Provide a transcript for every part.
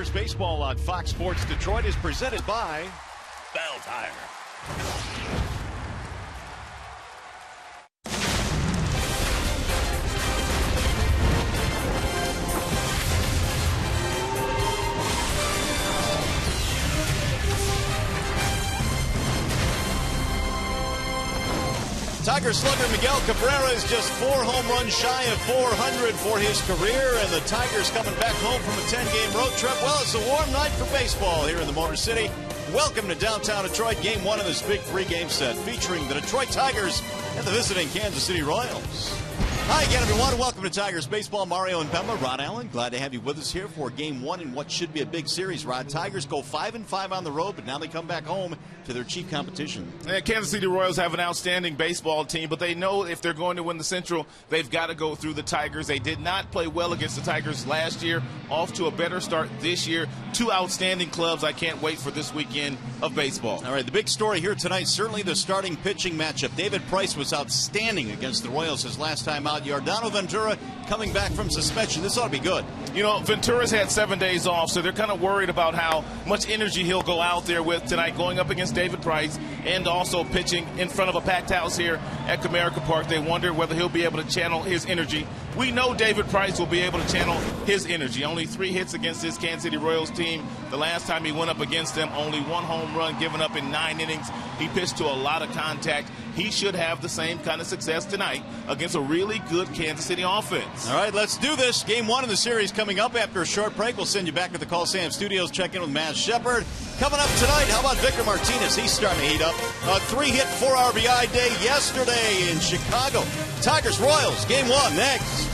Tigers baseball on Fox Sports Detroit is presented by Bell Tire. Tiger slugger Miguel Cabrera is just 4 home runs shy of 400 for his career, and the Tigers coming back home from a 10-game road trip. Well, it's a warm night for baseball here in the Motor City. Welcome to downtown Detroit, Game 1 of this big 3-game set featuring the Detroit Tigers and the visiting Kansas City Royals. Hi again, everyone. Welcome to Tigers Baseball. Mario and Pemba, Rod Allen, glad to have you with us here for Game 1 in what should be a big series. Rod, Tigers go 5-5 on the road, but now they come back home to their chief competition. And Kansas City Royals have an outstanding baseball team, but they know if they're going to win the Central, they've got to go through the Tigers. They did not play well against the Tigers last year. Off to a better start this year. 2 outstanding clubs. I can't wait for this weekend of baseball. All right, the big story here tonight, certainly the starting pitching matchup. David Price was outstanding against the Royals his last time out. Yordano Ventura coming back from suspension. This ought to be good. You know, Ventura's had 7 days off, so they're kind of worried about how much energy he'll go out there with tonight, going up against David Price and also pitching in front of a packed house here at Comerica Park. They wonder whether he'll be able to channel his energy. We know David Price will be able to channel his energy. Only 3 hits against this Kansas City Royals team. The last time he went up against them, only 1 home run given up in 9 innings. He pitched to a lot of contact. He should have the same kind of success tonight against a really good Kansas City offense. All right, let's do this. Game 1 of the series coming up after a short break. We'll send you back to the Coliseum Studios. Check in with Matt Shepard. Coming up tonight, how about Victor Martinez? He's starting to heat up. A 3-hit, 4 RBI day yesterday in Chicago. Tigers Royals, Game 1 next.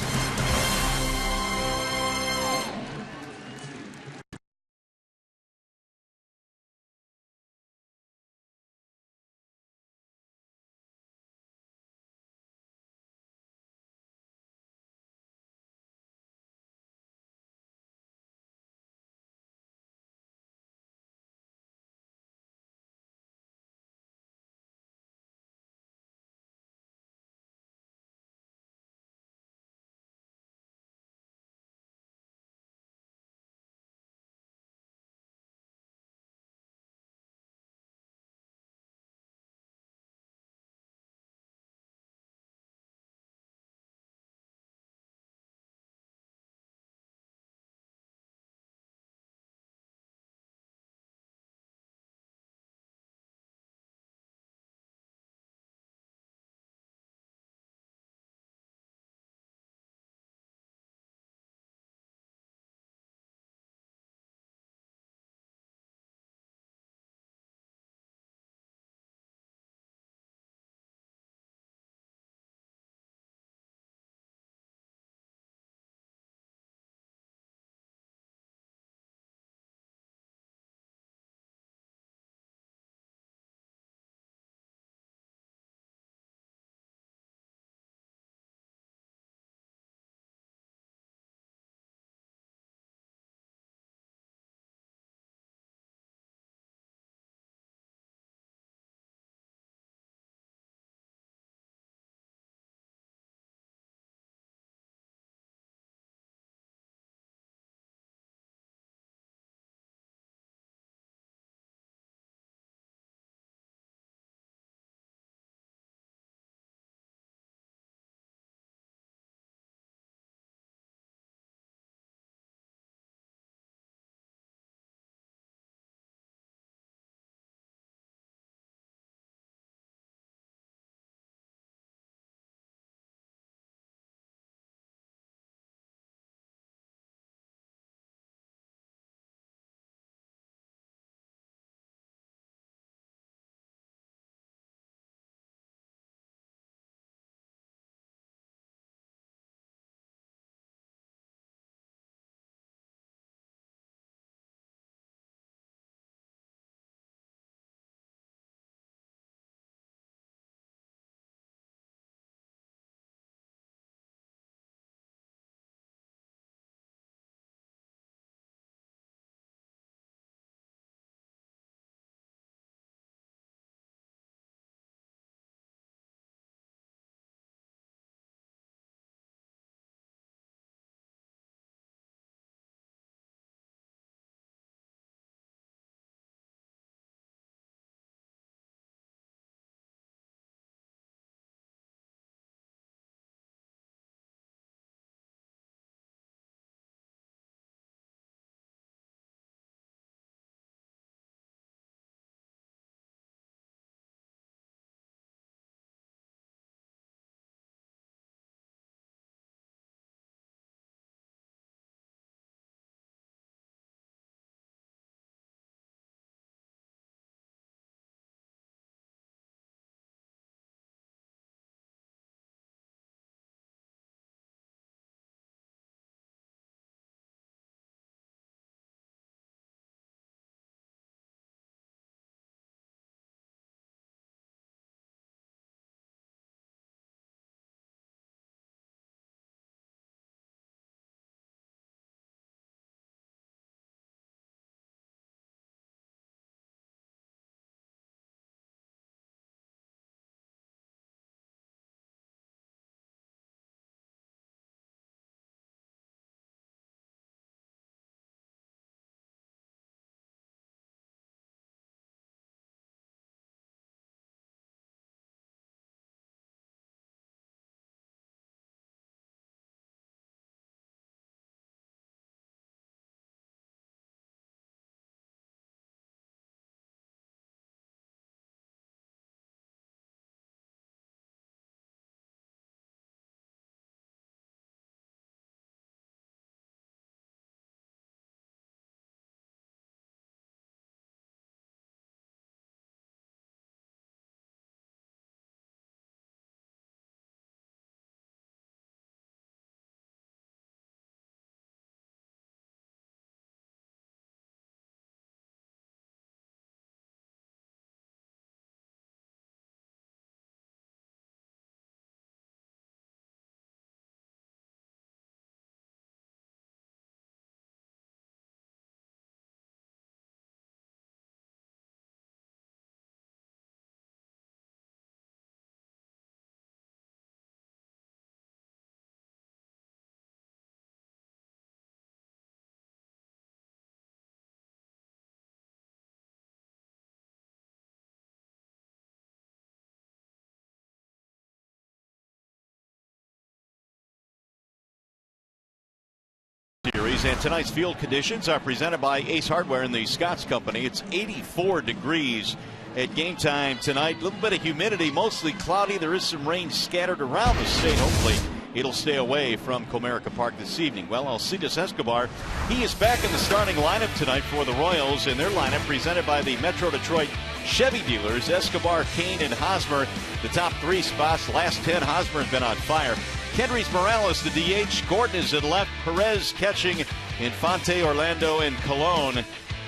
Series, and tonight's field conditions are presented by Ace Hardware and the Scott's Company. It's 84 degrees at game time tonight. A little bit of humidity, mostly cloudy. There is some rain scattered around the state. Hopefully it'll stay away from Comerica Park this evening. Well, Alcides Escobar, he is back in the starting lineup tonight for the Royals, and their lineup presented by the Metro Detroit Chevy dealers. Escobar, Kane, and Hosmer, the top 3 spots. Last 10, Hosmer has been on fire. Kendrys Morales, the DH. Gordon is at left. Perez catching. Infante, Orlando, and Colon,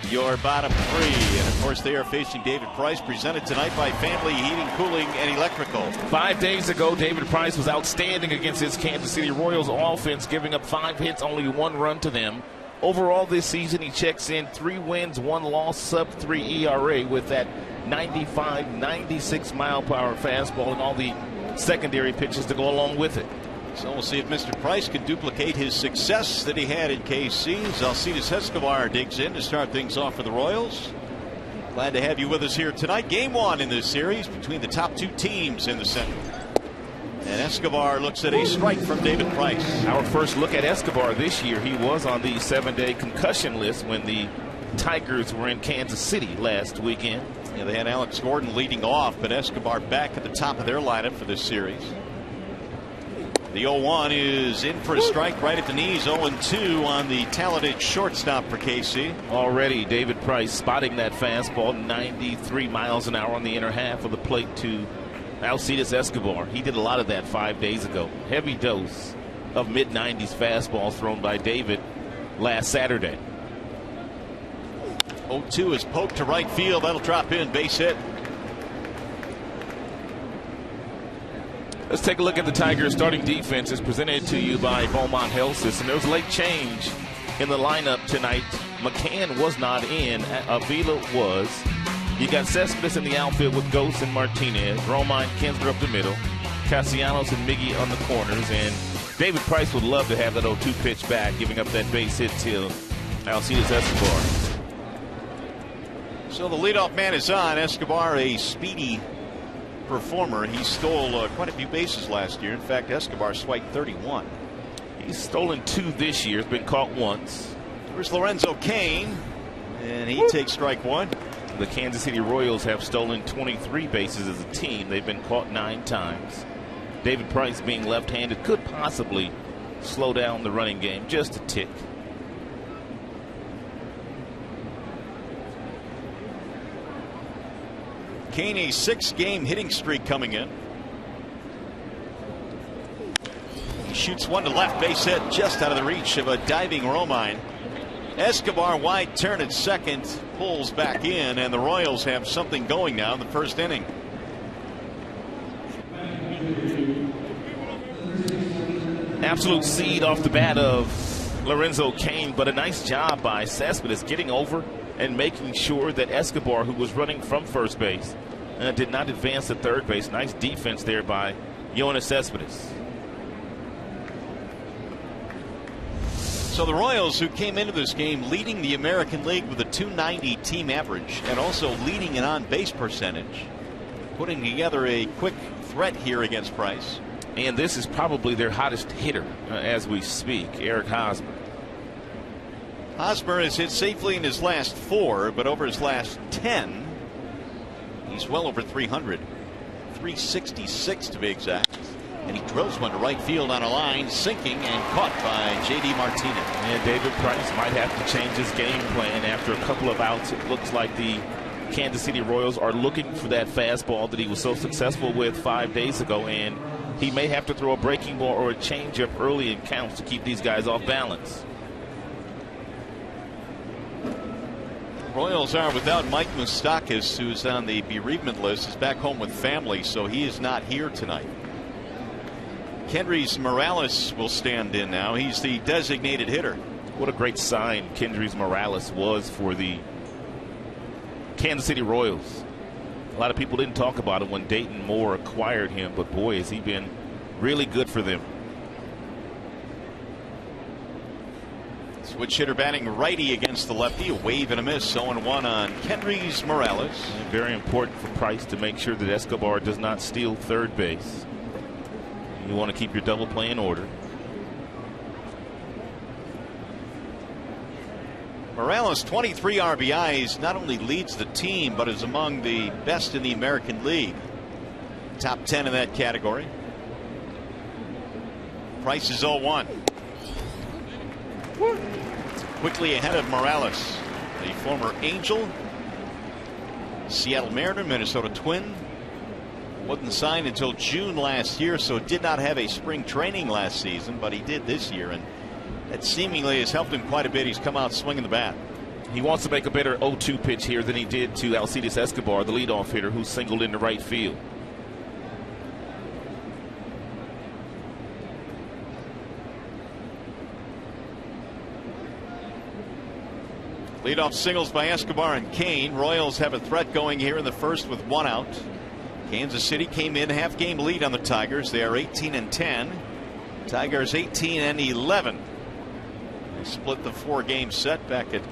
your bottom 3. And, of course, they are facing David Price, presented tonight by Family Heating, Cooling, and Electrical. 5 days ago, David Price was outstanding against his Kansas City Royals offense, giving up 5 hits, only 1 run to them. Overall this season, he checks in 3 wins, 1 loss, sub-3 ERA with that 95, 96 mile-per-hour fastball and all the secondary pitches to go along with it. So we'll see if Mr. Price can duplicate his success that he had in KC. Alcides Escobar digs in to start things off for the Royals. Glad to have you with us here tonight. Game 1 in this series between the top 2 teams in the Central. And Escobar looks at a strike from David Price. Our first look at Escobar this year. He was on the 7-day concussion list when the Tigers were in Kansas City last weekend. Yeah, they had Alex Gordon leading off, but Escobar back at the top of their lineup for this series. The 0-1 is in for a strike right at the knees. 0-2 on the talented shortstop for KC. Already David Price spotting that fastball, 93 miles an hour on the inner half of the plate to Alcides Escobar. He did a lot of that 5 days ago. Heavy dose of mid-90s fastballs thrown by David last Saturday. 0-2 is poked to right field. That'll drop in, base hit. Let's take a look at the Tigers starting defense. It's presented to you by Beaumont Health System. There was a late change in the lineup tonight. McCann was not in. Avila was. You got Cespedes in the outfield with Ghost and Martinez. Romine, Kinsler up the middle. Castellanos and Miggy on the corners. And David Price would love to have that 0-2 pitch back, giving up that base hit to Alcides Escobar. So the leadoff man is on. Escobar, a speedy performer. He stole quite a few bases last year. In fact, Escobar swiped 31. He's stolen 2 this year. Has been caught once. There's Lorenzo Cain, and he takes strike 1. The Kansas City Royals have stolen 23 bases as a team. They've been caught 9 times. David Price, being left-handed, could possibly slow down the running game just a tick. Cain, a 6-game hitting streak coming in. He shoots one to left, base hit just out of the reach of a diving Romine. Escobar wide turn at second, pulls back in, and the Royals have something going now in the first inning. Absolute seed off the bat of Lorenzo Cain, but a nice job by Cespedes getting over and making sure that Escobar, who was running from first base, did not advance to third base. Nice defense there by Yoenis Cespedes. So the Royals, who came into this game leading the American League with a .290 team average and also leading in on-base percentage, putting together a quick threat here against Price. And this is probably their hottest hitter as we speak, Eric Hosmer. Hosmer has hit safely in his last 4, but over his last 10, he's well over 300. 366 to be exact. And he drills one to right field on a line, sinking and caught by J.D. Martinez. And David Price might have to change his game plan after a couple of outs. It looks like the Kansas City Royals are looking for that fastball that he was so successful with 5 days ago, and he may have to throw a breaking ball or a changeup early in counts to keep these guys off balance. Royals are without Mike Moustakas, who's on the bereavement list. He's back home with family, so he is not here tonight. Kendrys Morales will stand in now. He's the designated hitter. What a great sign Kendrys Morales was for the Kansas City Royals. A lot of people didn't talk about him when Dayton Moore acquired him, but boy, has he been really good for them. Switch hitter batting righty against the lefty. A wave and a miss. 0-1 on Kendrys Morales. And very important for Price to make sure that Escobar does not steal third base. You want to keep your double play in order. Morales, 23 RBIs, not only leads the team, but is among the best in the American League. Top 10 in that category. Price is 0-1. Quickly ahead of Morales, the former Angel, Seattle Mariner, Minnesota Twin. Wasn't signed until June last year, so did not have a spring training last season, but he did this year, and that seemingly has helped him quite a bit. He's come out swinging the bat. He wants to make a better 0-2 pitch here than he did to Alcides Escobar, the leadoff hitter, who singled into right field. Leadoff singles by Escobar and Kane. Royals have a threat going here in the first with 1 out. Kansas City came in half-game lead on the Tigers. They are 18-10. Tigers 18-11. They split the 4-game set back at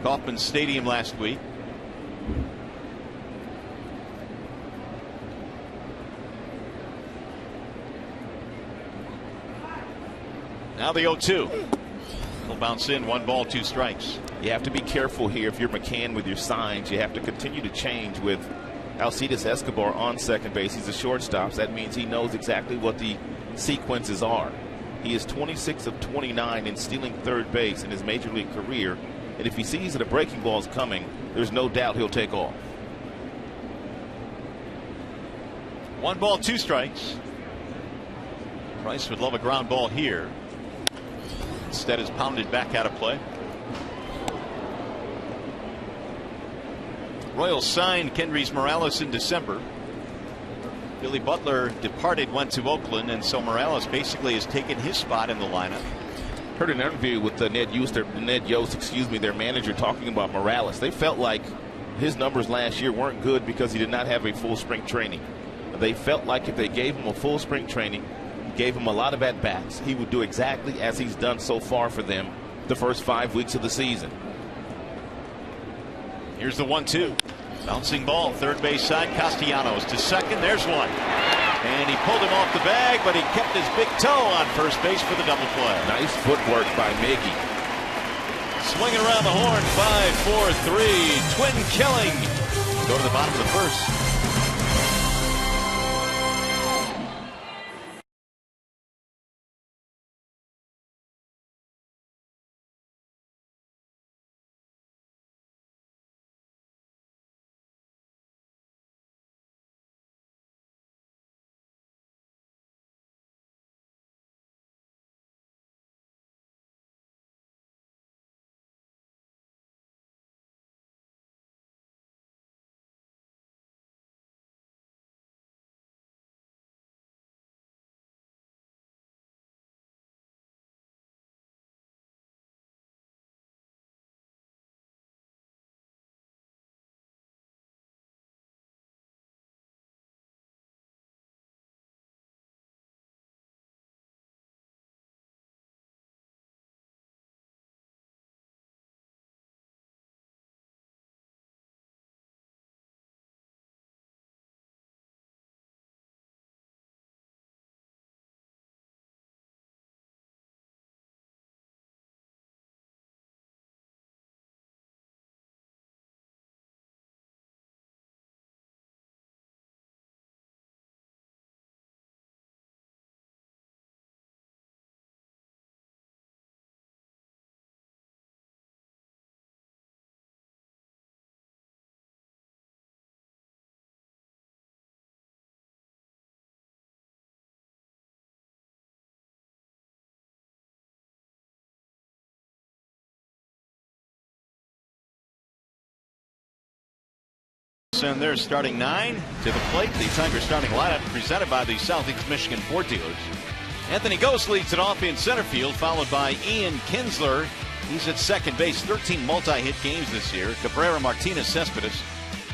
Kauffman Stadium last week. Now the 0-2. Will bounce in, 1 ball, 2 strikes. You have to be careful here if you're McCann with your signs. You have to continue to change with Alcides Escobar on second base. He's a shortstop. So that means he knows exactly what the sequences are. He is 26 of 29 in stealing third base in his major league career. And if he sees that a breaking ball is coming, there's no doubt he'll take off. 1 ball, 2 strikes. Price would love a ground ball here. Instead is pounded back out of play. Royals signed Kendrys Morales in December. Billy Butler departed, went to Oakland, and so Morales basically has taken his spot in the lineup. Heard an interview with Ned Yost, their manager, talking about Morales. They felt like his numbers last year weren't good because he did not have a full spring training. They felt like if they gave him a full spring training, gave him a lot of at-bats, he would do exactly as he's done so far for them the first 5 weeks of the season. Here's the 1-2. Bouncing ball, third base side. Castellanos to second. There's one. And he pulled him off the bag, but he kept his big toe on first base for the double play. Nice footwork by Miggy. Swinging around the horn, 5-4-3. Twin killing. Go to the bottom of the first. And they're starting 9 to the plate. The Tigers starting lineup presented by the Southeast Michigan Ford dealers. Anthony Gose leads it off in center field, followed by Ian Kinsler. He's at second base, 13 multi-hit games this year. Cabrera, Martinez, Cespedes.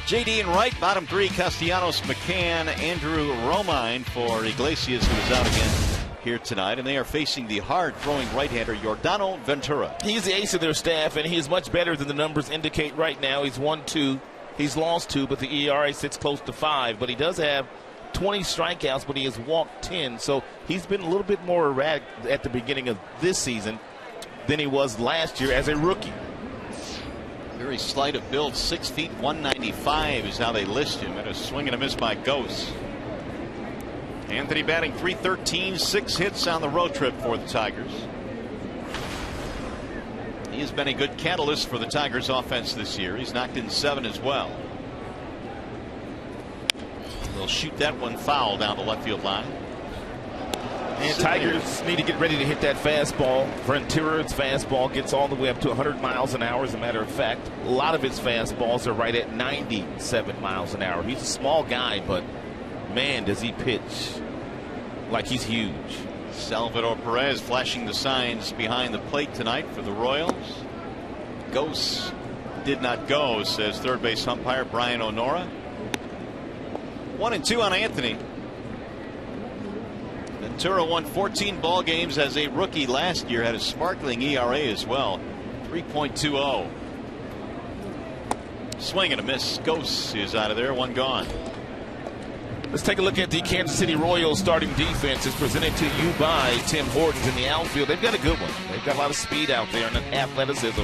JD in right, bottom 3, Castellanos, McCann, Andrew Romine for Iglesias, who is out again here tonight. And they are facing the hard-throwing right-hander, Yordano Ventura. He's the ace of their staff, and he is much better than the numbers indicate right now. He's 1-2. He's lost 2, but the ERA sits close to 5. But he does have 20 strikeouts, but he has walked 10. So he's been a little bit more erratic at the beginning of this season than he was last year as a rookie. Very slight of build, 6 feet 195 is how they list him, and a swing and a miss by Ghost. Anthony batting .313, 6 hits on the road trip for the Tigers. He has been a good catalyst for the Tigers offense this year. He's knocked in 7 as well. They'll shoot that one foul down the left field line. And Tigers need to get ready to hit that fastball. Ventura's fastball gets all the way up to 100 miles an hour. As a matter of fact, a lot of his fastballs are right at 97 miles an hour. He's a small guy, but man, does he pitch like he's huge. Salvador Perez flashing the signs behind the plate tonight for the Royals. Ghosts did not go, says third base umpire Brian Onora. 1-2 on Anthony. Ventura won 14 ball games as a rookie last year, had a sparkling ERA as well, 3.20. Swing and a miss. Ghosts is out of there, one gone. Let's take a look at the Kansas City Royals starting defense. It's presented to you by Tim Hortons in the outfield. They've got a good one. They've got a lot of speed out there and athleticism.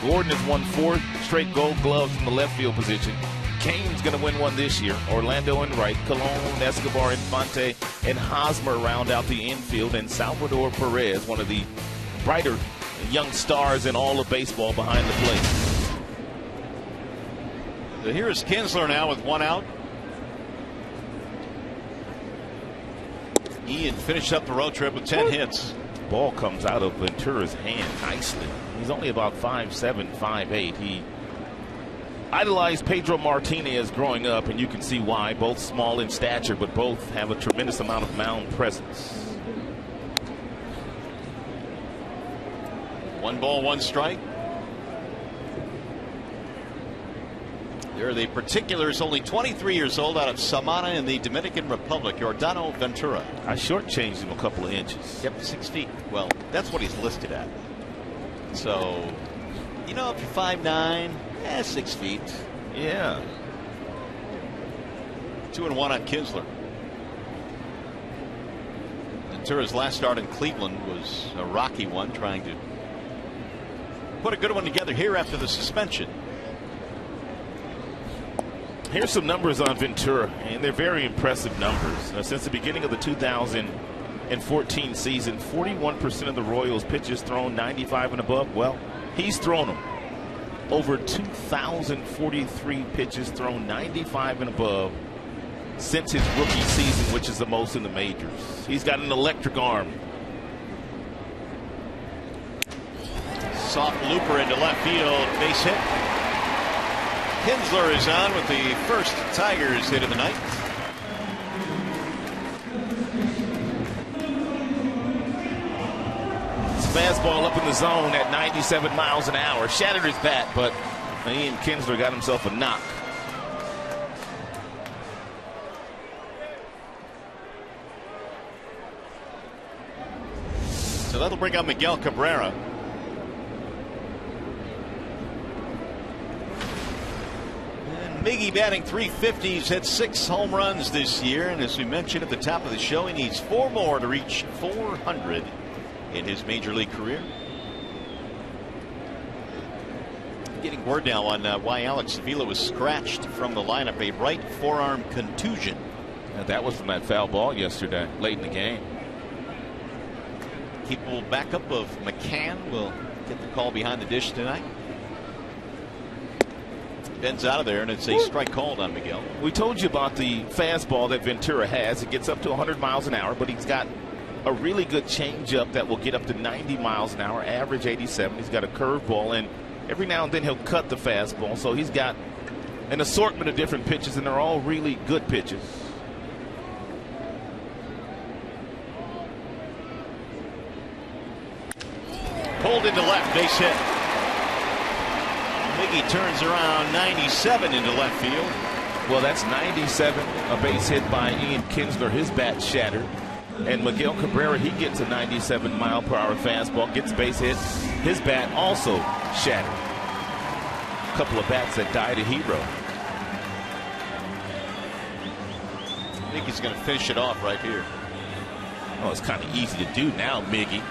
Gordon has won 4 straight gold gloves from the left field position. Kane's going to win one this year. Orlando and Wright, Colon, Escobar, Infante, and Hosmer round out the infield. And Salvador Perez, one of the brighter young stars in all of baseball, behind the plate. So here is Kinsler now with 1 out. Ian finished up the road trip with 10 hits. Ball comes out of Ventura's hand nicely. He's only about 5'7", 5'8". He idolized Pedro Martinez growing up, and you can see why. Both small in stature, but both have a tremendous amount of mound presence. 1 ball, 1 strike. There are the particulars, only 23 years old, out of Samana in the Dominican Republic, Giordano Ventura. I shortchanged him a couple of inches. Yep, 6 feet. Well, that's what he's listed at. So, you know, if you're 5'9", 6 feet. Yeah. 2-1 on Kinsler. Ventura's last start in Cleveland was a rocky one, trying to put a good one together here after the suspension. Here's some numbers on Ventura, and they're very impressive numbers. Since the beginning of the 2014 season, 41% of the Royals pitches thrown 95 and above. Well, he's thrown them. Over 2,043 pitches thrown 95 and above since his rookie season, which is the most in the majors. He's got an electric arm. Soft looper into left field, base hit. Kinsler is on with the first Tigers hit of the night. His fastball up in the zone at 97 miles an hour. Shattered his bat, but Ian Kinsler got himself a knock. So that'll bring up Miguel Cabrera. Miggy batting .350. He's had 6 home runs this year, and as we mentioned at the top of the show, he needs 4 more to reach 400 in his major league career. Getting word now on why Alex Avila was scratched from the lineup, a right forearm contusion. And that was from that foul ball yesterday, late in the game. Capable backup of McCann will get the call behind the dish tonight. Bends out of there, and it's a strike called on Miguel. We told you about the fastball that Ventura has. It gets up to 100 miles an hour, but he's got a really good changeup that will get up to 90 miles an hour, average 87. He's got a curveball, and every now and then he'll cut the fastball. So he's got an assortment of different pitches, and they're all really good pitches. Pulled into left, base hit. Miggy turns around 97 into left field. Well, that's 97, a base hit by Ian Kinsler. His bat shattered. And Miguel Cabrera, he gets a 97 mile per hour fastball, gets base hit. His bat also shattered. A couple of bats that died a hero. I think he's going to finish it off right here. Oh, it's kind of easy to do now, Miggy.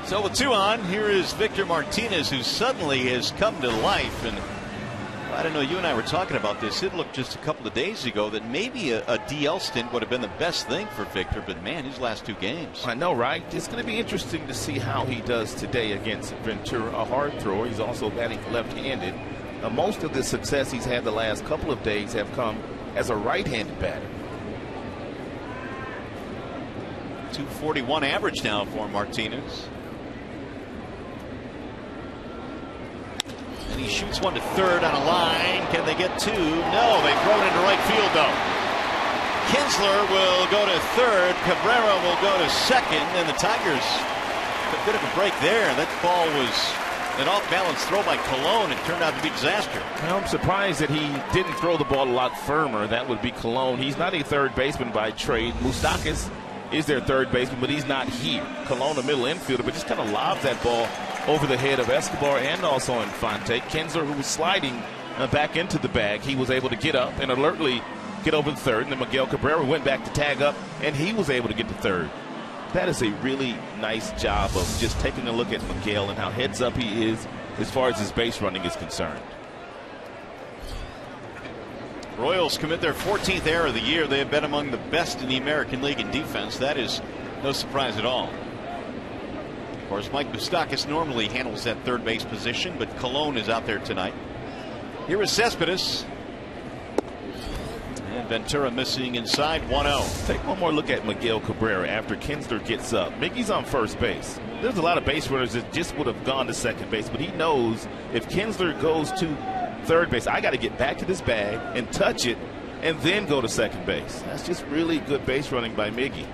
So with 2 on, here is Victor Martinez, who suddenly has come to life. And I don't know, you and I were talking about this. It looked just a couple of days ago that maybe a DL stint would have been the best thing for Victor, but man, his last 2 games. I know, right? It's going to be interesting to see how he does today against Ventura, a hard thrower. He's also batting left-handed. Most of the success he's had the last couple of days have come as a right-handed batter. 241 average now for Martinez. And he shoots one to third on a line. Can they get 2? No, they throw it into right field though. Kinsler will go to third. Cabrera will go to second. And the Tigers, a bit of a break there. That ball was an off-balance throw by Colon. It turned out to be a disaster. Well, I'm surprised that he didn't throw the ball a lot firmer. That would be Colon. He's not a third baseman by trade. Moustakas is their third baseman, but he's not here. Colon, a middle infielder, but just kind of lobs that ball over the head of Escobar and also Infante. Kinsler, who was sliding back into the bag, he was able to get up and alertly get over the third. And then Miguel Cabrera went back to tag up, and he was able to get to third. That is a really nice job of just taking a look at Miguel and how heads up he is as far as his base running is concerned. Royals commit their 14th error of the year. They have been among the best in the American League in defense. That is no surprise at all. Of course, Mike Moustakas normally handles that third base position, but Colon is out there tonight. Here is Cespedes. And Ventura missing inside, 1-0. Take one more look at Miguel Cabrera after Kinsler gets up. Miggy's on first base. There's a lot of base runners that just would have gone to second base, but he knows if Kinsler goes to third base, I got to get back to this bag and touch it and then go to second base. That's just really good base running by Miggy.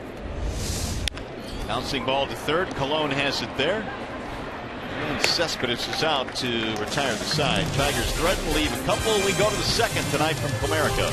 Bouncing ball to third. Colon has it there. And Cespedes is out to retire the side. Tigers threaten, leave a couple. We go to the second tonight from Comerica.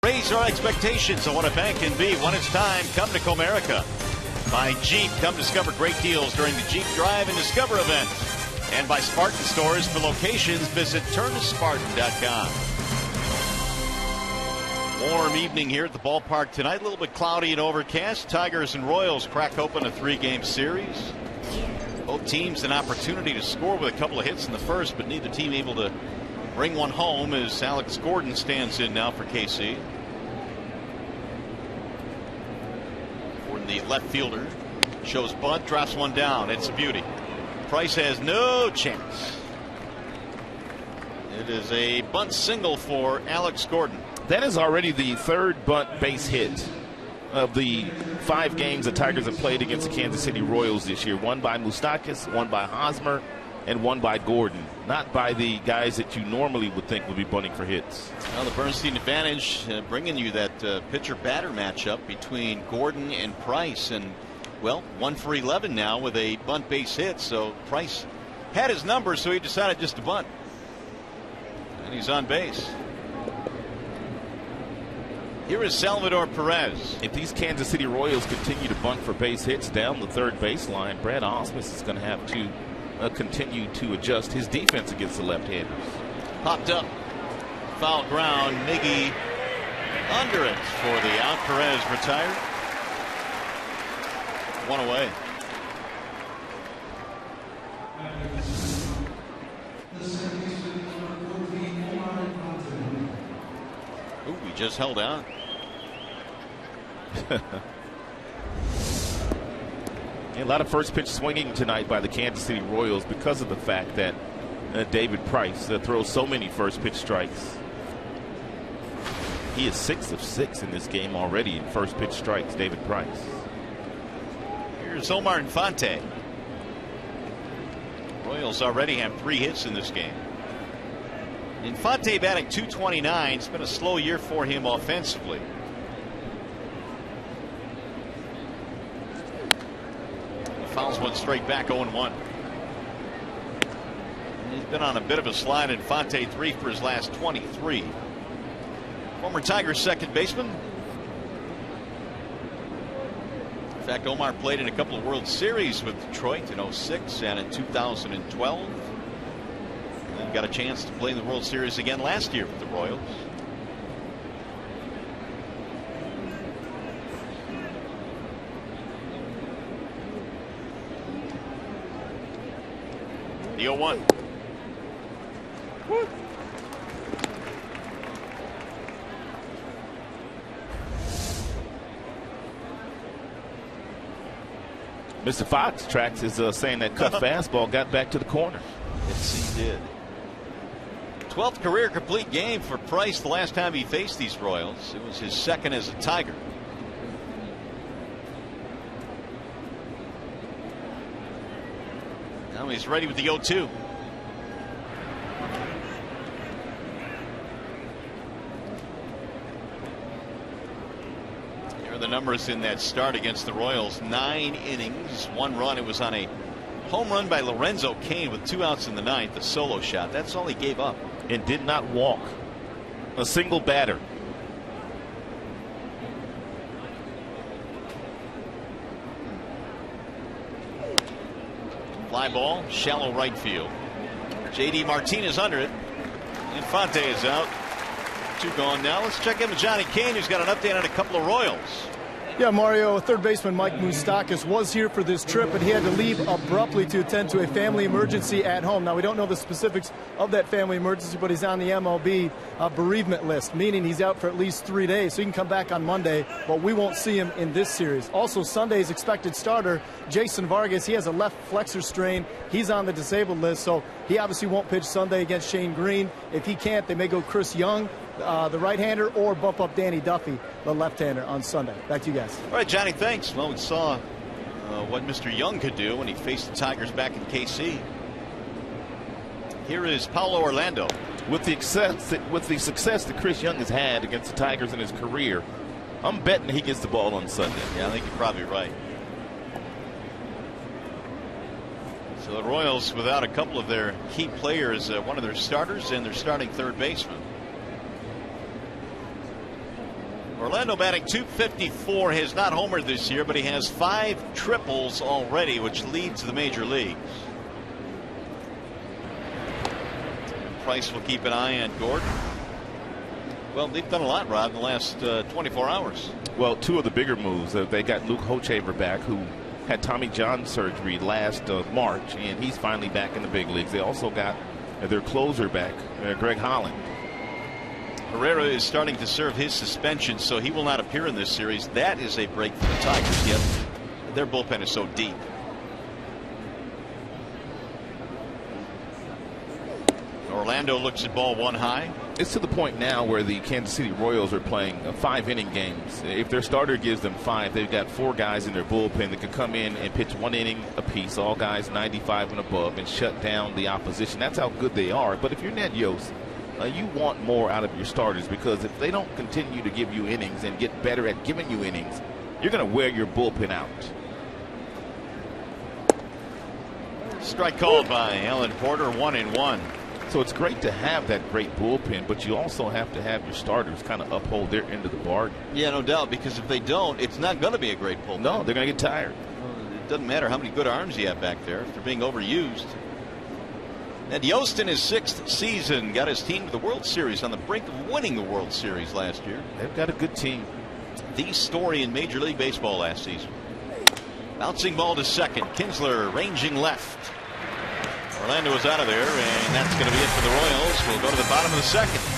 Raise our expectations on what a bank can be. When it's time, come to Comerica. By Jeep, come discover great deals during the Jeep Drive and Discover event. And by Spartan Stores. For locations, visit turntospartan.com. Warm evening here at the ballpark tonight. A little bit cloudy and overcast. Tigers and Royals crack open a 3-game series. Both teams an opportunity to score with a couple of hits in the first, but neither team able to bring one home as Alex Gordon stands in now for KC. Gordon, the left fielder, shows bunt, drops one down. It's a beauty. Price has no chance. It is a bunt single for Alex Gordon. That is already the third bunt base hit of the 5 games the Tigers have played against the Kansas City Royals this year. One by Moustakas, one by Hosmer, and one by Gordon, not by the guys that you normally would think would be bunting for hits. Well, the Bernstein advantage bringing you that pitcher-batter matchup between Gordon and Price, and well, 1 for 11 now with a bunt base hit. So Price had his number, so he decided just to bunt, and he's on base. Here is Salvador Perez. If these Kansas City Royals continue to bunt for base hits down the third baseline, Brad Ausmus is going to have to continue to adjust his defense against the left-handers. Popped up, foul ground. Miggy under it for the out. Perez retired. 1 away. Ooh, he just held out. A lot of first pitch swinging tonight by the Kansas City Royals because of the fact that David Price throws so many first pitch strikes. He is 6 of 6 in this game already in first pitch strikes, David Price. Here's Omar Infante. Royals already have 3 hits in this game. Infante batting .229. It's been a slow year for him offensively. Fouls one straight back, 0-1. He's been on a bit of a slide. Infante 3 for his last 23. Former Tigers second baseman. In fact, Omar played in a couple of World Series with Detroit in 06 and in 2012. And then got a chance to play in the World Series again last year with the Royals. The 0-1. Mr. Fox tracks is saying that cut fastball got back to the corner. Yes, he did. 12th career complete game for Price the last time he faced these Royals. It was his second as a Tiger. Now he's ready with the 0-2. Here are the numbers in that start against the Royals. 9 innings, 1 run. It was on a home run by Lorenzo Cain with 2 outs in the 9th, a solo shot. That's all he gave up. And did not walk a single batter. Fly ball, shallow right field. J.D. Martinez under it. Infante is out. 2 gone now. Let's check in with Johnny Kane, who's got an update on a couple of Royals. Yeah, Mario, third baseman Mike Moustakas was here for this trip, but he had to leave abruptly to attend to a family emergency at home. Now, we don't know the specifics of that family emergency, but he's on the MLB bereavement list, meaning he's out for at least 3 days. So he can come back on Monday, but we won't see him in this series. Also, Sunday's expected starter, Jason Vargas, he has a left flexor strain. He's on the disabled list, so he obviously won't pitch Sunday against Shane Green. If he can't, they may go Chris Young, the right-hander, or bump up Danny Duffy, the left-hander, on Sunday. Back to you guys. All right, Johnny, thanks. Well, we saw what Mr. Young could do when he faced the Tigers back in KC. Here is Paulo Orlando. With the success that Chris Young has had against the Tigers in his career, I'm betting he gets the ball on Sunday. Yeah, I think you're probably right. So the Royals without a couple of their key players, one of their starters and their starting third baseman. Orlando batting .254, has not homered this year, but he has 5 triples already, which leads the major leagues. Price will keep an eye on Gordon. Well, they've done a lot, Rod, in the last 24 hours. Well, 2 of the bigger moves. They got Luke Hochevar back, who had Tommy John surgery last March, and he's finally back in the big leagues. They also got their closer back, Greg Holland. Herrera is starting to serve his suspension, so he will not appear in this series. That is a break for the Tigers, yet their bullpen is so deep. Orlando looks at ball 1 high. it's to the point now where the Kansas City Royals are playing 5-inning games. If their starter gives them 5, they've got 4 guys in their bullpen that can come in and pitch 1 inning apiece, all guys 95 and above, and shut down the opposition. That's how good they are. But if you're Ned Yost, you want more out of your starters, because if they don't continue to give you innings and get better at giving you innings, you're going to wear your bullpen out. Strike called by Alan Porter, 1-1. So it's great to have that great bullpen, but you also have to have your starters kind of uphold their end of the bargain. Yeah, no doubt, because if they don't, it's not going to be a great bullpen. No, they're going to get tired. It doesn't matter how many good arms you have back there if they're being overused. And Yost in his 6th season got his team to the World Series, on the brink of winning the World Series last year. They've got a good team. The story in Major League Baseball last season. Bouncing ball to second. Kinsler ranging left. Orlando is out of there, and that's going to be it for the Royals. We'll go to the bottom of the 2nd.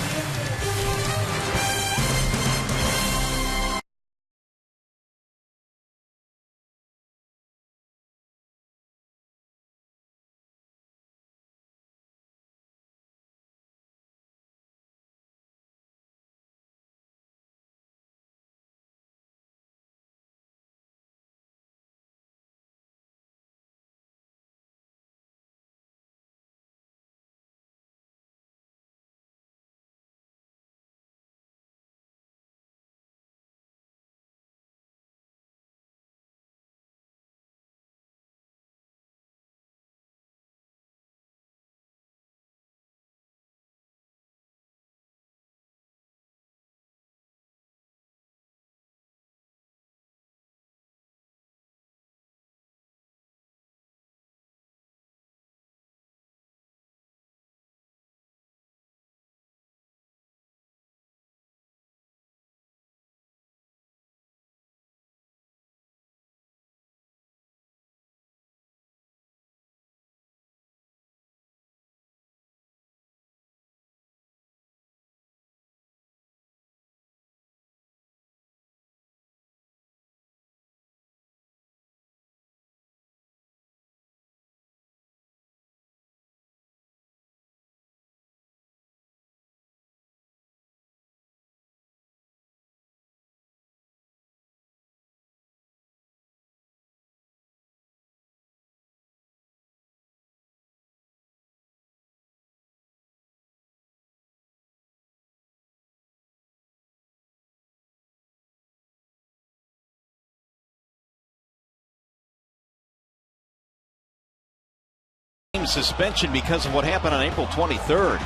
Suspension because of what happened on April 23rd.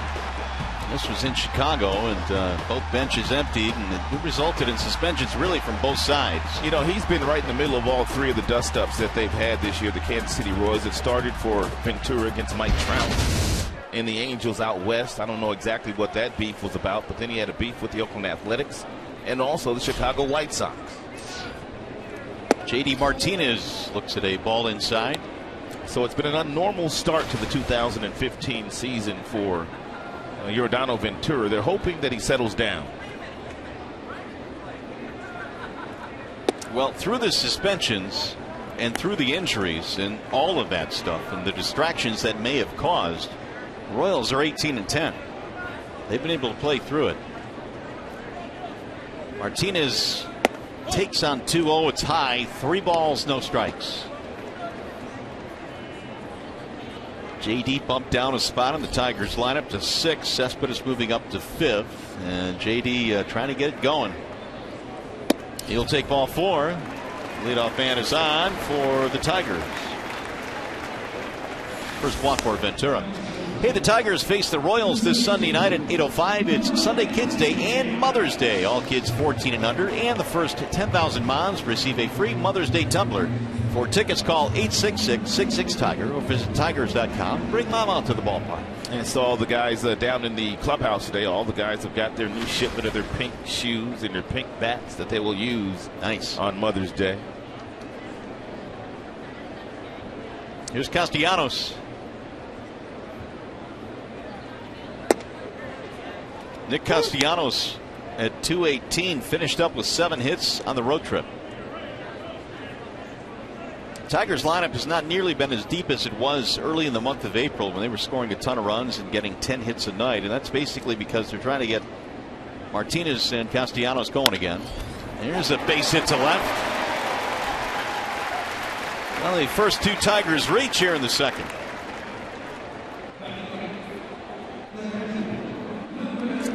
This was in Chicago, and both benches emptied, and it resulted in suspensions really from both sides. You know, he's been right in the middle of all 3 of the dust-ups that they've had this year, the Kansas City Royals. It started for Ventura against Mike Trout and the Angels out west. I don't know exactly what that beef was about, but then he had a beef with the Oakland Athletics and also the Chicago White Sox. J.D. Martinez looks at a ball inside. So it's been an abnormal start to the 2015 season for Yordano Ventura. They're hoping that he settles down. Well, through the suspensions and through the injuries and all of that stuff and the distractions that may have caused, Royals are 18-10. They've been able to play through it. Martinez takes on 2-0. It's high. 3 balls, no strikes. JD bumped down a spot in the Tigers lineup to 6. Cespedes moving up to 5th, and JD trying to get it going. He'll take ball 4. Leadoff man is on for the Tigers. First walk for Ventura. Hey, the Tigers face the Royals this Sunday night at 8:05. It's Sunday Kids Day and Mother's Day. All kids 14 and under and the first 10,000 moms receive a free Mother's Day tumbler. For tickets, call 866-66-TIGER or visit tigers.com. Bring mom out to the ballpark. And so all the guys down in the clubhouse today, all the guys have got their new shipment of their pink shoes and their pink bats that they will use on Mother's Day. Here's Castellanos. Nick Castellanos at 218 finished up with 7 hits on the road trip. Tigers lineup has not nearly been as deep as it was early in the month of April when they were scoring a ton of runs and getting 10 hits a night, and that's basically because they're trying to get Martinez and Castellanos going again. Here's a base hit to left. Well, the first two Tigers reach here in the second.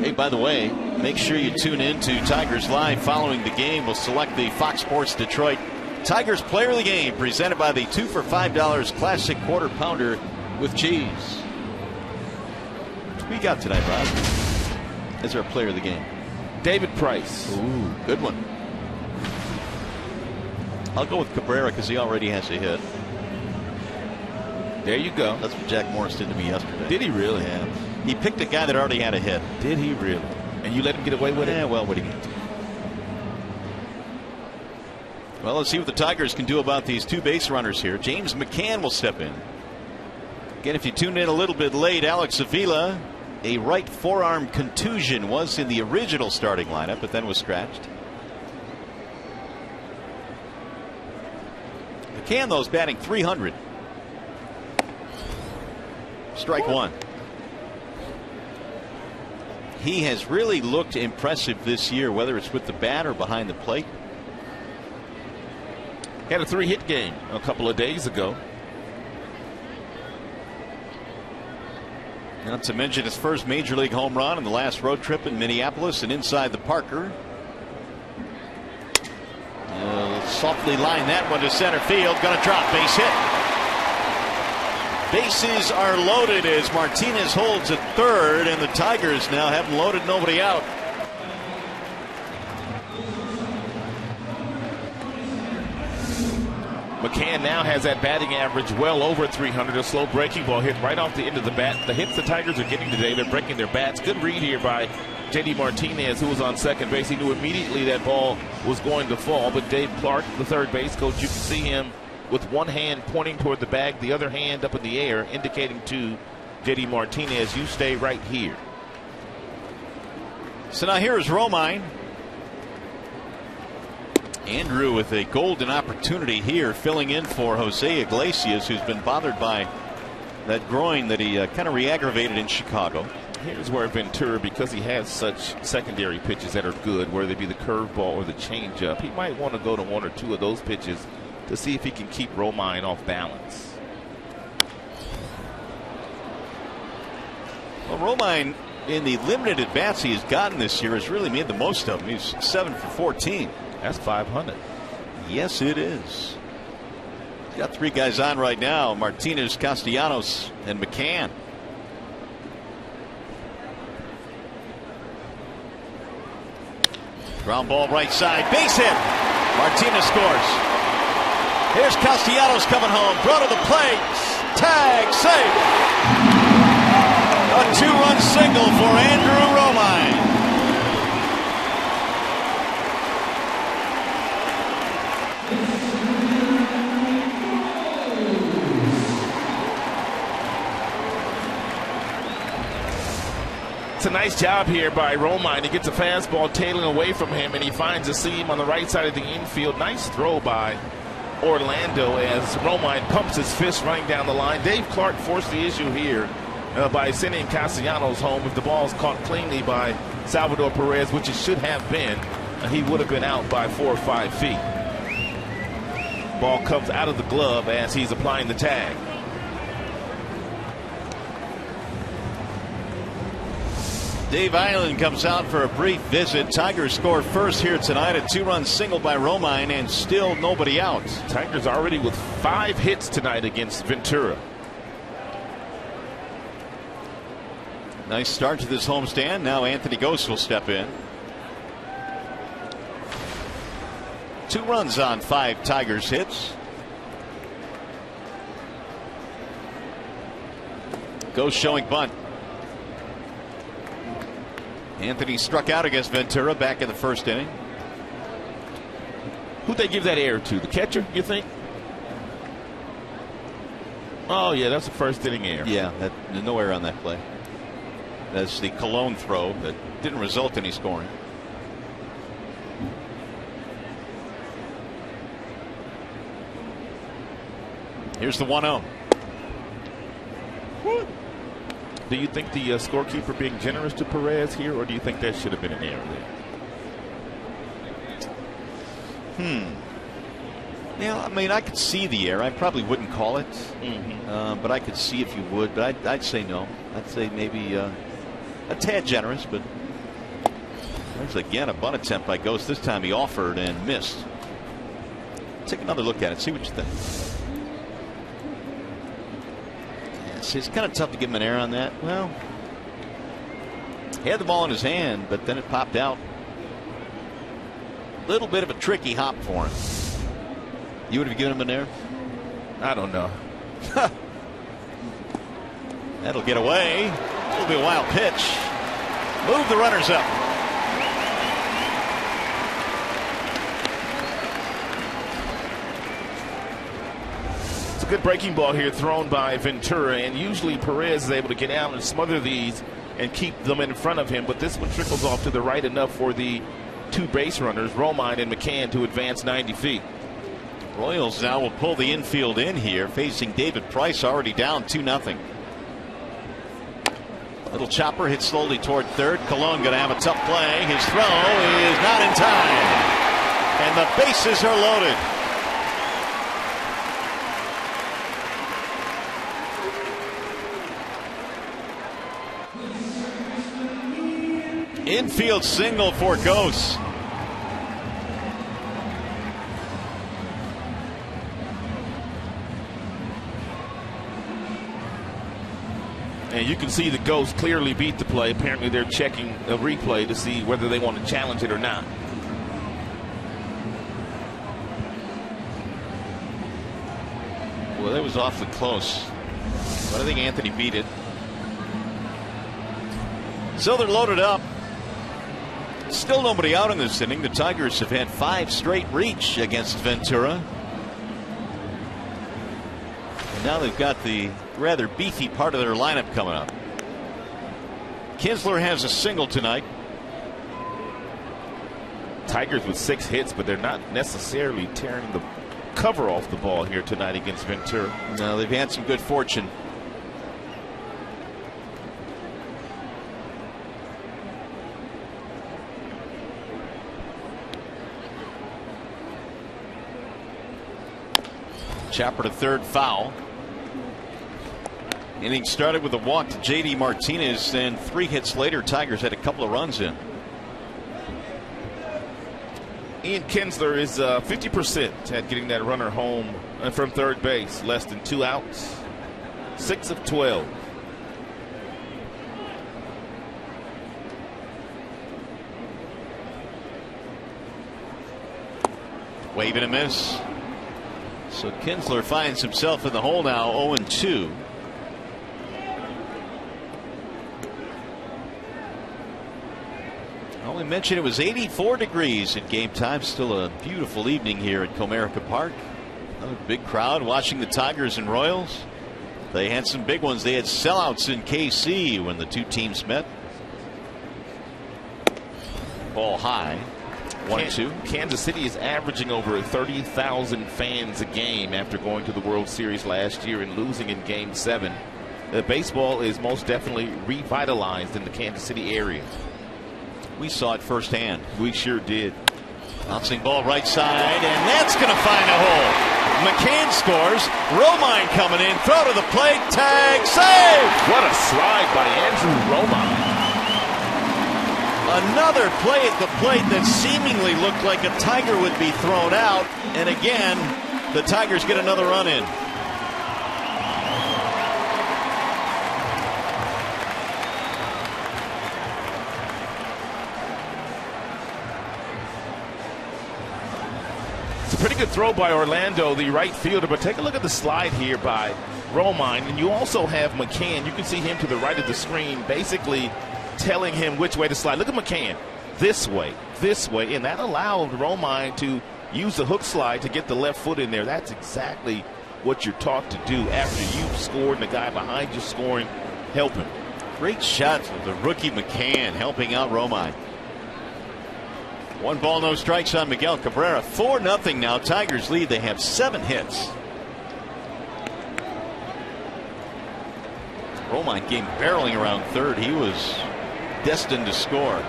Hey, by the way, make sure you tune in to Tigers Live following the game. We'll select the Fox Sports Detroit Tigers Player of the Game, presented by the 2 for $5 Classic Quarter Pounder with cheese. What we got tonight, Bob? As our Player of the Game? David Price. Ooh, good one. I'll go with Cabrera because he already has a hit. There you go. That's what Jack Morris did to me yesterday. Did he really? Yeah. He picked a guy that already had a hit. Did he really? And you let him get away with it? Yeah, well, what do you get? Well, let's see what the Tigers can do about these two base runners here. James McCann will step in. Again, if you tuned in a little bit late, Alex Avila, a right forearm contusion, was in the original starting lineup, but then was scratched. McCann, though, is batting .300. Strike one. He has really looked impressive this year, whether it's with the bat or behind the plate. Had a 3-hit game a couple of days ago. Not to mention his first major league home run in the last road trip in Minneapolis and inside the Parker. Softly line that one to center field. Going to drop. Base hit. Bases are loaded as Martinez holds at third, and the Tigers now haven't loaded nobody out. McCann now has that batting average well over 300. A slow breaking ball hit right off the end of the bat. The hits the Tigers are getting today, they're breaking their bats. Good read here by J.D. Martinez, who was on second base. He knew immediately that ball was going to fall, but Dave Clark, the third base coach, you can see him with one hand pointing toward the bag, the other hand up in the air, indicating to J.D. Martinez, you stay right here. So now here is Romine. Andrew with a golden opportunity here, filling in for Jose Iglesias, who's been bothered by that groin that he kind of re-aggravated in Chicago. Here's where Ventura, because he has such secondary pitches that are good, whether they be the curveball or the changeup, he might want to go to one or two of those pitches to see if he can keep Romine off balance. Well, Romine, in the limited at-bats he has gotten this year, has really made the most of them. He's 7 for 14. That's 500. Yes, it is. He's got three guys on right now: Martinez, Castellanos, and McCann. Ground ball right side, base hit. Martinez scores. Here's Castellanos coming home. Throw to the plate. Tag, safe. A two-run single for Andrew Romine. It's a nice job here by Romine. He gets a fastball tailing away from him, and he finds a seam on the right side of the infield. Nice throw by Orlando as Romine pumps his fist running down the line. Dave Clark forced the issue here by sending Castellanos home. If the ball's caught cleanly by Salvador Perez, which it should have been, he would have been out by 4 or 5 feet. Ball comes out of the glove as he's applying the tag. Dave Island comes out for a brief visit. Tigers score first here tonight. A two-run single by Romine, and still nobody out. Tigers already with 5 hits tonight against Ventura. Nice start to this homestand. Now Anthony Gose will step in. 2 runs on 5 Tigers hits. Gose showing bunt. Anthony struck out against Ventura back in the first inning. Who'd they give that air to? The catcher, you think? Oh, yeah, that's a first inning air. Yeah, there's no error on that play. That's the Cologne throw that didn't result in any scoring. Here's the 1-0. Do you think the scorekeeper being generous to Perez here, or do you think that should have been an error there? Yeah, I mean, I could see the error. I probably wouldn't call it, but I could see if you would. But I'd say no. I'd say maybe a tad generous. But there's again a bunt attempt by Ghost. This time he offered and missed. Take another look at it. See what you think. Yes, it's kind of tough to give him an error on that. Well, he had the ball in his hand, but then it popped out. Little bit of a tricky hop for him. You would have given him an error? I don't know. That'll get away. It'll be a wild pitch. Move the runners up. It's a good breaking ball here thrown by Ventura, and usually Perez is able to get out and smother these and keep them in front of him, but this one trickles off to the right enough for the two base runners, Romine and McCann, to advance 90 feet. Royals now will pull the infield in here, facing David Price, already down 2-0. Little chopper hits slowly toward third. Colon going to have a tough play. His throw is not in time, and the bases are loaded. Infield single for Ghost. And you can see the Ghost clearly beat the play. Apparently they're checking a replay to see whether they want to challenge it or not. Well, that was awfully close, but I think Anthony beat it. So they're loaded up. Still nobody out in this inning. The Tigers have had 5 straight reach against Ventura. And now they've got the rather beefy part of their lineup coming up. Kinsler has a single tonight. Tigers with 6 hits, but they're not necessarily tearing the cover off the ball here tonight against Ventura. No, they've had some good fortune. Chopper to third, foul. Inning started with a walk to J.D. Martinez, and 3 hits later, Tigers had a couple of runs in. Ian Kinsler is 50% at getting that runner home from third base. Less than 2 outs. 6 of 12. Wave and a miss. So Kinsler finds himself in the hole now, 0-2. Well, we mentioned it was 84 degrees at game time. Still a beautiful evening here at Comerica Park. Another big crowd watching the Tigers and Royals. They had some big ones. They had sellouts in KC when the two teams met. Ball high. 1-2. Kansas City is averaging over 30,000 fans a game after going to the World Series last year and losing in Game 7. Baseball is most definitely revitalized in the Kansas City area. We saw it firsthand. We sure did. Bouncing ball right side, and that's going to find a hole. McCann scores. Romine coming in. Throw to the plate. Tag. Save. What a slide by Andrew Romine. Another play at the plate that seemingly looked like a Tiger would be thrown out. And again, the Tigers get another run in. It's a pretty good throw by Orlando, the right fielder. But take a look at the slide here by Romine. And you also have McCann. You can see him to the right of the screen, basically telling him which way to slide. Look at McCann. This way. And that allowed Romine to use the hook slide to get the left foot in there. That's exactly what you're taught to do after you've scored and the guy behind you scoring. Help him. Great shot of the rookie McCann helping out Romine. 1 ball, no strikes on Miguel Cabrera. 4-0 now. Tigers lead. They have 7 hits. Romine came barreling around third. He was destined to score.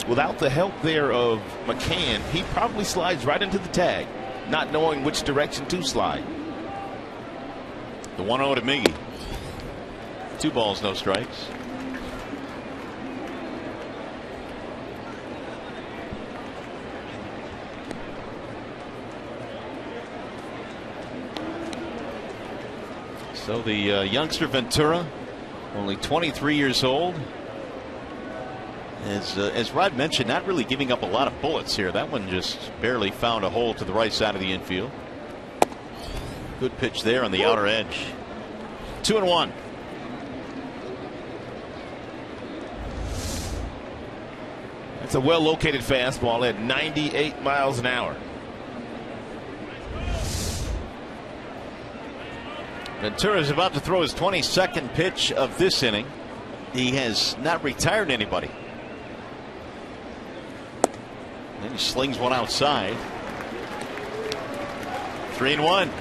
Without the help there of McCann, he probably slides right into the tag, not knowing which direction to slide. The 1-0 to Miggy. 2 balls, no strikes. So the youngster Ventura, only 23 years old. As Rod mentioned, not really giving up a lot of bullets here. That one just barely found a hole to the right side of the infield. Good pitch there on the outer edge. 2-1. It's a well-located fastball at 98 miles an hour. Ventura is about to throw his 22nd pitch of this inning. He has not retired anybody. Then he slings one outside. 3-1.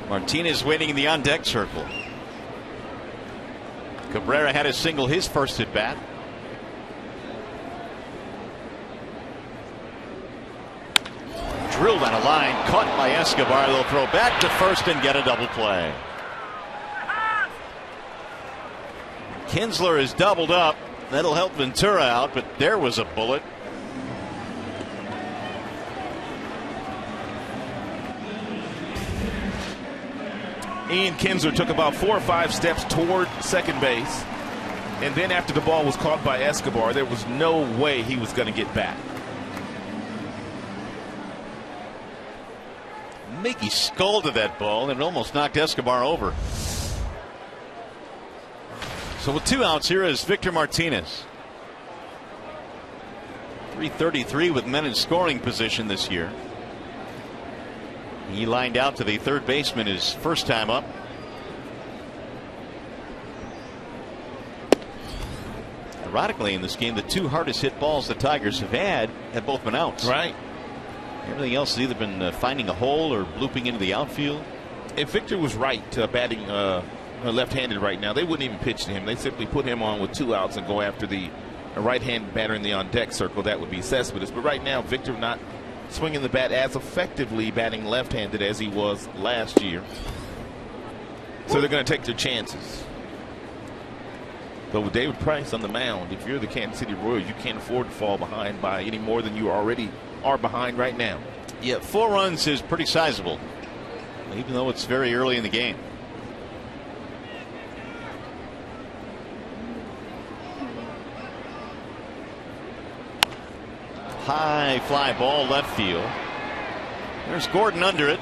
Martinez waiting in the on-deck circle. Cabrera had a single his first at bat. Drilled on a line, caught by Escobar. They'll throw back to first and get a double play. Kinsler is doubled up. That'll help Ventura out, but there was a bullet. Ian Kinsler took about 4 or 5 steps toward second base, and then after the ball was caught by Escobar, there was no way he was going to get back. Mickey scolded that ball and it almost knocked Escobar over. So with 2 outs, here is Victor Martinez. .333 with men in scoring position this year. He lined out to the third baseman his first time up. Ironically, in this game, the 2 hardest hit balls the Tigers have both been outs. Right. Everything else has either been finding a hole or blooping into the outfield. If Victor was right batting left-handed right now, they wouldn't even pitch to him. They simply put him on with 2 outs and go after the right-handed batter in the on-deck circle. That would be Cespedes. But right now, Victor not swinging the bat as effectively batting left-handed as he was last year. So they're going to take their chances. But with David Price on the mound, if you're the Kansas City Royals, you can't afford to fall behind by any more than you already are behind right now. Yeah, 4 runs is pretty sizable, even though it's very early in the game. High fly ball left field. There's Gordon under it,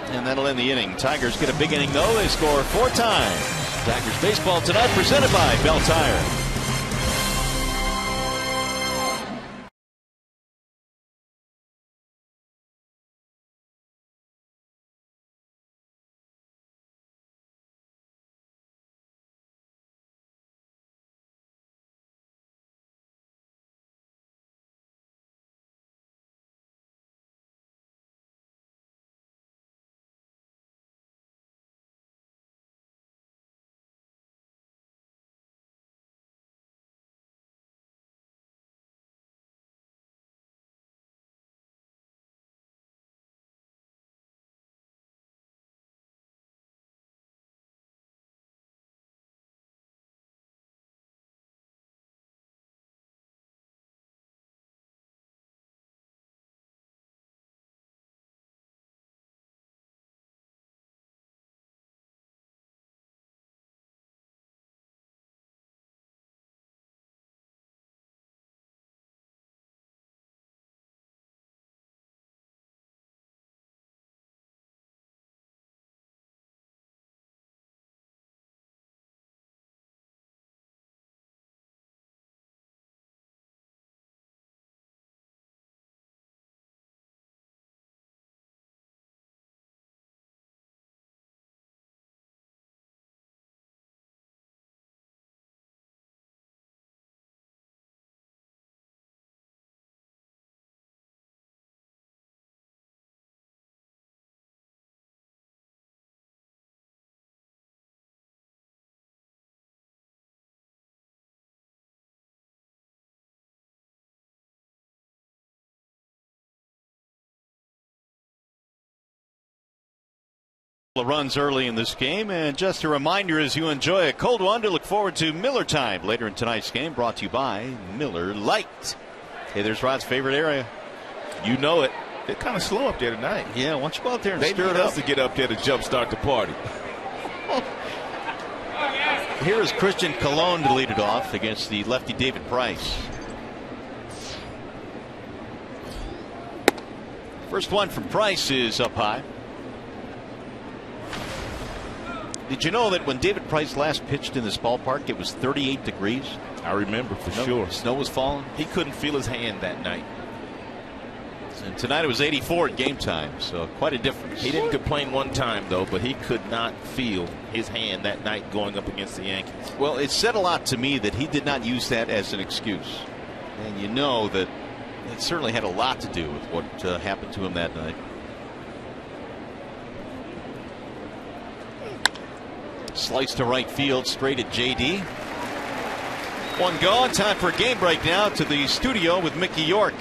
and that'll end the inning. Tigers get a big inning though. They score 4 times. Tigers baseball tonight presented by Bell Tire. Runs early in this game, and just a reminder as you enjoy a cold one to look forward to Miller Time later in tonight's game, brought to you by Miller Lite. Hey, there's Rod's favorite area. You know it. They're kind of slow up there tonight. Yeah, why don't you go out there and they stir it need up us to get up there to jumpstart the party. Here is Christian Colon to lead it off against the lefty David Price. First one from Price is up high. Did you know that when David Price last pitched in this ballpark, it was 38 degrees? I remember for sure. Snow was falling. He couldn't feel his hand that night. And tonight it was 84 at game time, so quite a difference. He didn't complain one time, though, but he could not feel his hand that night going up against the Yankees. Well, it said a lot to me that he did not use that as an excuse. And you know that it certainly had a lot to do with what happened to him that night. Slice to right field, straight at JD. One gone. Time for a game break now to the studio with Mickey York.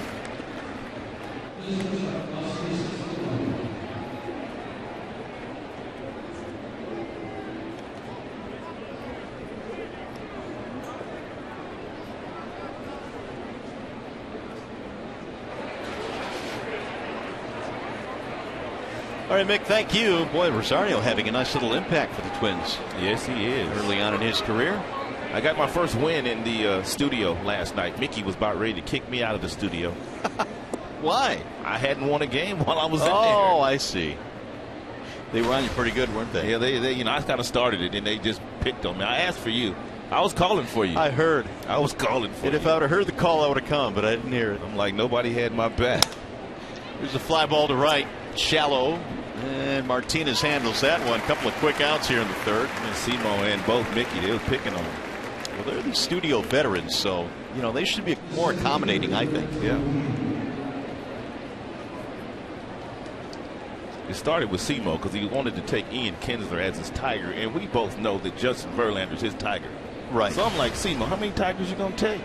All right, Mick, thank you. Boy, Rosario having a nice little impact for the Twins. Yes, he is. Early on in his career. I got my first win in the studio last night. Mickey was about ready to kick me out of the studio. Why? I hadn't won a game while I was in there. Oh, I see. They were on you pretty good, weren't they? Yeah, they you know, I kind of started it, and they just picked on me. I asked for you. I was calling for you. I heard. I was calling for you. And if I would have heard the call, I would have come, but I didn't hear it. I'm like, nobody had my back. Here's a fly ball to right. Shallow. And Martinez handles that one. A couple of quick outs here in the third. And Simo and both Mickey, they were picking on him. Well, they're these studio veterans, so, you know, they should be more accommodating, I think. Yeah. It started with Simo because he wanted to take Ian Kinsler as his Tiger, and we both know that Justin Verlander's his Tiger. Right. So I'm like, Simo, how many Tigers you going to take?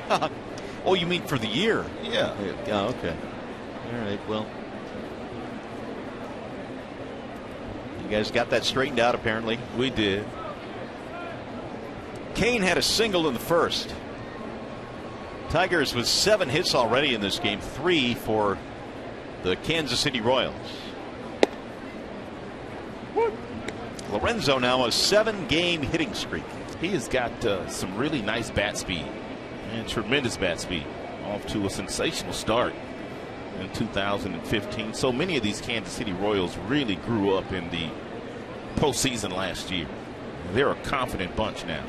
Oh, you mean for the year? Yeah. Yeah, okay. All right, well. You guys got that straightened out, apparently. We did. Kane had a single in the first. Tigers with 7 hits already in this game, 3 for the Kansas City Royals. Lorenzo now a 7-game hitting streak. He has got some really nice bat speed and tremendous bat speed. Off to a sensational start in 2015. So many of these Kansas City Royals really grew up in the postseason last year. They're a confident bunch now.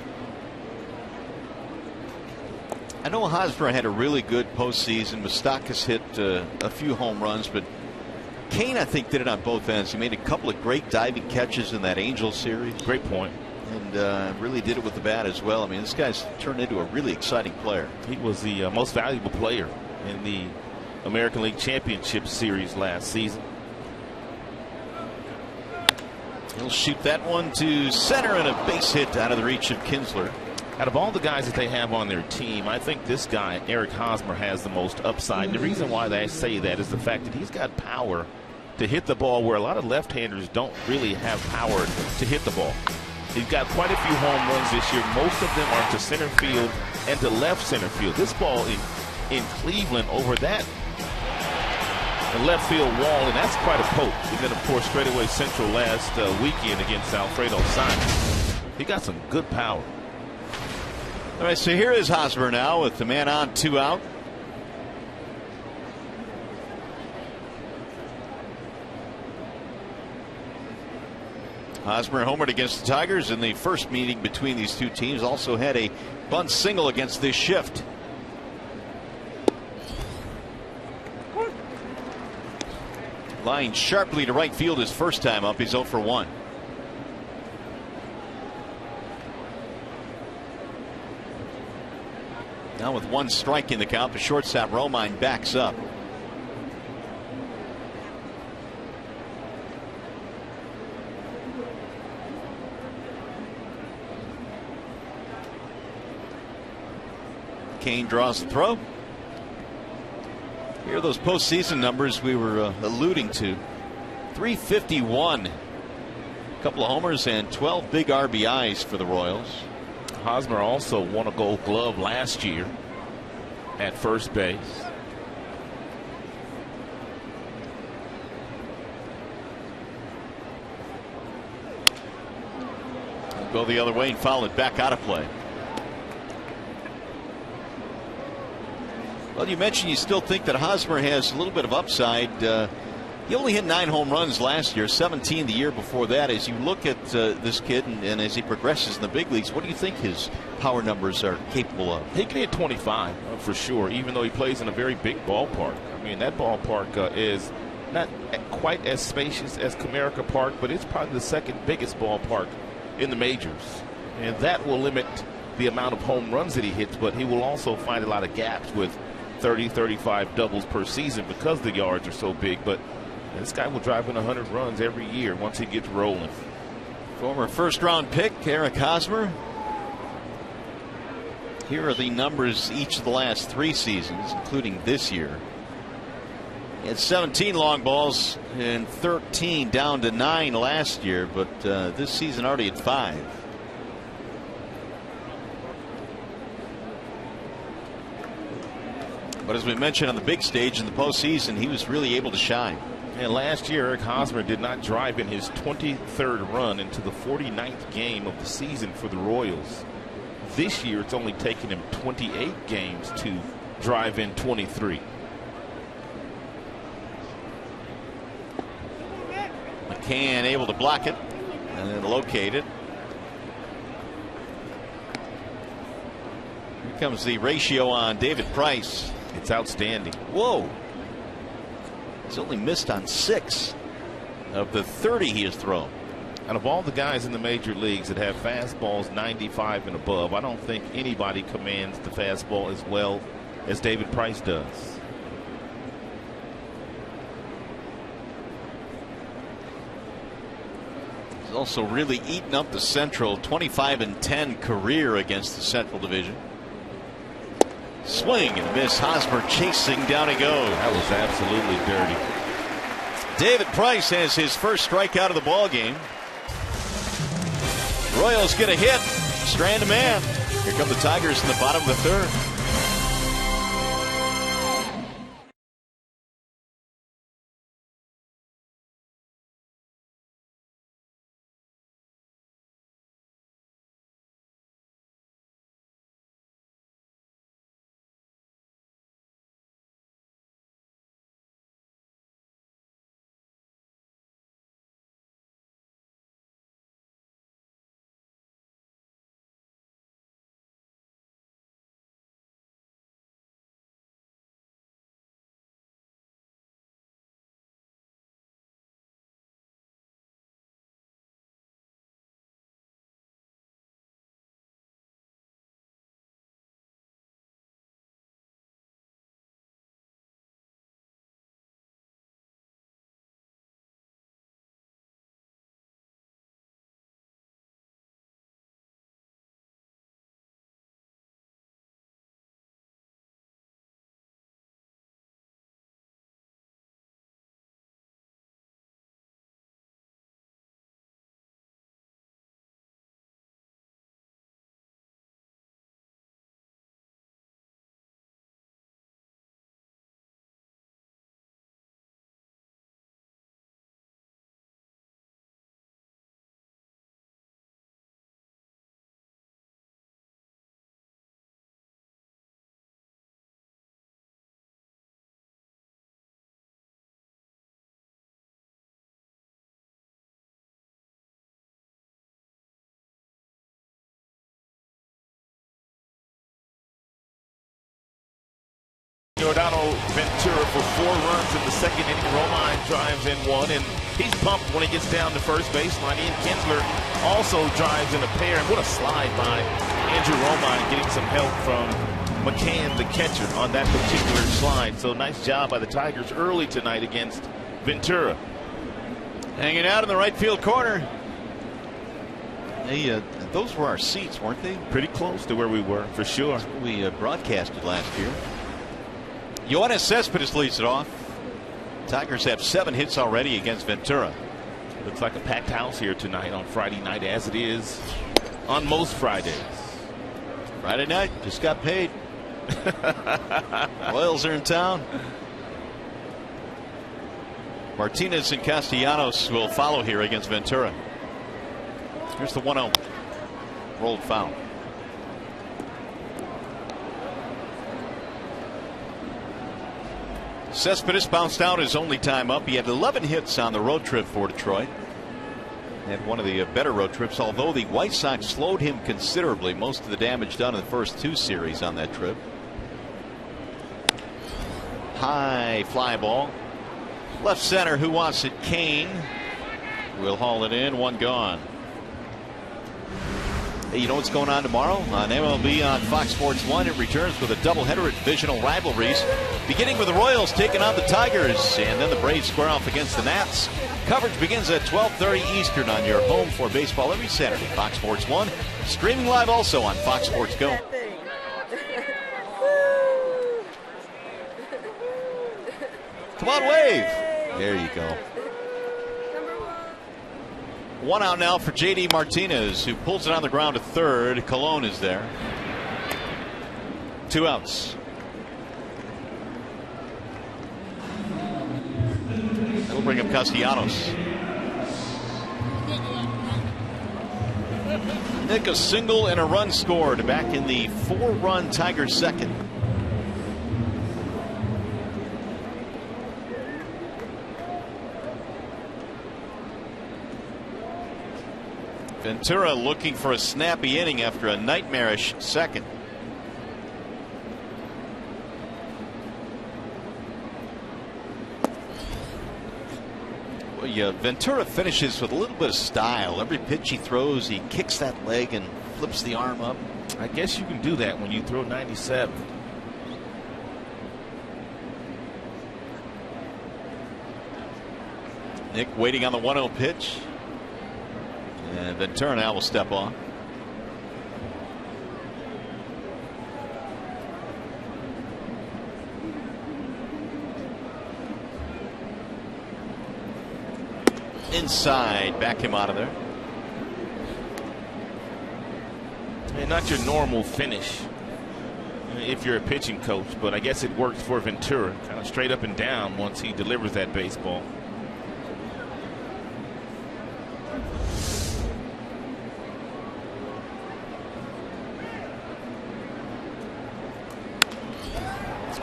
I know Hosmer had a really good postseason. Moustakas hit a few home runs, but Kane, I think, did it on both ends. He made a couple of great diving catches in that Angels series. Great point. And really did it with the bat as well. I mean, this guy's turned into a really exciting player. He was the most valuable player in the American League Championship Series last season. He'll shoot that one to center, and a base hit out of the reach of Kinsler. Out of all the guys that they have on their team, I think this guy, Eric Hosmer, has the most upside. The reason why they say that is the fact that he's got power to hit the ball where a lot of left-handers don't really have power to hit the ball. He's got quite a few home runs this year. Most of them are to center field and to left center field. This ball in Cleveland over that the left field wall, and that's quite a poke. And then, of course, straightaway central last weekend against Alfredo Sainz. He got some good power. All right, so here is Hosmer now with the man on, 2 out. Hosmer homered against the Tigers in the first meeting between these two teams. Also had a bunt single against this shift. Line sharply to right field his first time up. He's 0 for 1. Now with 1 strike in the count, the shortstop Romine backs up. Kane draws the throw. Here are those postseason numbers we were alluding to. 351 A couple of homers and 12 big RBIs for the Royals. Hosmer also won a Gold Glove last year at first base. Go the other way and foul it back out of play. Well, you mentioned you still think that Hosmer has a little bit of upside. He only hit 9 home runs last year, 17 the year before that. As you look at this kid and as he progresses in the big leagues, what do you think his power numbers are capable of? He can hit 25 for sure, even though he plays in a very big ballpark. I mean, that ballpark is not quite as spacious as Comerica Park, but it's probably the second biggest ballpark in the majors, and that will limit the amount of home runs that he hits, but he will also find a lot of gaps with 30-35 doubles per season because the yards are so big. But this guy will drive in 100 runs every year once he gets rolling. Former first-round pick Eric Hosmer. Here are the numbers each of the last 3 seasons, including this year. He had 17 long balls and 13 down to 9 last year, but this season already at 5. But as we mentioned on the big stage in the postseason, he was really able to shine. And last year, Eric Hosmer did not drive in his 23rd run into the 49th game of the season for the Royals. This year, it's only taken him 28 games to drive in 23. McCann able to block it and then locate it. Here comes the ratio on David Price. It's outstanding. Whoa. He's only missed on 6 of the 30 he has thrown. Out of all the guys in the major leagues that have fastballs 95 and above, I don't think anybody commands the fastball as well as David Price does. He's also really eaten up the Central. 25-10 career against the Central Division. Swing and miss. Hosmer chasing, down he goes. That was absolutely dirty. David Price has his first strikeout of the ball game. Royals get a hit. Strand a man. Here come the Tigers in the bottom of the 3rd. Giordano Ventura for 4 runs in the 2nd inning. Romine drives in 1, and he's pumped when he gets down to first baseline. Ian Kinsler also drives in a pair, and what a slide by Andrew Romine, getting some help from McCann, the catcher, on that particular slide. So nice job by the Tigers early tonight against Ventura. Hanging out in the right field corner. Hey, those were our seats, weren't they? Pretty close to where we were, for sure. That's what we broadcasted last year. Yoenis Cespedes leads it off. Tigers have 7 hits already against Ventura. Looks like a packed house here tonight on Friday night, as it is on most Fridays. Friday night, just got paid. Royals are in town. Martinez and Castellanos will follow here against Ventura. Here's the 1-0. Rolled foul. Cespedes bounced out his only time up. He had 11 hits on the road trip for Detroit. Had one of the better road trips, although the White Sox slowed him considerably. Most of the damage done in the first 2 series on that trip. High fly ball. Left center, who wants it? Kane will haul it in. 1 gone. Hey, you know what's going on tomorrow on MLB on Fox Sports 1? It returns with a doubleheader at divisional rivalries, beginning with the Royals taking on the Tigers, and then the Braves square off against the Nats. Coverage begins at 12:30 Eastern on your home for baseball every Saturday. Fox Sports 1, streaming live also on Fox Sports Go. Come on, wave. There you go. 1 out now for J.D. Martinez, who pulls it on the ground to third. Colon is there. 2 outs. That'll bring up Castellanos. Nick, a single and a run scored back in the 4-run Tigers second. Ventura looking for a snappy inning after a nightmarish second. Well, yeah, Ventura finishes with a little bit of style. Every pitch he throws, he kicks that leg and flips the arm up. I guess you can do that when you throw 97. Nick waiting on the 1-0 pitch. And Ventura now will step on. Inside, back him out of there. And not your normal finish if you're a pitching coach, but I guess it works for Ventura. Kind of straight up and down once he delivers that baseball.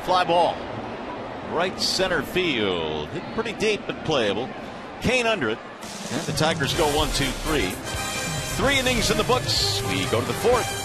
Fly ball. Right center field. Hit pretty deep but playable. Kane under it. And the Tigers go 1-2-3. 3 innings in the books. We go to the 4th.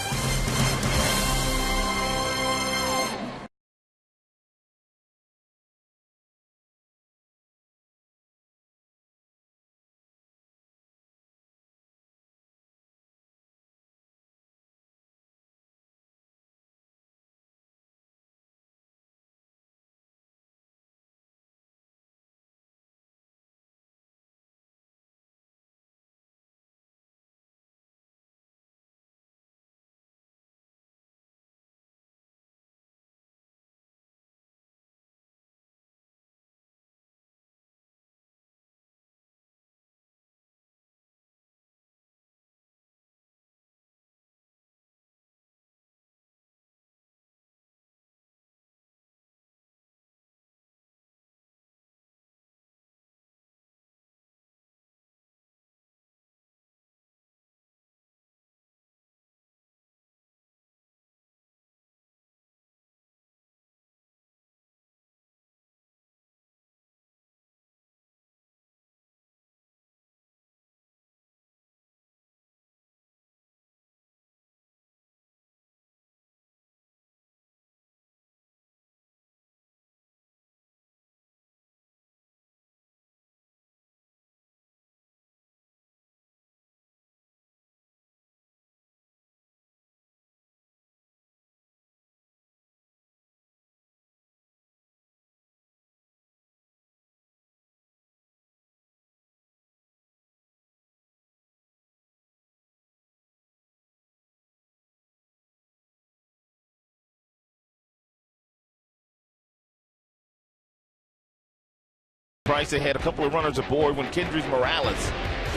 Price, they had a couple of runners aboard when Kendrys Morales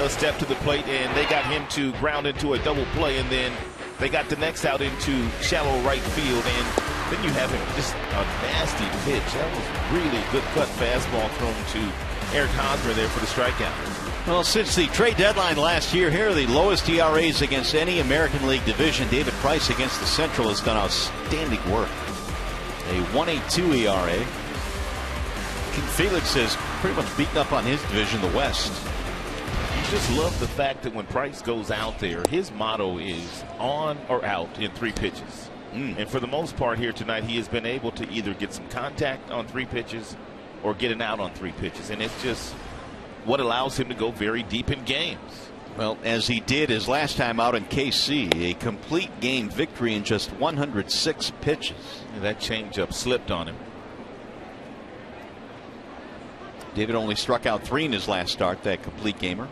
step to the plate, and they got him to ground into a double play, and then they got the next out into shallow right field, and then you have him just a nasty pitch. That was really good cut fastball thrown to Eric Hosmer there for the strikeout. Well, since the trade deadline last year, here are the lowest ERAs against any American League division. David Price against the Central has done outstanding work. A 1.82 ERA. King Felix has pretty much beaten up on his division, the West. You just love the fact that when Price goes out there, his motto is on or out in 3 pitches. And for the most part here tonight, he has been able to either get some contact on 3 pitches or get an out on 3 pitches. And it's just what allows him to go very deep in games. Well, as he did his last time out in KC, a complete game victory in just 106 pitches. And that changeup slipped on him. David only struck out 3 in his last start, that complete gamer.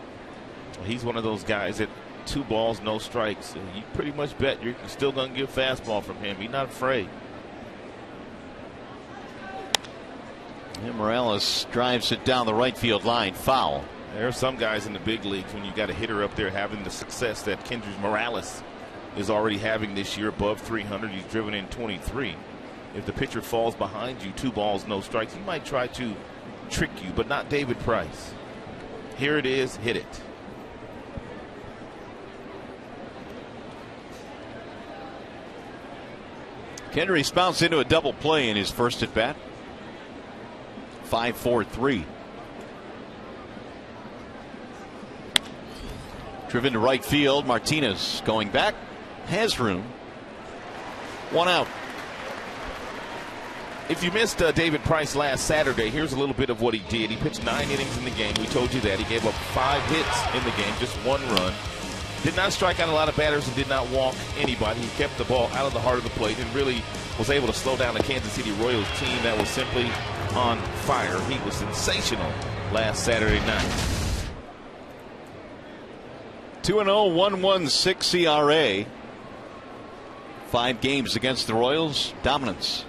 He's one of those guys that 2 balls, no strikes. You pretty much bet you're still going to get a fastball from him. He's not afraid. And Morales drives it down the right field line, foul. There are some guys in the big leagues when you got a hitter up there having the success that Kendrys Morales is already having this year, above 300. He's driven in 23. If the pitcher falls behind you, 2 balls, no strikes, he might try to trick you, but not David Price. Here it is, hit it. Kendrys bounced into a double play in his first at bat. 5-4-3. Driven to right field. Martinez going back. Has room. 1 out. If you missed David Price last Saturday, here's a little bit of what he did. He pitched 9 innings in the game. We told you that. He gave up 5 hits in the game, just 1 run. Did not strike out a lot of batters and did not walk anybody. He kept the ball out of the heart of the plate and really was able to slow down the Kansas City Royals team that was simply on fire. He was sensational last Saturday night. 2-0, 1.16 ERA. 5 games against the Royals. Dominance.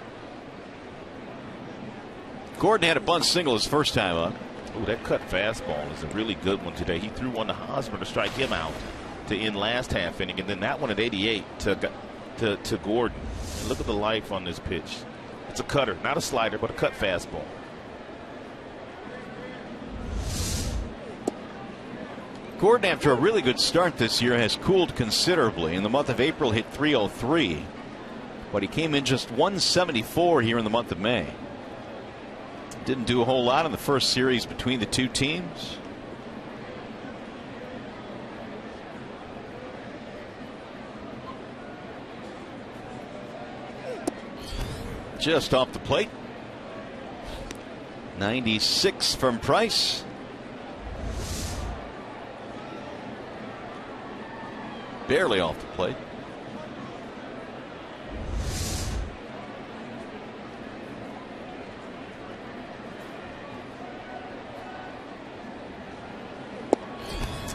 Gordon had a bunt single his first time up. Oh, that cut fastball is a really good one today. He threw one to Hosmer to strike him out to end last half inning, and then that one at 88 to Gordon. And look at the life on this pitch. It's a cutter, not a slider, but a cut fastball. Gordon, after a really good start this year, has cooled considerably. In the month of April, hit .303, but he came in just 174 here in the month of May. Didn't do a whole lot in the first series between the 2 teams. Just off the plate. 96 from Price. Barely off the plate.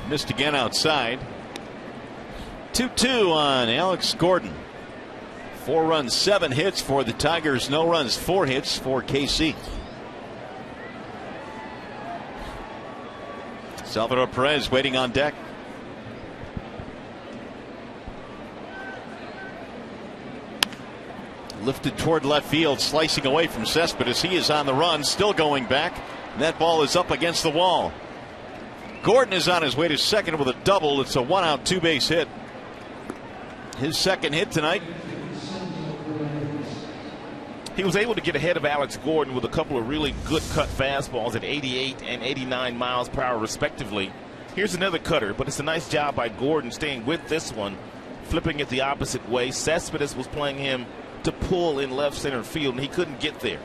Missed again outside. 2-2 on Alex Gordon. 4 runs, 7 hits for the Tigers. No runs, 4 hits for KC. Salvador Perez waiting on deck. Lifted toward left field, slicing away from Cespedes. He is on the run, still going back. And that ball is up against the wall. Gordon is on his way to second with a double. It's a 1-out, 2-base hit. His second hit tonight. He was able to get ahead of Alex Gordon with a couple of really good cut fastballs at 88 and 89 miles per hour respectively. Here's another cutter, but it's a nice job by Gordon staying with this one, flipping it the opposite way. Cespedes was playing him to pull in left center field, and he couldn't get there.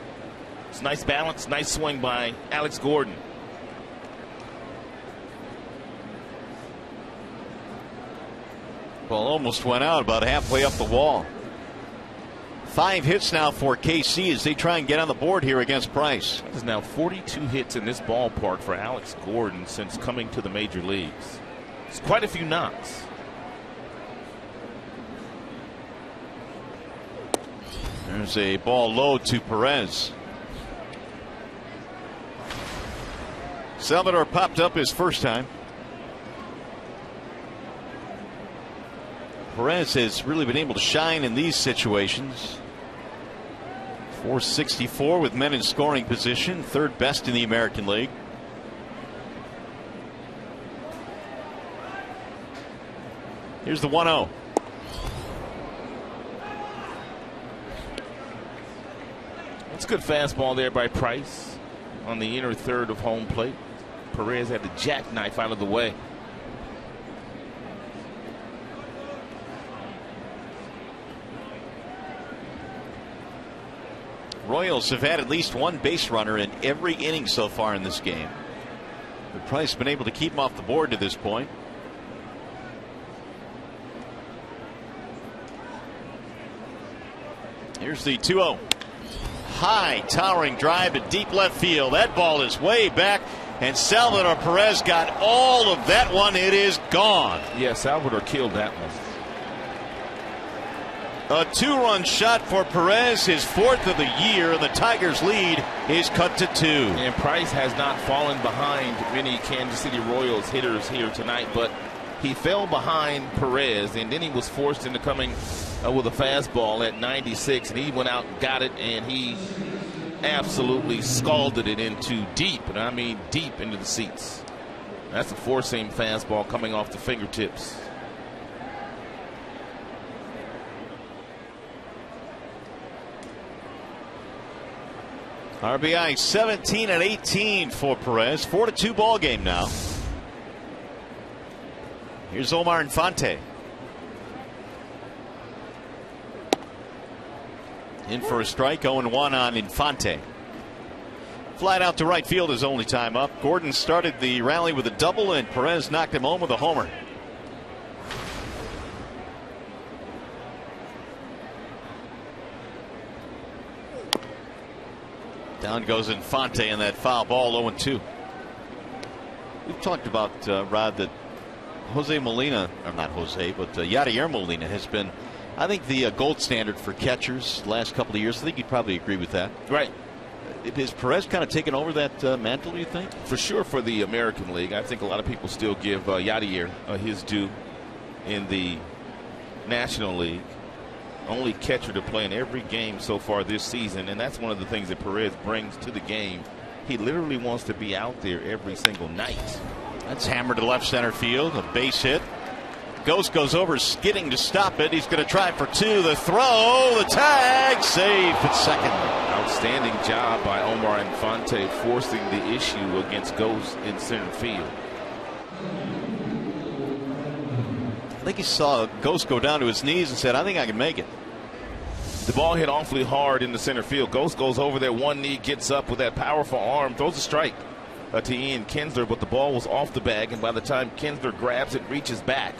It's nice balance, nice swing by Alex Gordon. Ball almost went out, about halfway up the wall. 5 hits now for KC as they try and get on the board here against Price. There's now 42 hits in this ballpark for Alex Gordon since coming to the major leagues. It's quite a few knocks. There's a ball low to Perez. Salvador popped up his first time. Perez has really been able to shine in these situations. 464 with men in scoring position, third best in the American League. Here's the 1-0. It's a good fastball there by Price on the inner third of home plate. Perez had the jackknife out of the way. Royals have had at least one base runner in every inning so far in this game. But Price has been able to keep him off the board to this point. Here's the 2-0. High towering drive to deep left field. That ball is way back, and Salvador Perez got all of that one. It is gone. Yeah, Salvador killed that one. A 2-run shot for Perez, his 4th of the year, and the Tigers' lead is cut to 2. And Price has not fallen behind many Kansas City Royals hitters here tonight, but he fell behind Perez, and then he was forced into coming with a fastball at 96, and he went out and got it, and he absolutely scalded it into deep, and I mean deep into the seats. That's a four-seam fastball coming off the fingertips. RBI 17 and 18 for Perez. 4-2 ball game now. Here's Omar Infante. In for a strike. 0-1 on Infante. Flied out to right field his only time up. Gordon started the rally with a double, and Perez knocked him home with a homer. Down goes Infante in that foul ball. 0-2. We've talked about, Rod, that Jose Molina, or not Jose, but Yadier Molina has been, I think, the gold standard for catchers the last couple of years. I think you'd probably agree with that. Right. Is Perez kind of taken over that mantle, you think? For sure for the American League. I think a lot of people still give Yadier his due in the National League. Only catcher to play in every game so far this season, and that's one of the things that Perez brings to the game. He literally wants to be out there every single night. That's hammered to left center field. A base hit. Ghost goes over, skidding to stop it. He's going to try for 2. The throw, the tag, safe at second. Outstanding job by Omar Infante forcing the issue against Ghost in center field. I think he saw Ghost go down to his knees and said, I think I can make it. The ball hit awfully hard in the center field. Ghost goes over there, one knee, gets up with that powerful arm, throws a strike to Ian Kinsler, but the ball was off the bag, and by the time Kinsler grabs it, reaches back,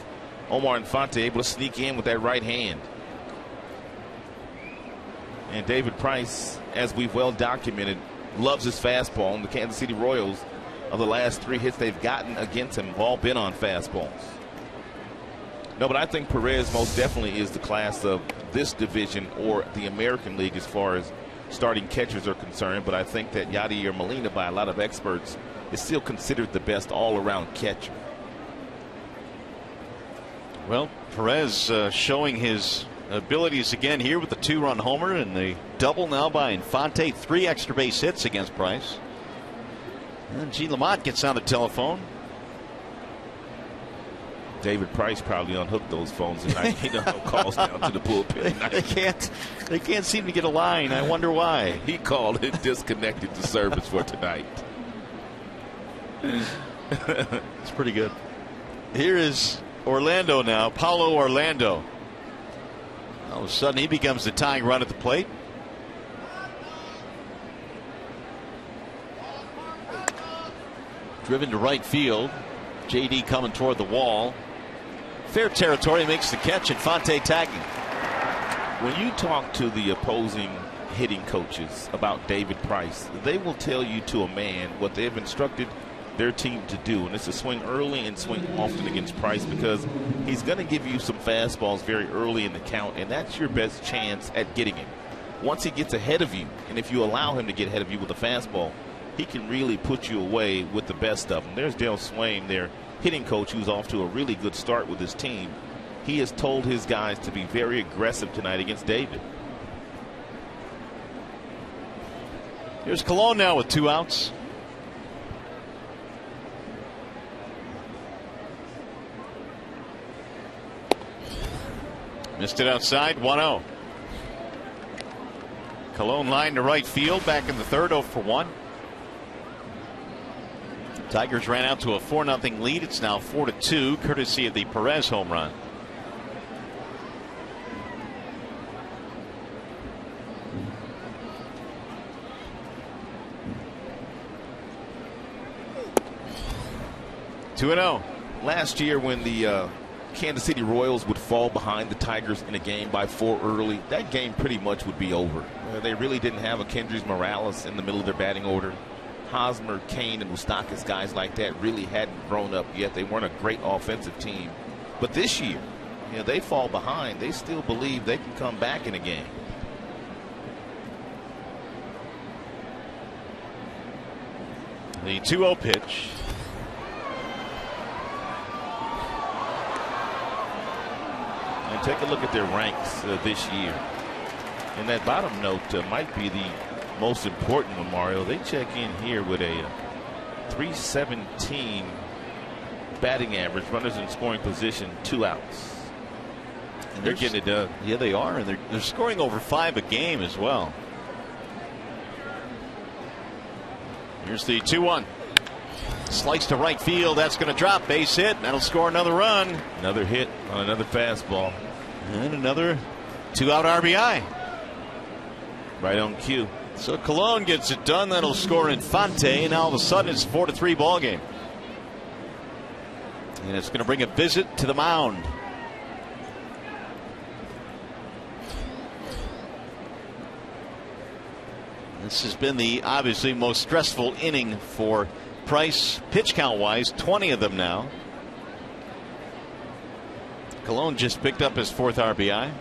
Omar Infante able to sneak in with that right hand. And David Price, as we've well documented, loves his fastball, and the Kansas City Royals, of the last 3 hits they've gotten against him, have all been on fastballs. No, but I think Perez most definitely is the class of this division or the American League as far as starting catchers are concerned. But I think that Yadier Molina, by a lot of experts, is still considered the best all-around catcher. Well, Perez showing his abilities again here with the 2-run homer and the double now by Infante. 3 extra base hits against Price. And G. Lamont gets on the telephone. David Price probably unhooked those phones tonight. He no calls down to the bullpen. They can't seem to get a line. I wonder why. He called it disconnected to service for tonight. It's pretty good. Here is Orlando now. Paulo Orlando. All of a sudden he becomes the tying run at the plate. Driven to right field. JD coming toward the wall. Fair territory, makes the catch. Infante tagging. When you talk to the opposing hitting coaches about David Price, they will tell you to a man what they've instructed their team to do, and it's to swing early and swing often against Price, because he's going to give you some fastballs very early in the count, and that's your best chance at getting him. Once he gets ahead of you, and if you allow him to get ahead of you with a fastball, he can really put you away with the best of them. There's Dale Swain, their hitting coach, who's off to a really good start with his team. he has told his guys to be very aggressive tonight against David. Here's Colon now with 2 outs. Missed it outside, 1-0. Colon line to right field, back in the third, 0 for 1. Tigers ran out to a 4-0 lead. It's now 4-2, courtesy of the Perez home run. Two and 0. Last year, when the Kansas City Royals would fall behind the Tigers in a game by 4 early, that game pretty much would be over. They really didn't have a Kendrys Morales in the middle of their batting order. Hosmer, Kane, and Moustakas, guys like that, really hadn't grown up yet. They weren't a great offensive team. But this year, they fall behind. They still believe they can come back in a game. The 2-0 pitch. And take a look at their ranks this year. And that bottom note might be the most important one, Mario. They check in here with a 317 batting average, runners in scoring position, 2 outs. And they're getting it done. Yeah, they are, and they're scoring over 5 a game as well. Here's the 2-1. Slice to right field. That's going to drop. Base hit. That'll score another run. Another hit on another fastball. And another 2-out RBI. Right on cue. So Colon gets it done. That'll score Infante. And now all of a sudden it's a 4-3 ball game. And it's going to bring a visit to the mound. This has been the obviously most stressful inning for Price, pitch count wise, 20 of them now. Colon just picked up his 4th RBI.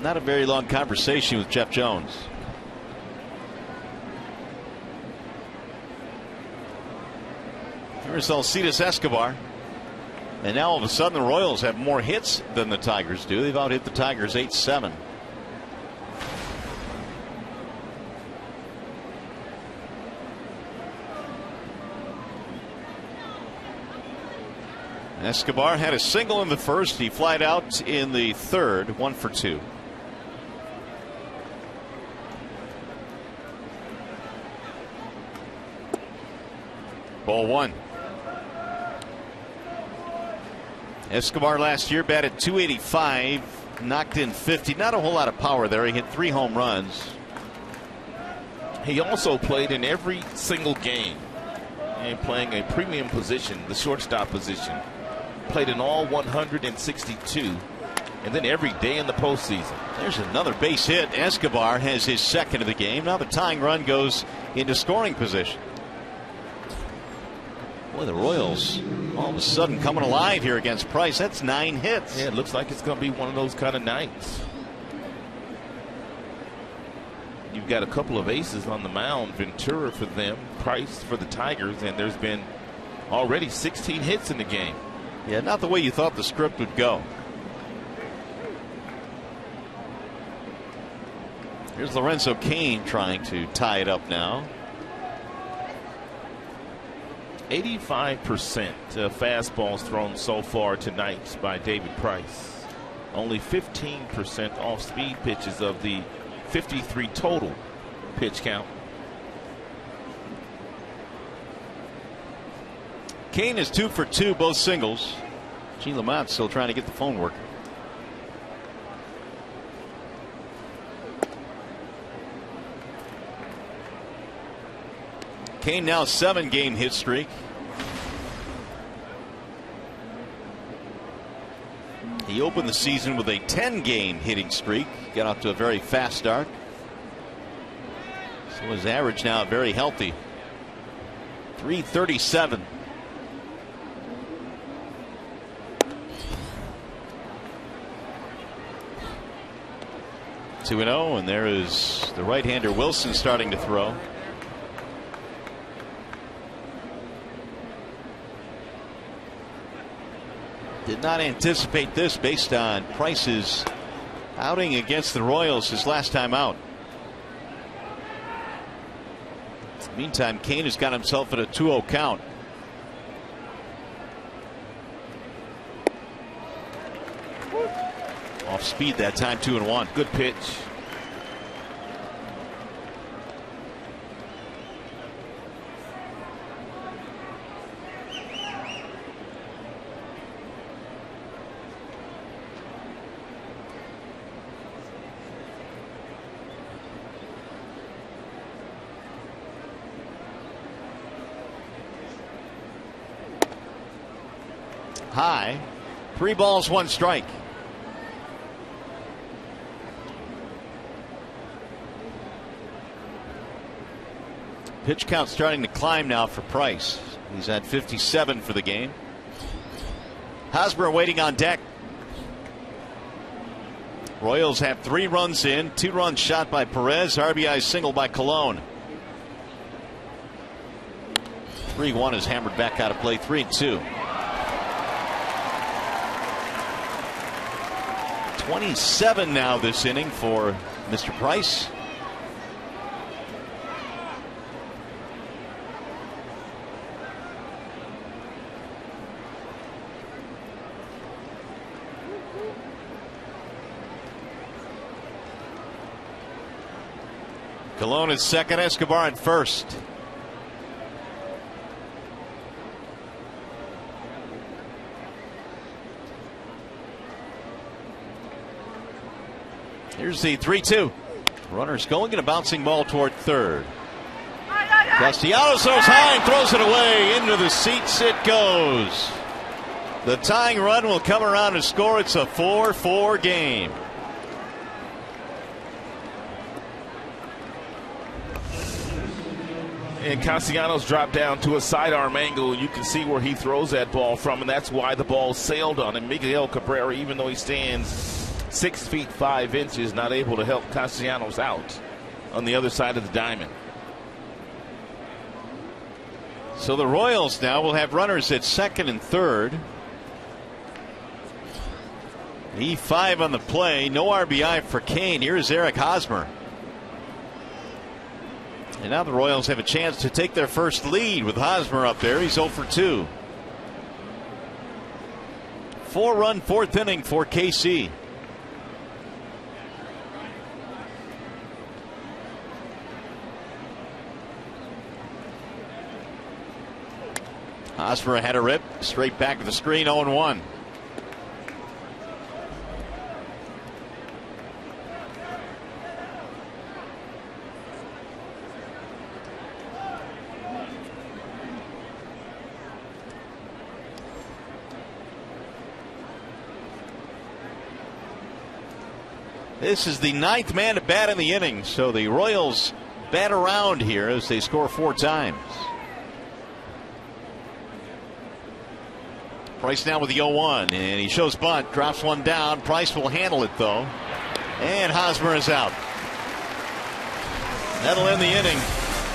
Not a very long conversation with Jeff Jones. Here's Alcides Escobar. And now all of a sudden the Royals have more hits than the Tigers do. They've out hit the Tigers 8-7. Escobar had a single in the first. He flied out in the third, 1 for 2. Ball 1. Escobar last year batted .285, knocked in 50. Not a whole lot of power there. He hit 3 home runs. He also played in every single game and playing a premium position, the shortstop position. Played in all 162, and then every day in the postseason. There's another base hit. Escobar has his 2nd of the game. Now the tying run goes into scoring position. Boy, the Royals all of a sudden coming alive here against Price. That's 9 hits. Yeah, it looks like it's going to be one of those kind of nights. You've got a couple of aces on the mound. Ventura for them, Price for the Tigers, and there's been already 16 hits in the game. Yeah, not the way you thought the script would go. Here's Lorenzo Cain trying to tie it up now. 85% fastballs thrown so far tonight by David Price. Only 15% off speed pitches of the 53 total pitch count. Cain is 2 for 2, both singles. Gene Lamont's still trying to get the phone working. Cain now 7-game hit streak. He opened the season with a 10-game hitting streak. Got off to a very fast start. So his average now very healthy. .337. Two and 0, and there is the right-hander Wilson starting to throw. Did not anticipate this based on Price's outing against the Royals his last time out. Meantime, Kane has got himself at a 2-0 count. Off speed that time, 2-1. Good pitch. High. 3 balls, 1 strike. Pitch count starting to climb now for Price. He's at 57 for the game. Hosmer waiting on deck. Royals have 3 runs in, 2 runs shot by Perez, RBI single by Colon. 3-1 is hammered back out of play. 3-2. 27 now this inning for Mr. Price. Colon at second, Escobar at first. Here's the 3-2. Runners going and a bouncing ball toward third. Castellanos throws high and throws it away. Into the seats it goes. The tying run will come around to score. It's a 4-4 game. And Castellanos dropped down to a sidearm angle. You can see where he throws that ball from, and that's why the ball sailed on him. Miguel Cabrera, even though he stands 6 feet 5 inches, not able to help Castellanos out on the other side of the diamond. So the Royals now will have runners at second and third. E5 on the play. No RBI for Kane. Here's Eric Hosmer. And now the Royals have a chance to take their first lead with Hosmer up there. He's 0 for 2. 4-run 4th inning for KC. Hosmer had a rip straight back to the screen. 0-1. This is the 9th man to bat in the inning, so the Royals bat around here as they score 4 times. Price now with the 0-1, and he shows bunt, drops one down. Price will handle it though, and Hosmer is out. That'll end the inning.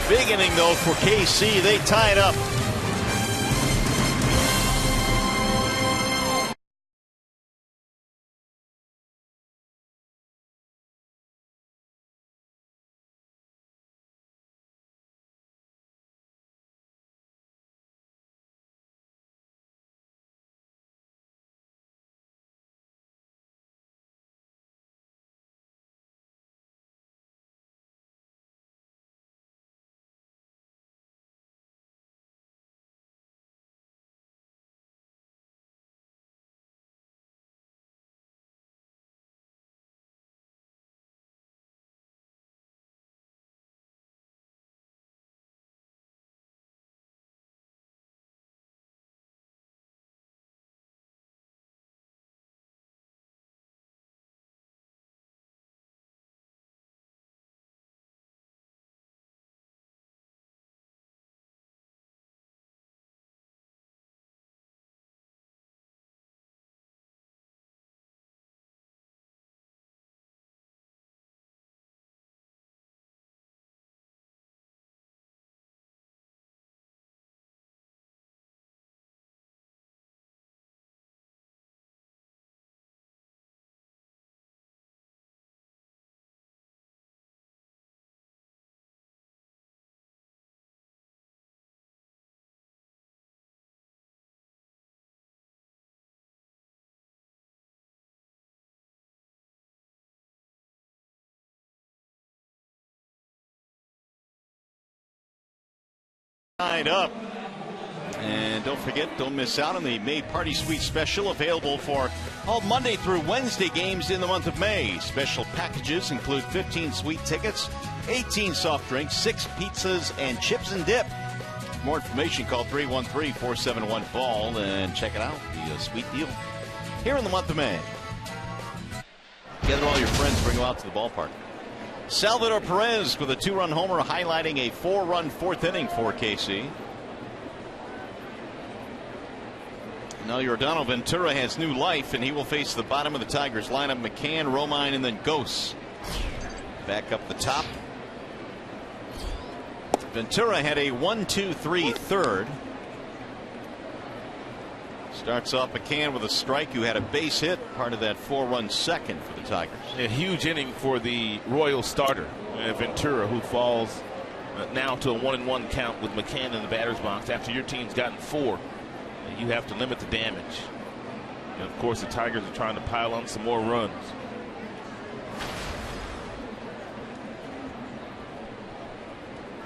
Big inning though for KC. They tie it up. Tied up. And don't forget, don't miss out on the May Party Suite special, available for all Monday through Wednesday games in the month of May. Special packages include 15 suite tickets, 18 soft drinks, 6 pizzas, and chips and dip. For more information, call 313-471-BALL and check it out. The sweet deal here in the month of May. Gather all your friends, bring them out to the ballpark. Salvador Perez with a 2-run homer, highlighting a 4-run fourth inning for KC. Now Yordano Ventura has new life, and he will face the bottom of the Tigers lineup: McCann, Romine, and then Gose. Back up the top. Ventura had a 1-2-3 third. Starts off McCann with a strike, who had a base hit, part of that 4-run second for the Tigers. A huge inning for the Royals starter, Ventura, who falls now to a 1-1 count with McCann in the batter's box after your team's gotten 4. You have to limit the damage. And of course, the Tigers are trying to pile on some more runs.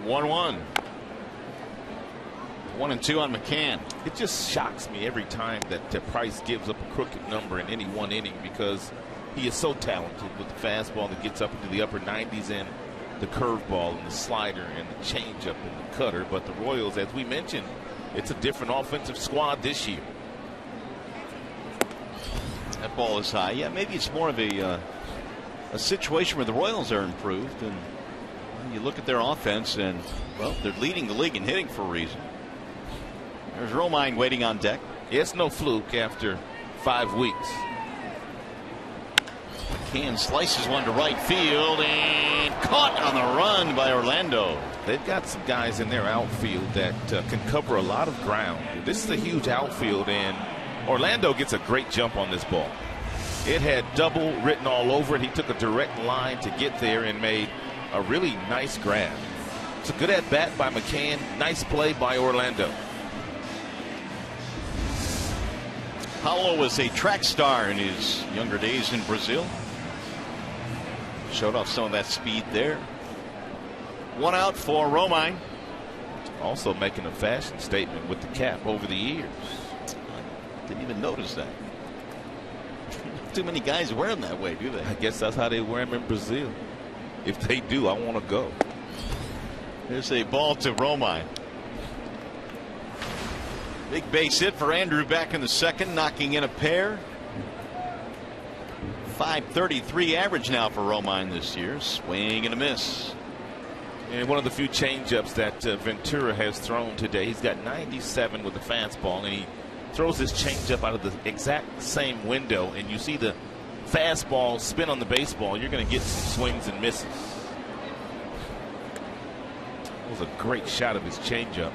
One. 1-2 on McCann. It just shocks me every time that Price gives up a crooked number in any one inning, because he is so talented with the fastball that gets up into the upper 90s, and the curveball and the slider and the changeup and the cutter. But the Royals, as we mentioned, it's a different offensive squad this year. That ball is high. Yeah, maybe it's more of a situation where the Royals are improved, and you look at their offense, and well, they're leading the league in hitting for a reason. There's Romine waiting on deck. It's no fluke after 5 weeks. McCann slices one to right field and caught on the run by Orlando. They've got some guys in their outfield that can cover a lot of ground. This is a huge outfield, and Orlando gets a great jump on this ball. It had double written all over it. He took a direct line to get there and made a really nice grab. It's a good at bat by McCann. Nice play by Orlando. Paulo was a track star in his younger days in Brazil. Showed off some of that speed there. 1 out for Romine. Also making a fashion statement with the cap over the years. Didn't even notice that. Too many guys wear them that way, do they? I guess that's how they wear them in Brazil. If they do, I want to go. There's a ball to Romine. Big base hit for Andrew back in the second, knocking in a pair. .533 average now for Romine this year. Swing and a miss. And one of the few changeups that Ventura has thrown today. He's got 97 with the fastball, and he throws his changeup out of the exact same window, and you see the fastball spin on the baseball. You're going to get some swings and misses. That was a great shot of his changeup.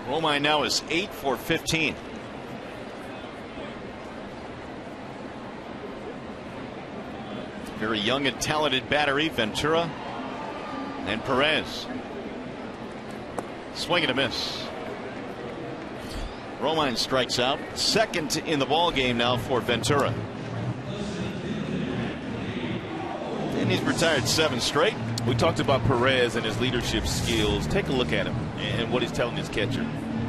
Romine now is 8 for 15. Very young and talented battery, Ventura and Perez. Swing and a miss. Romine strikes out. Second in the ball game now for Ventura. And he's retired 7 straight. We talked about Perez and his leadership skills. Take a look at him and what he's telling his catcher.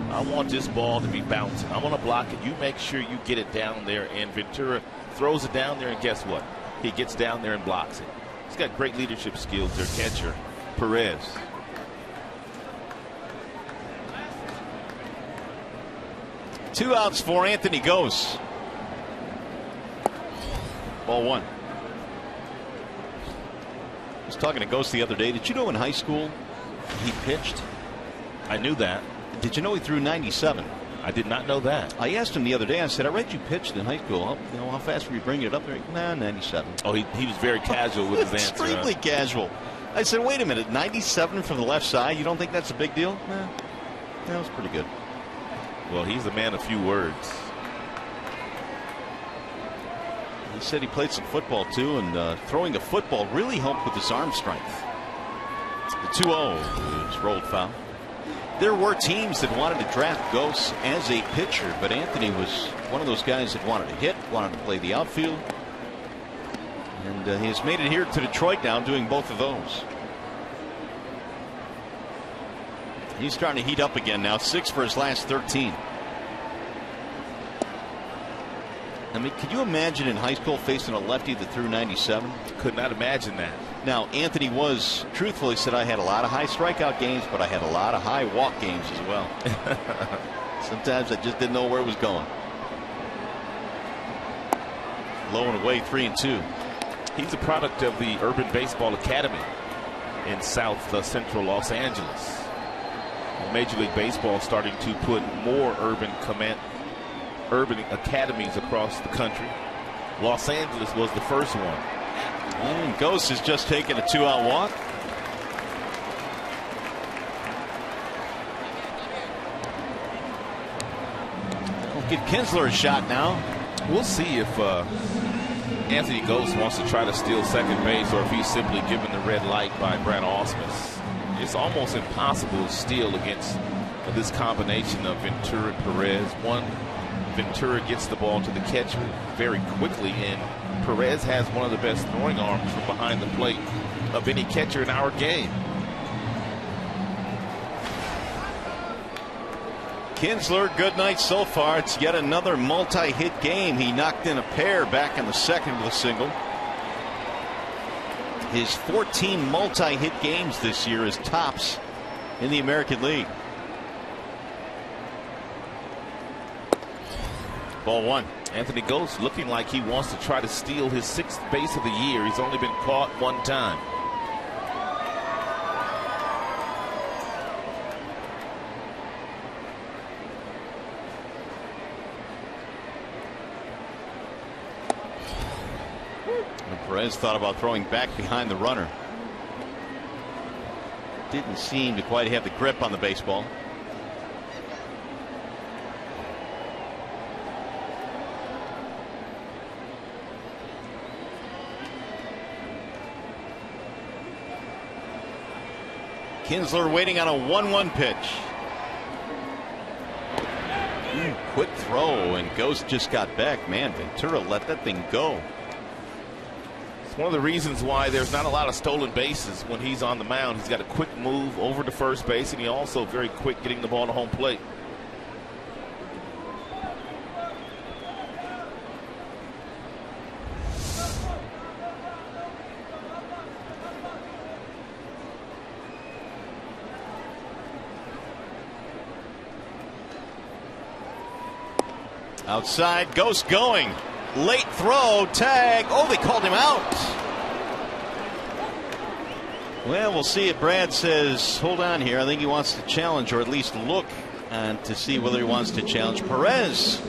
I want this ball to be bouncing. I want to block it. You make sure you get it down there. And Ventura throws it down there, and guess what? He gets down there and blocks it. He's got great leadership skills, their catcher, Perez. Two outs for Anthony Gose. Ball 1. I was talking to Gose the other day. Did you know in high school he pitched? I knew that. Did you know he threw 97? I did not know that. I asked him the other day. I said, I read you pitched in high school. How fast were you bringing it up there? Nah, 97. Oh, he was very casual with his answer. Extremely casual. I said, wait a minute, 97 from the left side? You don't think that's a big deal? Nah, that was pretty good. Well, he's a man of few words. He said he played some football too, and throwing a football really helped with his arm strength. The 2-0 is rolled foul. There were teams that wanted to draft Gose as a pitcher, but Anthony was one of those guys that wanted to hit, wanted to play the outfield. And he has made it here to Detroit now, doing both of those. He's starting to heat up again now. 6 for his last 13. I mean, could you imagine in high school facing a lefty that threw 97? Could not imagine that. Now, Anthony was truthfully said, I had a lot of high strikeout games, but I had a lot of high walk games as well. Sometimes I just didn't know where it was going. Low and away, 3-2. He's a product of the Urban Baseball Academy in South Central Los Angeles. Major League Baseball starting to put more urban academies across the country. Los Angeles was the first one. And Ghost has just taken a 2-out walk. We'll give Kinsler a shot now. We'll see if Anthony Ghost wants to try to steal second base or if he's simply given the red light by Brad Ausmus. It's almost impossible to steal against this combination of Ventura and Perez. One, Ventura gets the ball to the catcher very quickly, and Perez has one of the best throwing arms from behind the plate of any catcher in our game. Kinsler, good night so far. It's yet another multi-hit game. He knocked in a pair back in the second with a single. His 14 multi-hit games this year is tops in the American League. Ball 1. Anthony Ghost looking like he wants to try to steal his 6th base of the year. He's only been caught one time. Perez thought about throwing back behind the runner. Didn't seem to quite have the grip on the baseball. Kinsler waiting on a 1-1 pitch. Quick throw, and Ghost just got back. Man, Ventura let that thing go. One of the reasons why there's not a lot of stolen bases when he's on the mound. He's got a quick move over to first base, and he also very quick getting the ball to home plate. Outside, Ghost going. Late throw, tag. Oh, they called him out. Well, we'll see if Brad says, hold on here. I think he wants to challenge, or at least look to see whether he wants to challenge. Perez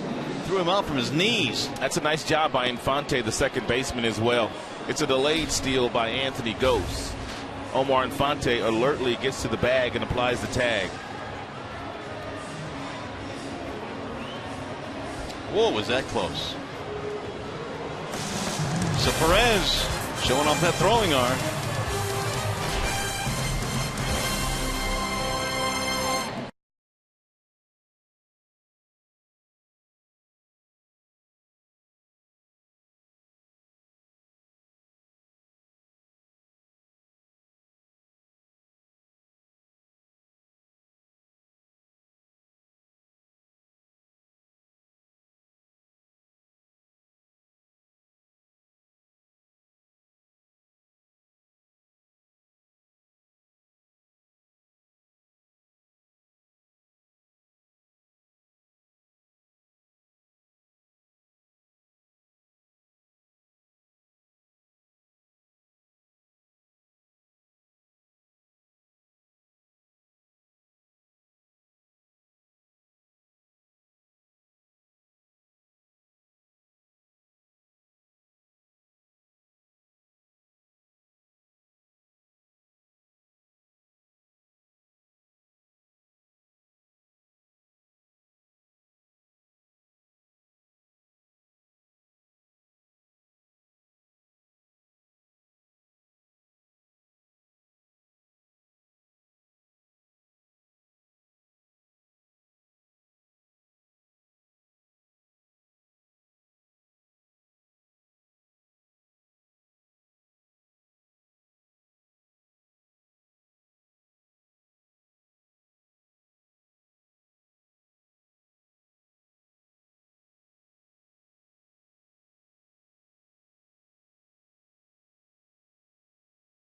threw him out from his knees. That's a nice job by Infante, the second baseman, as well. It's a delayed steal by Anthony Ghost. Omar Infante alertly gets to the bag and applies the tag. Whoa, was that close? So Perez showing off that throwing arm.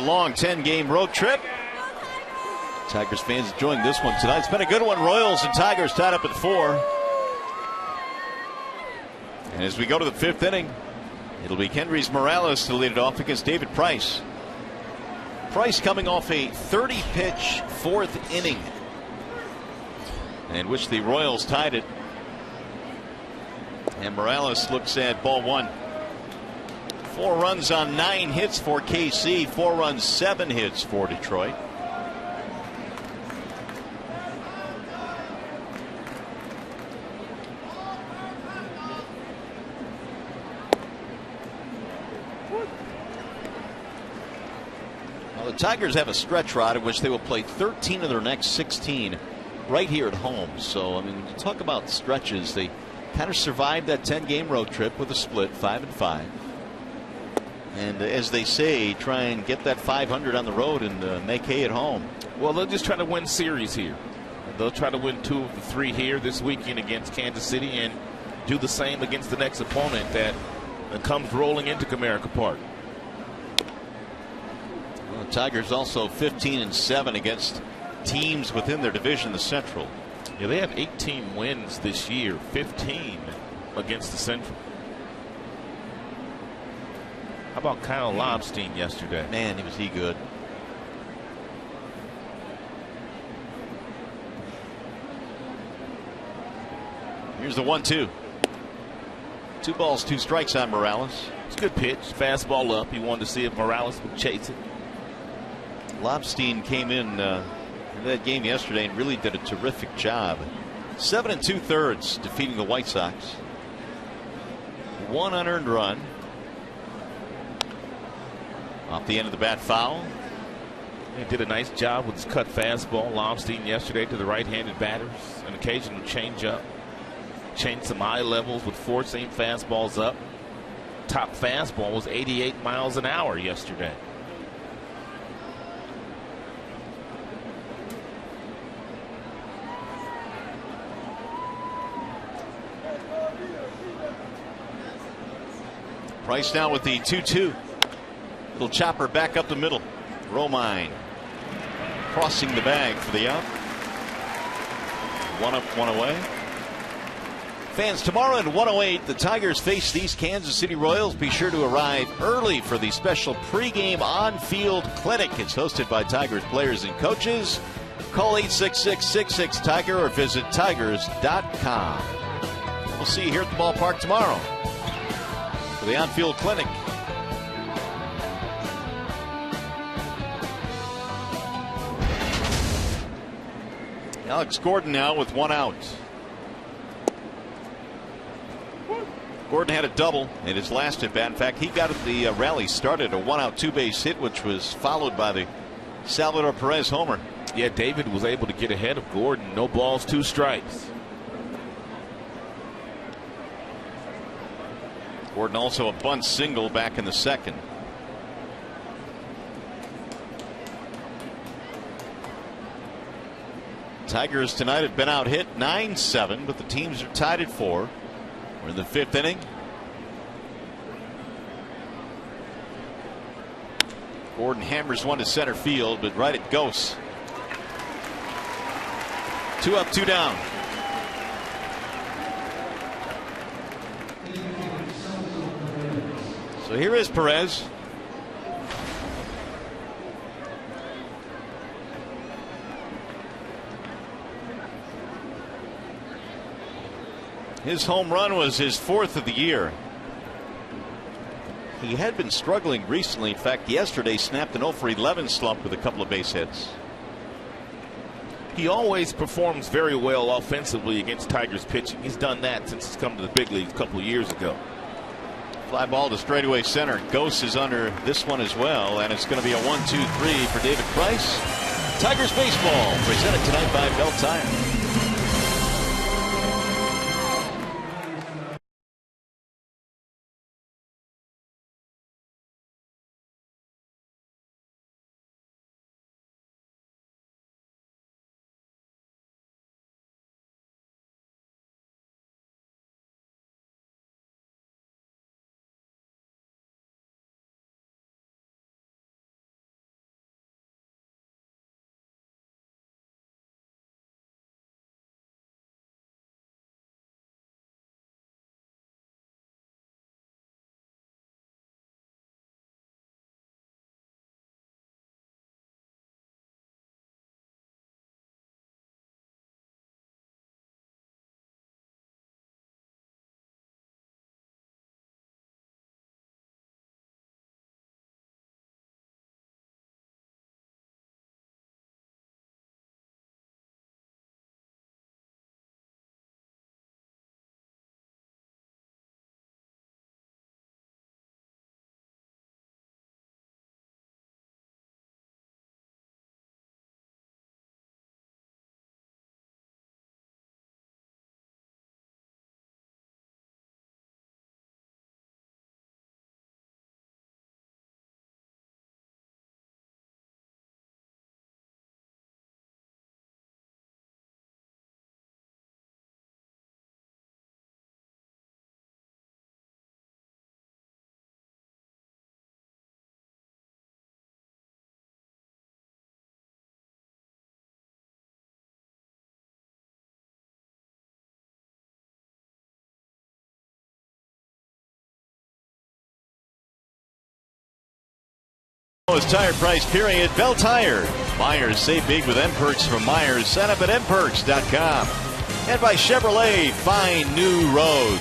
long 10-game road trip. Tigers fans enjoying this one tonight. It's been a good one. Royals and Tigers tied up at 4. And as we go to the 5th inning, it'll be Kendrys Morales to lead it off against David Price. Price coming off a 30-pitch 4th inning, in which the Royals tied it. And Morales looks at ball 1. 4 runs on 9 hits for KC, 4 runs, 7 hits for Detroit. Well, the Tigers have a stretch rod in which they will play 13 of their next 16 right here at home. So, I mean, when you talk about stretches, they kind of survived that 10-game road trip with a split, 5-5. And as they say, try and get that 500 on the road and make hay at home. Well, they'll just try to win series here. They'll try to win 2 of the 3 here this weekend against Kansas City and do the same against the next opponent that comes rolling into Comerica Park. Well, the Tigers also 15-7 against teams within their division, the Central. Yeah, they have 18 wins this year, 15 against the Central. How about Kyle Lobstein yesterday? Man, was he good. Here's the 1-2. 2 balls, 2 strikes on Morales. It's a good pitch. Fastball up. He wanted to see if Morales would chase it. Lobstein came in that game yesterday and really did a terrific job. 7 2/3 defeating the White Sox. 1 unearned run. Off the end of the bat, foul. He did a nice job with his cut fastball. Lobstein yesterday to the right-handed batters. An occasional changeup. Changed some eye levels with 4-seam fastballs up. Top fastball was 88 miles an hour yesterday. Price now with the 2-2. Little chopper back up the middle. Romine crossing the bag for the out. 1 up, 1 away. Fans, tomorrow at 1:08, the Tigers face these Kansas City Royals. Be sure to arrive early for the special pregame on-field clinic. It's hosted by Tigers players and coaches. Call 866-66-TIGER or visit tigers.com. We'll see you here at the ballpark tomorrow for the on-field clinic. Alex Gordon now with 1 out. Gordon had a double in his last at bat. In fact, he got the rally started, a 1-out 2-base hit, which was followed by the Salvador Perez homer. Yeah, David was able to get ahead of Gordon. No balls, 2 strikes. Gordon also a bunt single back in the 2nd. Tigers tonight have been out hit 9-7, but the teams are tied at 4. We're in the 5th inning. Gordon hammers one to center field, but right it goes. 2 up, 2 down. So here is Perez. His home run was his 4th of the year. He had been struggling recently. In fact, yesterday snapped an 0-for-11 slump with a couple of base hits. He always performs very well offensively against Tigers pitching. He's done that since he's come to the big leagues a couple of years ago. Fly ball to straightaway center. Ghost is under this one as well, and it's going to be a 1-2-3 for David Price. Tigers baseball presented tonight by Bell Tire. Lowest tire price period, Bell Tire. Myers, save big with M-Perks from Myers. Sign up at mperks.com. And by Chevrolet, find new roads.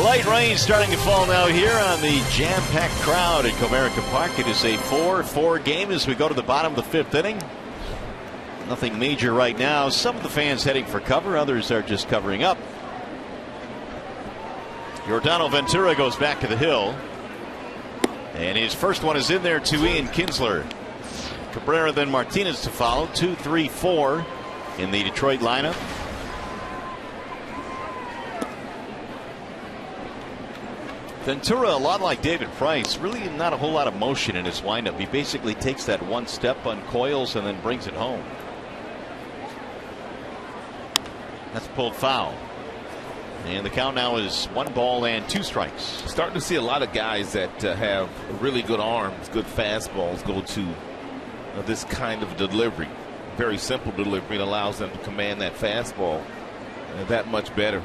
Light rain starting to fall now here on the jam-packed crowd at Comerica Park. It is a 4-4 game as we go to the bottom of the fifth inning. Nothing major right now. Some of the fans heading for cover, others are just covering up. Yordano Ventura goes back to the hill. And his first one is in there to Ian Kinsler. Cabrera, then Martinez to follow. 2, 3, 4 in the Detroit lineup. Ventura, a lot like David Price, really not a whole lot of motion in his windup. He basically takes that one step, uncoils, and then brings it home. That's pulled foul. And the count now is 1 ball and 2 strikes. Starting to see a lot of guys that have really good arms, good fastballs go to this kind of delivery. Very simple delivery. It allows them to command that fastball that much better.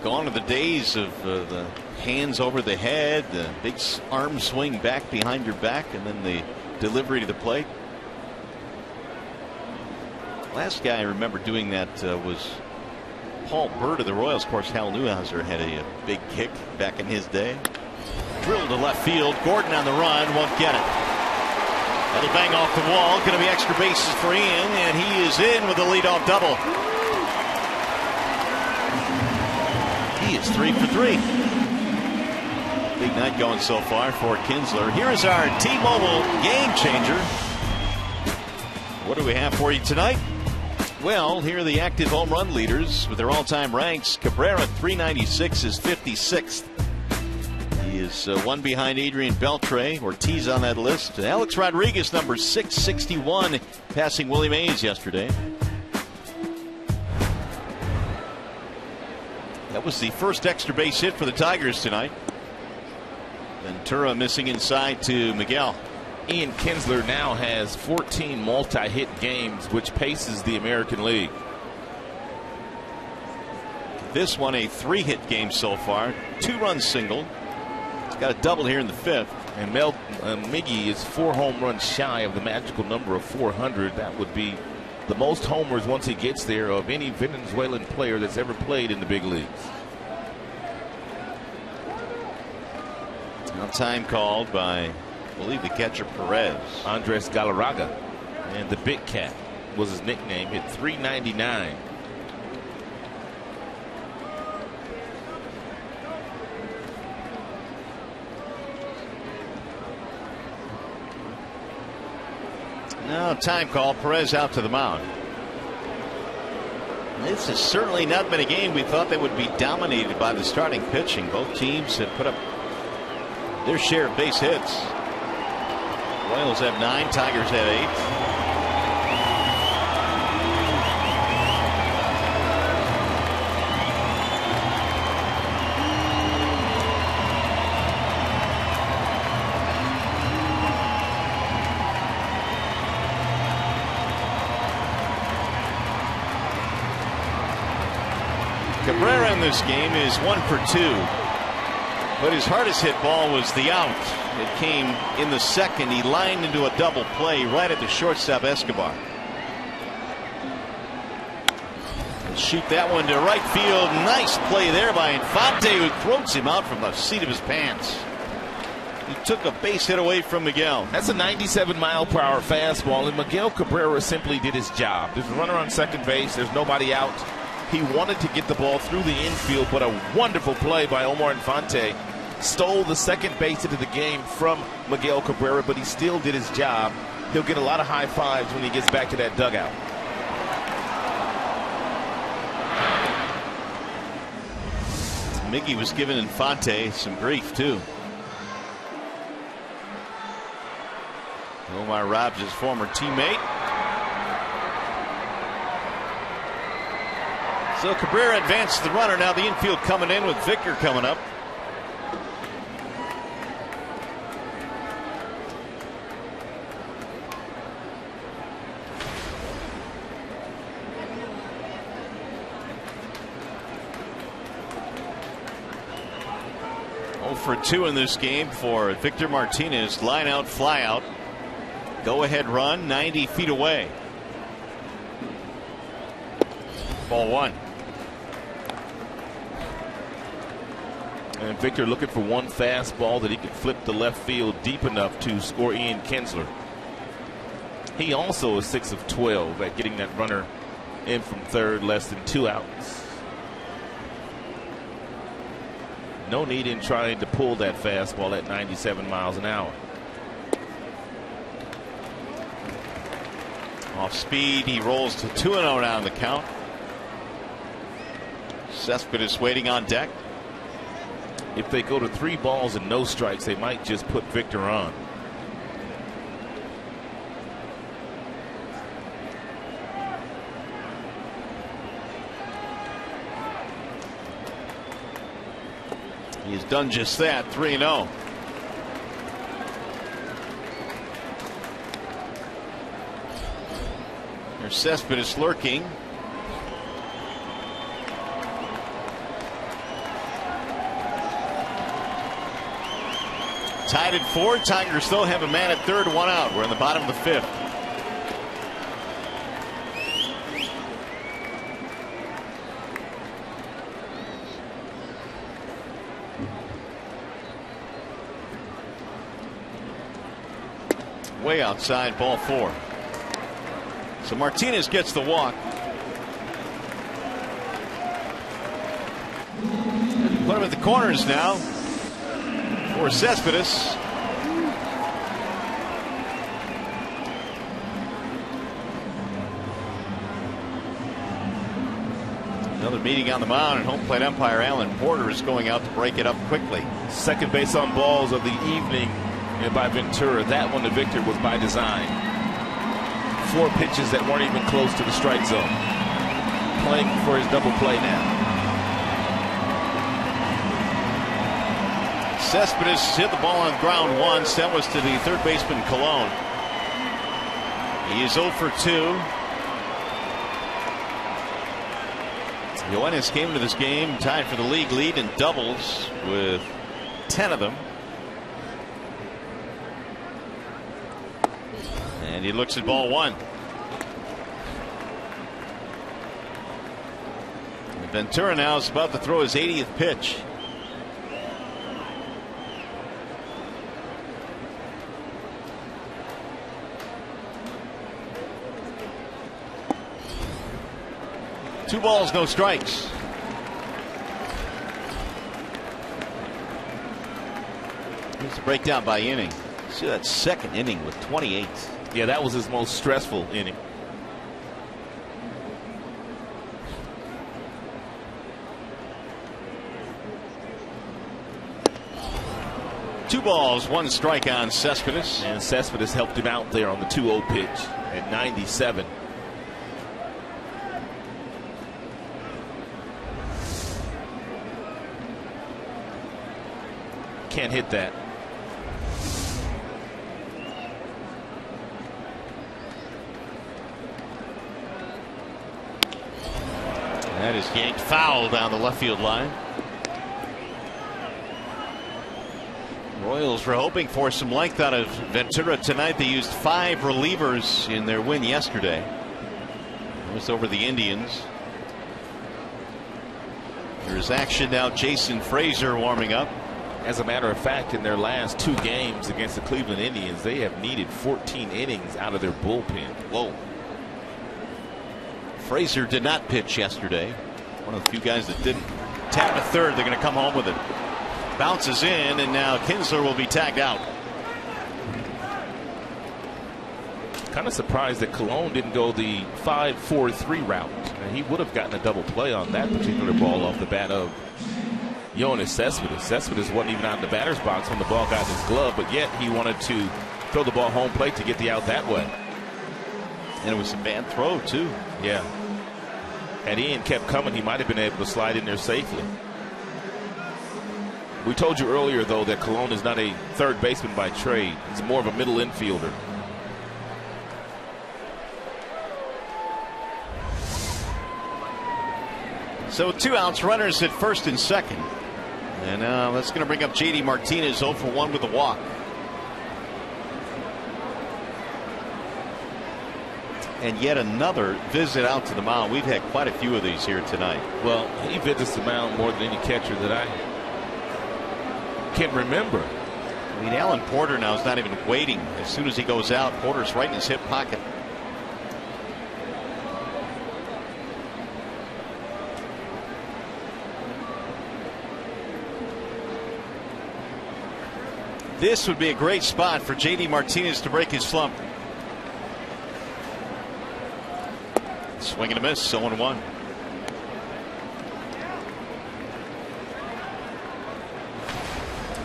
Gone are the days of the hands over the head, the big arm swing back behind your back, and then the delivery to the plate. Last guy I remember doing that was Paul Byrd of the Royals. Of course, Hal Newhouser had a big kick back in his day. Drilled to left field. Gordon on the run, won't get it. That'll bang off the wall. Going to be extra bases for Ian, and he is in with a leadoff double. He is 3 for 3. Big night going so far for Kinsler. Here is our T-Mobile game changer. What do we have for you tonight? Well, here are the active home run leaders with their all-time ranks. Cabrera, 396, is 56th. He is one behind Adrian Beltre. Ortiz on that list. Alex Rodriguez, number 661, passing Willie Mays yesterday. That was the first extra base hit for the Tigers tonight. Ventura missing inside to Miguel. Ian Kinsler now has 14 multi-hit games, which paces the American League. This one a 3-hit game so far. 2-run single. He's got a double here in the 5th. And Miggy is 4 home runs shy of the magical number of 400. That would be the most homers once he gets there of any Venezuelan player that's ever played in the big leagues. Now time called by, I believe, the catcher Perez. Andres Galarraga, and the Big Cat was his nickname. Hit .399. Now time call. Perez out to the mound. This has certainly not been a game we thought that would be dominated by the starting pitching. Both teams have put up their share of base hits. Royals have 9, Tigers have 8. Cabrera in this game is 1 for 2. But his hardest hit ball was the out. It came in the 2nd. He lined into a double play right at the shortstop Escobar. And shoot that one to right field. Nice play there by Infante, who throws him out from the seat of his pants. He took a base hit away from Miguel. That's a 97-mile-per-hour fastball, and Miguel Cabrera simply did his job. There's a runner on second base. There's nobody out. He wanted to get the ball through the infield, but a wonderful play by Omar Infante stole the second base hit of the game from Miguel Cabrera, but he still did his job. He'll get a lot of high fives when he gets back to that dugout. Miggy was giving Infante some grief too. Omar Robs, his former teammate. So Cabrera advances the runner. Now the infield coming in with Victor coming up. 0 for 2 in this game for Victor Martinez. Line out, fly out. Go ahead run 90 feet away. Ball 1. And Victor looking for one fastball that he could flip the left field deep enough to score Ian Kinsler. He also is 6 of 12 at getting that runner in from third, less than 2 outs. No need in trying to pull that fastball at 97 miles an hour. Off speed, he rolls to 2-0 now in the count. Cespedes waiting on deck. If they go to 3 balls and no strikes, they might just put Victor on. He's done just that. 3-0. There's Cespedes lurking. Tied at 4. Tigers still have a man at third, 1 out. We're in the bottom of the 5th. Way outside, ball 4. So Martinez gets the walk. Put him at the corners now for Cespedes. Another meeting on the mound, and home plate umpire Alan Porter is going out to break it up quickly. Second base on balls of the evening by Ventura. That one to Victor was by design. 4 pitches that weren't even close to the strike zone. Playing for his double play now. Cespedes hit the ball on ground once. That was to the third baseman Colon. He is 0 for 2. Yoenis came into this game tied for the league lead in doubles with 10 of them. And he looks at ball 1. Ventura now is about to throw his 80th pitch. Two balls, no strikes. Here's a breakdown by inning. See that second inning with 28. Yeah, that was his most stressful inning. Two balls, 1 strike on Cespedes. And Cespedes helped him out there on the 2-0 pitch at 97. Can't hit that. That is yanked foul down the left field line. Royals were hoping for some length out of Ventura tonight. They used 5 relievers in their win yesterday. It was over the Indians. There's action now. Jason Frazier warming up. As a matter of fact, in their last 2 games against the Cleveland Indians, they have needed 14 innings out of their bullpen. Whoa. Frazier did not pitch yesterday. One of the few guys that didn't. Tap to third. They're going to come home with it. Bounces in, and now Kinsler will be tagged out. Kind of surprised that Colon didn't go the 5-4-3 route. He would have gotten a double play on that particular ball off the bat of Yoenis Cespedes. Cespedes wasn't even out in the batter's box when the ball got in his glove, but yet he wanted to throw the ball home plate to get the out that way. And it was a bad throw, too. Yeah. Had Ian kept coming, he might have been able to slide in there safely. We told you earlier, though, that Colon is not a third baseman by trade. He's more of a middle infielder. So 2 outs, runners at first and second. And that's going to bring up J.D. Martinez 0 for 1 with a walk. And yet another visit out to the mound. We've had quite a few of these here tonight. Well, he visits the mound more than any catcher that I can remember. I mean, Alan Porter now is not even waiting. As soon as he goes out, Porter's right in his hip pocket. This would be a great spot for J.D. Martinez to break his slump. Swing and a miss, 0-1.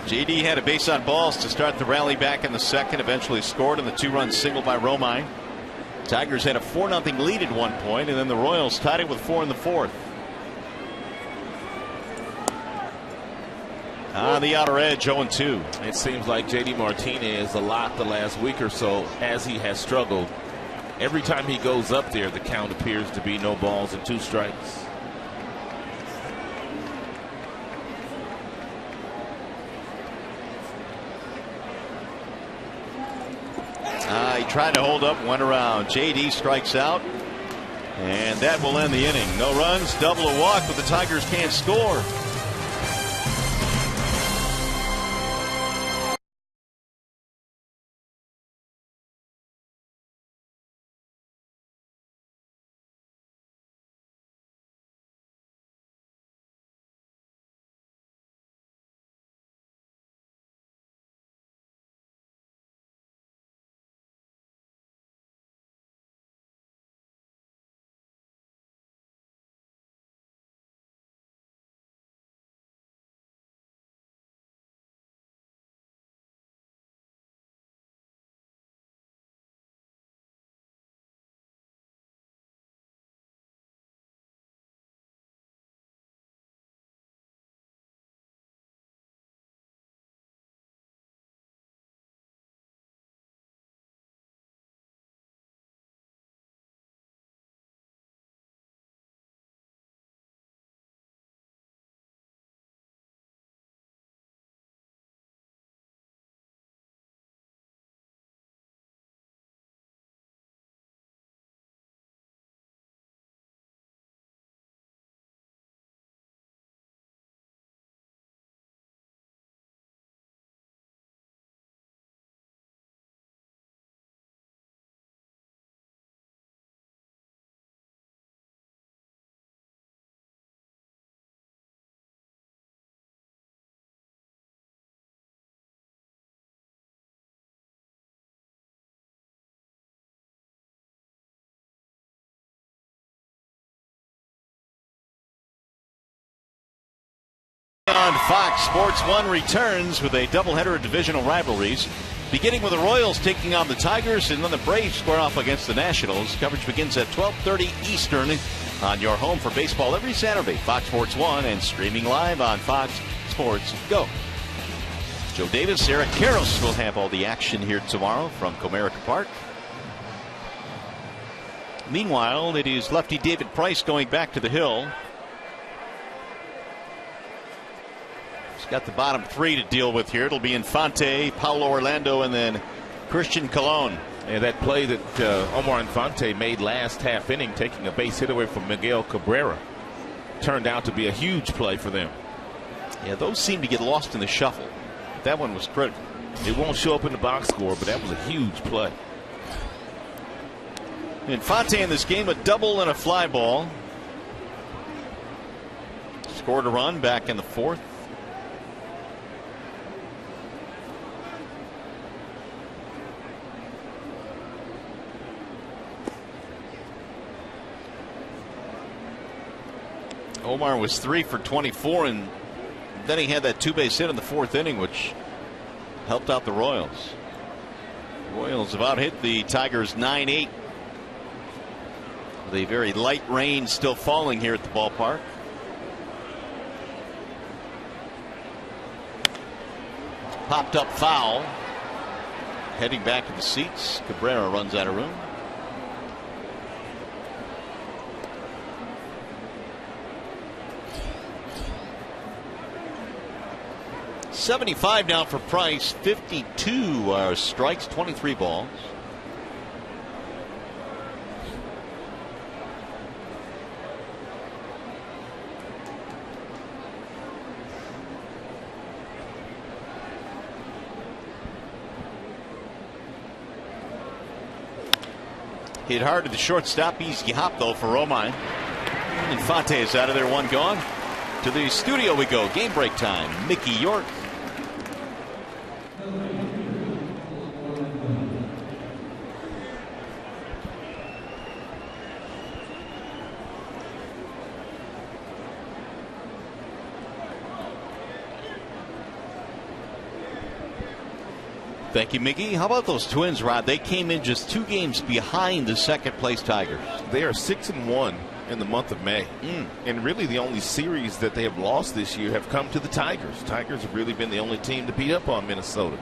J.D. had a base on balls to start the rally back in the second, eventually scored on the 2-run single by Romine. Tigers had a 4-0 lead at one point, and then the Royals tied it with 4 in the fourth. On the outer edge, 0-2. It seems like J.D. Martinez a lot the last week or so, as he has struggled. Every time he goes up there, the count appears to be no balls and 2 strikes. He tried to hold up, went around. J.D. strikes out, and that will end the inning. No runs, double a walk, but the Tigers can't score. On Fox Sports 1 returns with a doubleheader of divisional rivalries, beginning with the Royals taking on the Tigers, and then the Braves square off against the Nationals. Coverage begins at 12:30 Eastern on your home for baseball every Saturday. Fox Sports 1 and streaming live on Fox Sports Go. Joe Davis, Eric Karros will have all the action here tomorrow from Comerica Park. Meanwhile, it is lefty David Price going back to the hill. He's got the bottom 3 to deal with here. It'll be Infante, Paulo Orlando, and then Christian Colon. And that play that Omar Infante made last half inning, taking a base hit away from Miguel Cabrera, turned out to be a huge play for them. Yeah, those seem to get lost in the shuffle. That one was critical. It won't show up in the box score, but that was a huge play. Infante in this game, a double and a fly ball. Scored a run back in the fourth. Omar was 3 for 24, and then he had that 2-base hit in the fourth inning, which helped out the Royals. The Royals have out hit the Tigers 9-8. With a very light rain still falling here at the ballpark. Popped up foul. Heading back to the seats. Cabrera runs out of room. 75 now for Price. 52 strikes, 23 balls. Hit hard to the shortstop. Easy hop, though, for Romine. Infante is out of there, one gone. To the studio we go. Game break time. Mickey York. Thank you, Mickey. How about those Twins, Rod? They came in just 2 games behind the second-place Tigers. They are 6-1 in the month of May. And really the only series that they have lost this year have come to the Tigers. Tigers have really been the only team to beat up on Minnesota.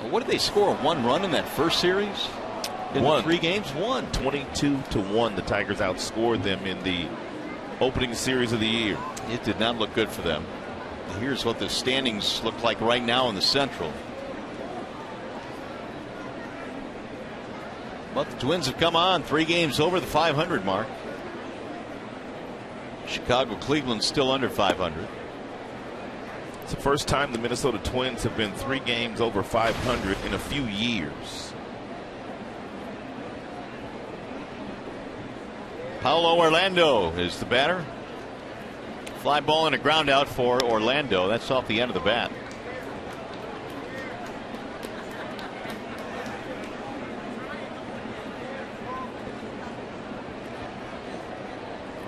What did they score? 1 run in that first series? In 3 games? 22-1. The Tigers outscored them in the opening series of the year. It did not look good for them. Here's what the standings look like right now in the Central. But the Twins have come on 3 games over the 500 mark. Chicago, Cleveland still under 500. It's the first time the Minnesota Twins have been 3 games over 500 in a few years. Paulo Orlando is the batter. Fly ball and a ground out for Orlando. That's off the end of the bat.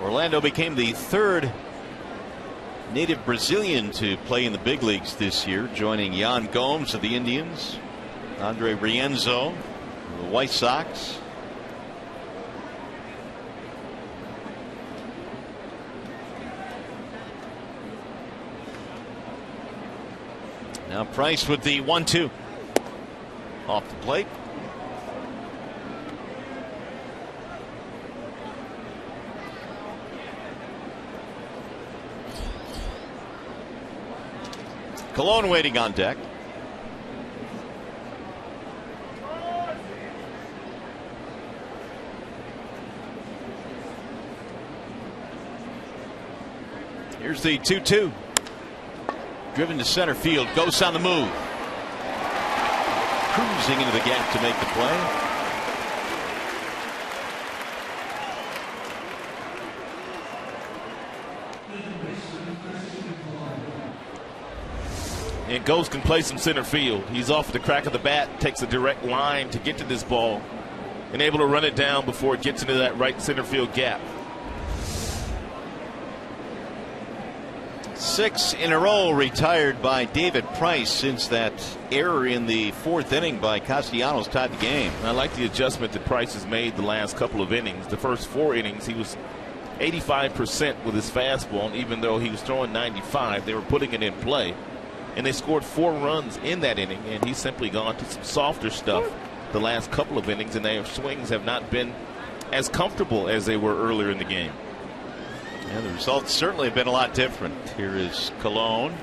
Orlando became the 3rd native Brazilian to play in the big leagues this year, joining Yan Gomes of the Indians, Andre Rienzo of the White Sox. Now Price with the 1-2 off the plate. Colon waiting on deck. Here's the 2-2. Driven to center field. Ghosts on the move. Cruising into the gap to make the play. And Ghost can play some center field. He's off at the crack of the bat, takes a direct line to get to this ball, and able to run it down before it gets into that right center field gap. 6 in a row retired by David Price since that error in the 4th inning by Castellanos tied the game. I like the adjustment that Price has made the last couple of innings. The first 4 innings, he was 85% with his fastball, and even though he was throwing 95, they were putting it in play. And they scored 4 runs in that inning, and he's simply gone to some softer stuff the last couple of innings, and their swings have not been as comfortable as they were earlier in the game. Yeah, the results certainly have been a lot different. Here is Colon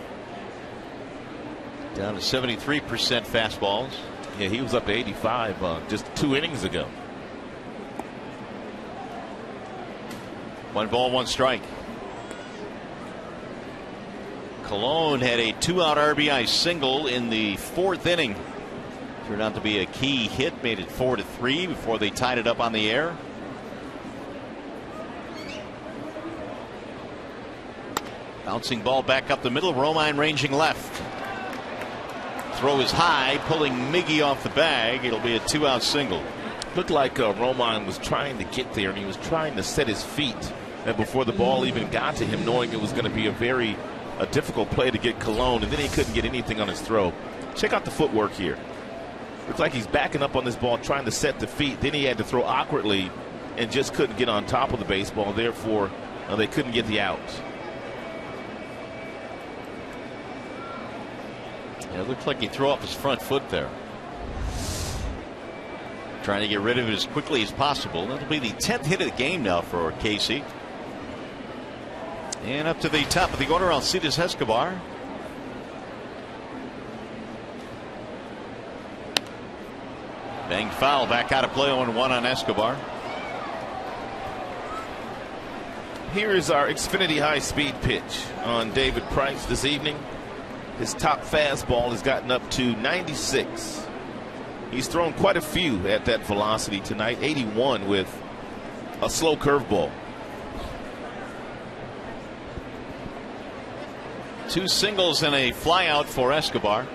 down to 73% fastballs. Yeah, he was up to 85 just 2 innings ago. 1 ball, 1 strike. Colon had a 2-out RBI single in the 4th inning. Turned out to be a key hit, made it 4-3 before they tied it up on the air. Bouncing ball back up the middle. Romine ranging left. Throw is high, pulling Miggy off the bag. It'll be a 2-out single. Looked like Romine was trying to get there, and he was trying to set his feet before the ball even got to him, knowing it was going to be a difficult play to get Colon, and then he couldn't get anything on his throw. Check out the footwork here. Looks like he's backing up on this ball, trying to set the feet. Then he had to throw awkwardly and just couldn't get on top of the baseball. Therefore, they couldn't get the out. Yeah, it looks like he threw off his front foot there. Trying to get rid of it as quickly as possible. That'll be the 10th hit of the game now for KC. And up to the top of the order, Alcides Escobar. Banged foul, back out of play, 0-1 on Escobar. Here is our Xfinity high-speed pitch on David Price this evening. His top fastball has gotten up to 96. He's thrown quite a few at that velocity tonight, 81 with a slow curveball. 2 singles and a flyout for Escobar.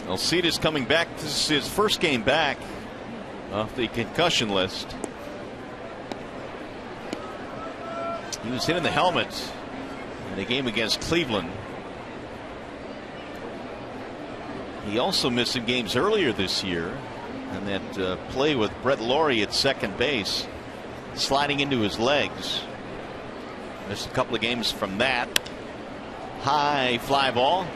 Alcides coming back. This is his first game back off the concussion list. He was hitting the helmet in the game against Cleveland. He also missed some games earlier this year, and that play with Brett Laurie at second base, sliding into his legs. Missed a couple of games from that. High fly ball.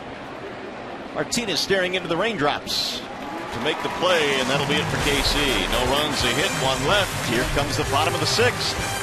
Martinez staring into the raindrops to make the play, and that'll be it for KC. No runs, a hit, 1 left. Here comes the bottom of the 6th.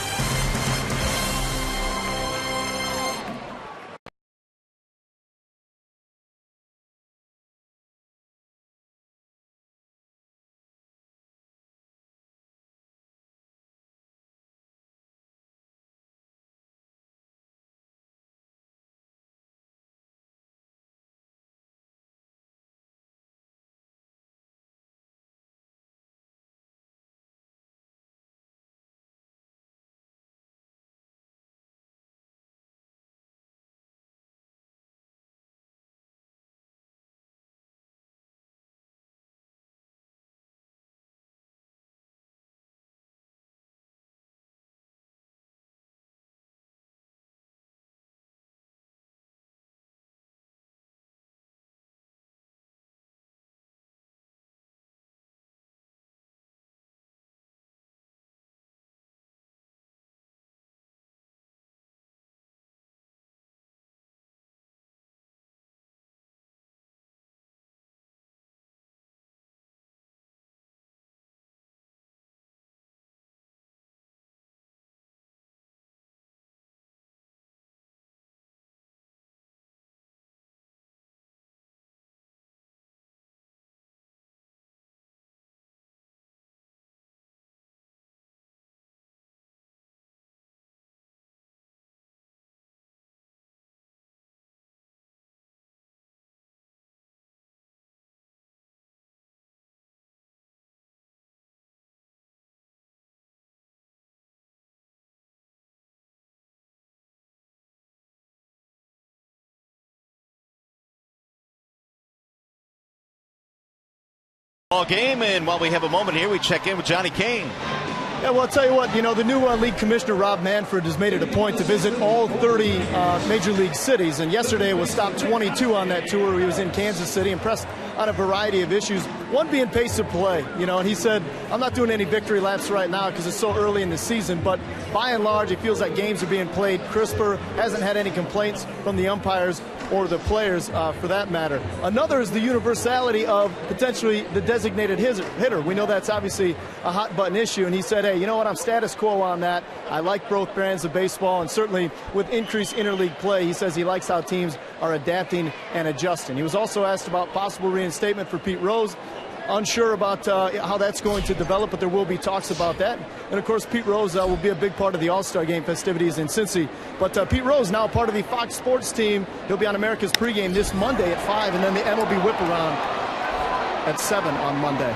Game, and while we have a moment here, we check in with Johnny Kane. Yeah, well, I'll tell you what, the new league commissioner, Rob Manfred, has made it a point to visit all 30 major league cities, and yesterday was stop 22 on that tour. He was in Kansas City and pressed on a variety of issues, one being pace of play, and he said, I'm not doing any victory laps right now because it's so early in the season, but by and large, it feels like games are being played crisper, hasn't had any complaints from the umpires or the players for that matter. Another is the universality of potentially the designated hitter. We know that's obviously a hot button issue, and he said, hey, you know what, I'm status quo on that. I like both brands of baseball, and certainly with increased interleague play, he says he likes how teams are adapting and adjusting. He was also asked about possible reinstatement for Pete Rose. Unsure about how that's going to develop, but there will be talks about that. And, of course, Pete Rose will be a big part of the All-Star Game festivities in Cincy. But Pete Rose now part of the Fox Sports team. He'll be on America's pregame this Monday at 5, and then the MLB whip-around at 7 on Monday.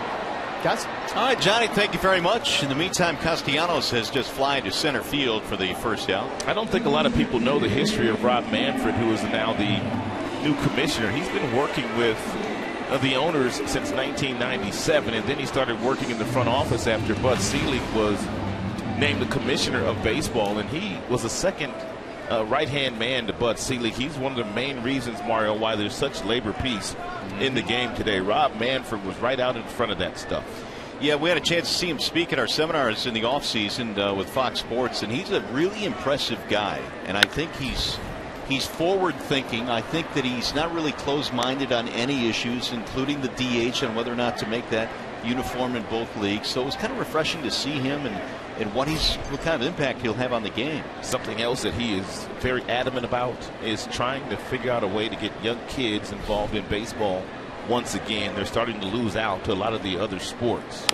Guys? All right, Johnny, thank you very much. In the meantime, Castellanos has just flied to center field for the first out. I don't think a lot of people know the history of Rob Manfred, who is now the new commissioner. He's been working with the owners since 1997, and then he started working in the front office after Bud Selig was named the commissioner of baseball, and he was a second right-hand man to Bud Selig. He's one of the main reasons, Mario, why there's such labor peace in the game today. Rob Manfred was right out in front of that stuff. Yeah, we had a chance to see him speak at our seminars in the offseason with Fox Sports, and he's a really impressive guy, and I think he's forward-thinking. I think that he's not really closed-minded on any issues, including the DH and whether or not to make that uniform in both leagues, so it was kind of refreshing to see him and what kind of impact he'll have on the game. Something else that he is very adamant about is trying to figure out a way to get young kids involved in baseball. Once again, they're starting to lose out to a lot of the other sports.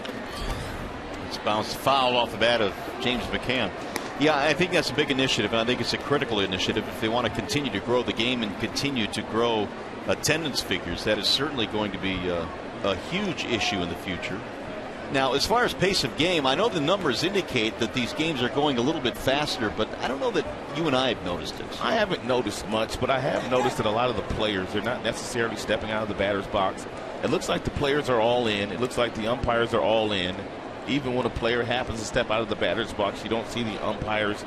It's bounced foul off the bat of James McCann. Yeah, I think that's a big initiative, and I think it's a critical initiative if they want to continue to grow the game and continue to grow attendance figures. That is certainly going to be a huge issue in the future. Now, as far as pace of game, I know the numbers indicate that these games are going a little bit faster, but I don't know that you and I have noticed it. I haven't noticed much, but I have noticed that a lot of the players, they're not necessarily stepping out of the batter's box. It looks like the players are all in. It looks like the umpires are all in. Even when a player happens to step out of the batter's box, you don't see the umpires,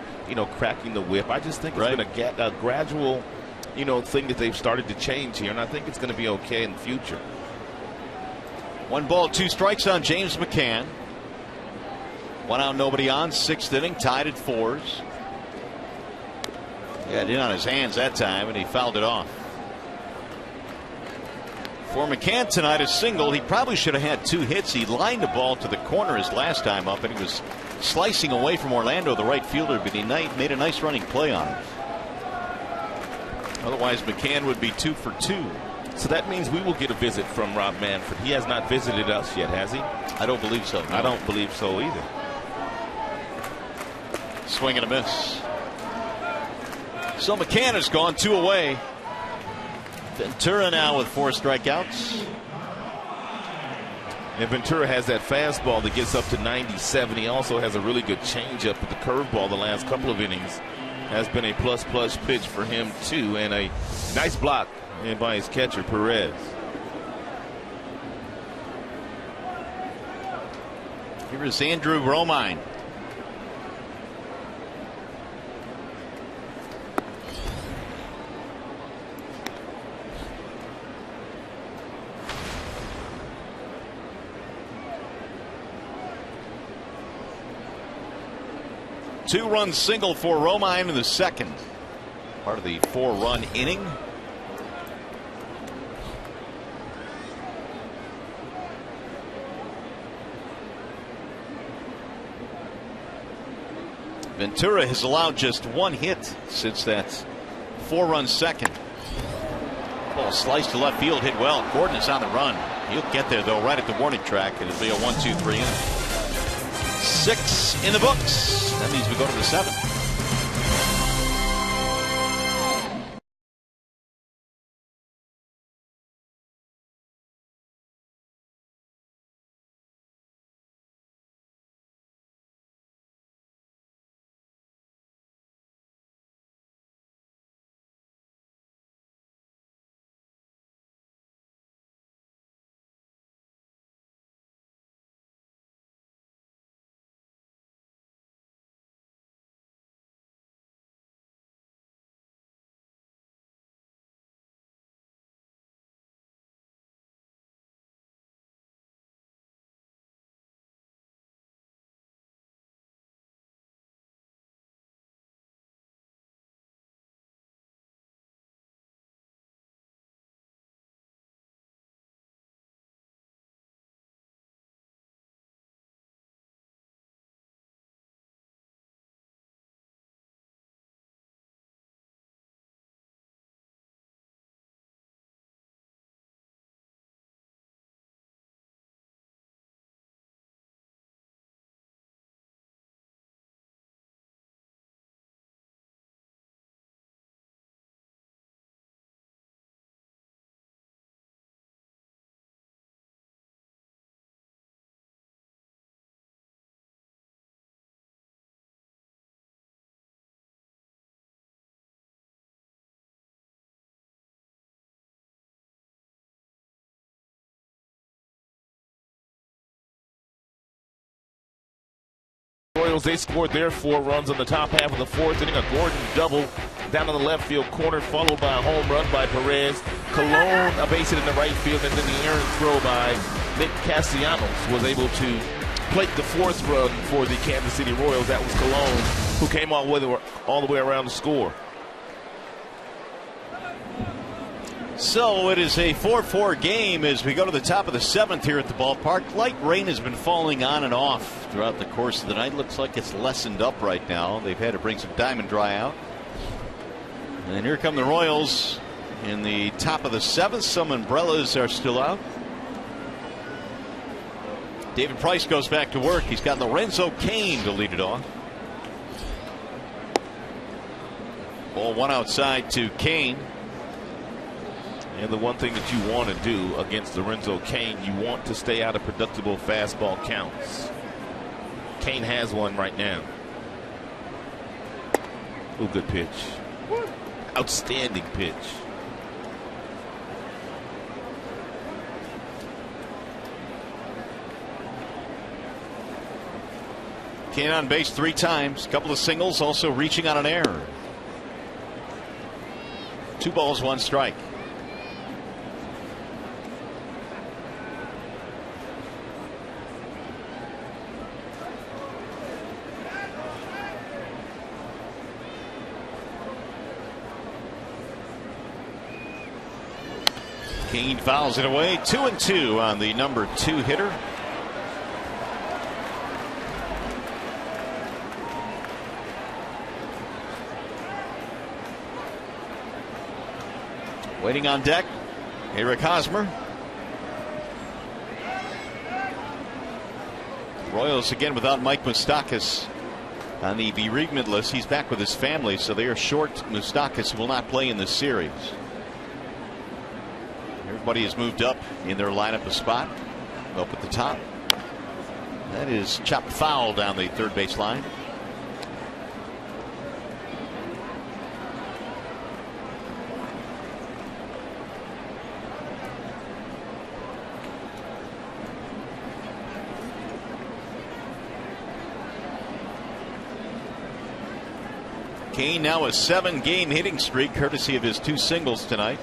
cracking the whip. I just think it's been a gradual, thing that they've started to change here, and I think it's going to be okay in the future. 1 ball, 2 strikes on James McCann. 1 out, nobody on. 6th inning, tied at 4s. He got in on his hands that time, and he fouled it off. For McCann tonight, a single. He probably should have had 2 hits. He lined the ball to the corner his last time up, and he was slicing away from Orlando, the right fielder, but he made a nice running play on it. Otherwise, McCann would be 2 for 2. So that means we will get a visit from Rob Manfred. He has not visited us yet, has he? I don't believe so. No. I don't believe so either. Swing and a miss. So McCann has gone 2 away. Ventura now with 4 strikeouts. And Ventura has that fastball that gets up to 97. He also has a really good changeup with the curveball the last couple of innings. Has been a plus pitch for him too, and a nice block and by his catcher Perez. Here is Andrew Romine. Two-run single for Romine in the second. Part of the 4-run inning. Ventura has allowed just 1 hit since that 4-run second. Ball sliced to left field, hit well. Gordon is on the run. He'll get there though right at the warning track. It'll be a 1-2-3 inning. 6 in the books. That means we go to the 7th. Orioles, they scored their 4 runs on the top half of the 4th inning. A Gordon double down on the left field corner, followed by a home run by Perez. Colon, a base hit in the right field, and then the errant throw by Nick Castellanos was able to plate the 4th run for the Kansas City Royals. That was Colon, who came all the way around to score. So it is a 4-4 game as we go to the top of the 7th here at the ballpark. Light rain has been falling on and off throughout the course of the night. Looks like it's lessened up right now. They've had to bring some diamond dry out. And here come the Royals in the top of the 7th. Some umbrellas are still out. David Price goes back to work. He's got Lorenzo Cain to lead it off. Ball one outside to Cain. And the one thing that you want to do against Lorenzo Cain, you want to stay out of predictable fastball counts. Cain has one right now. Oh, good pitch. Outstanding pitch. Cain on base 3 times, a couple of singles, also reaching on an error. 2 balls, 1 strike. Cain fouls it away. 2-2 on the number 2 hitter. Waiting on deck, Eric Hosmer. Royals again without Mike Moustakas on the bereavement list. He's back with his family, so they are short Moustakas, who will not play in this series. Everybody has moved up in their lineup a spot up at the top. That is chopped foul down the third base line. Cain now a 7-game hitting streak, courtesy of his 2 singles tonight.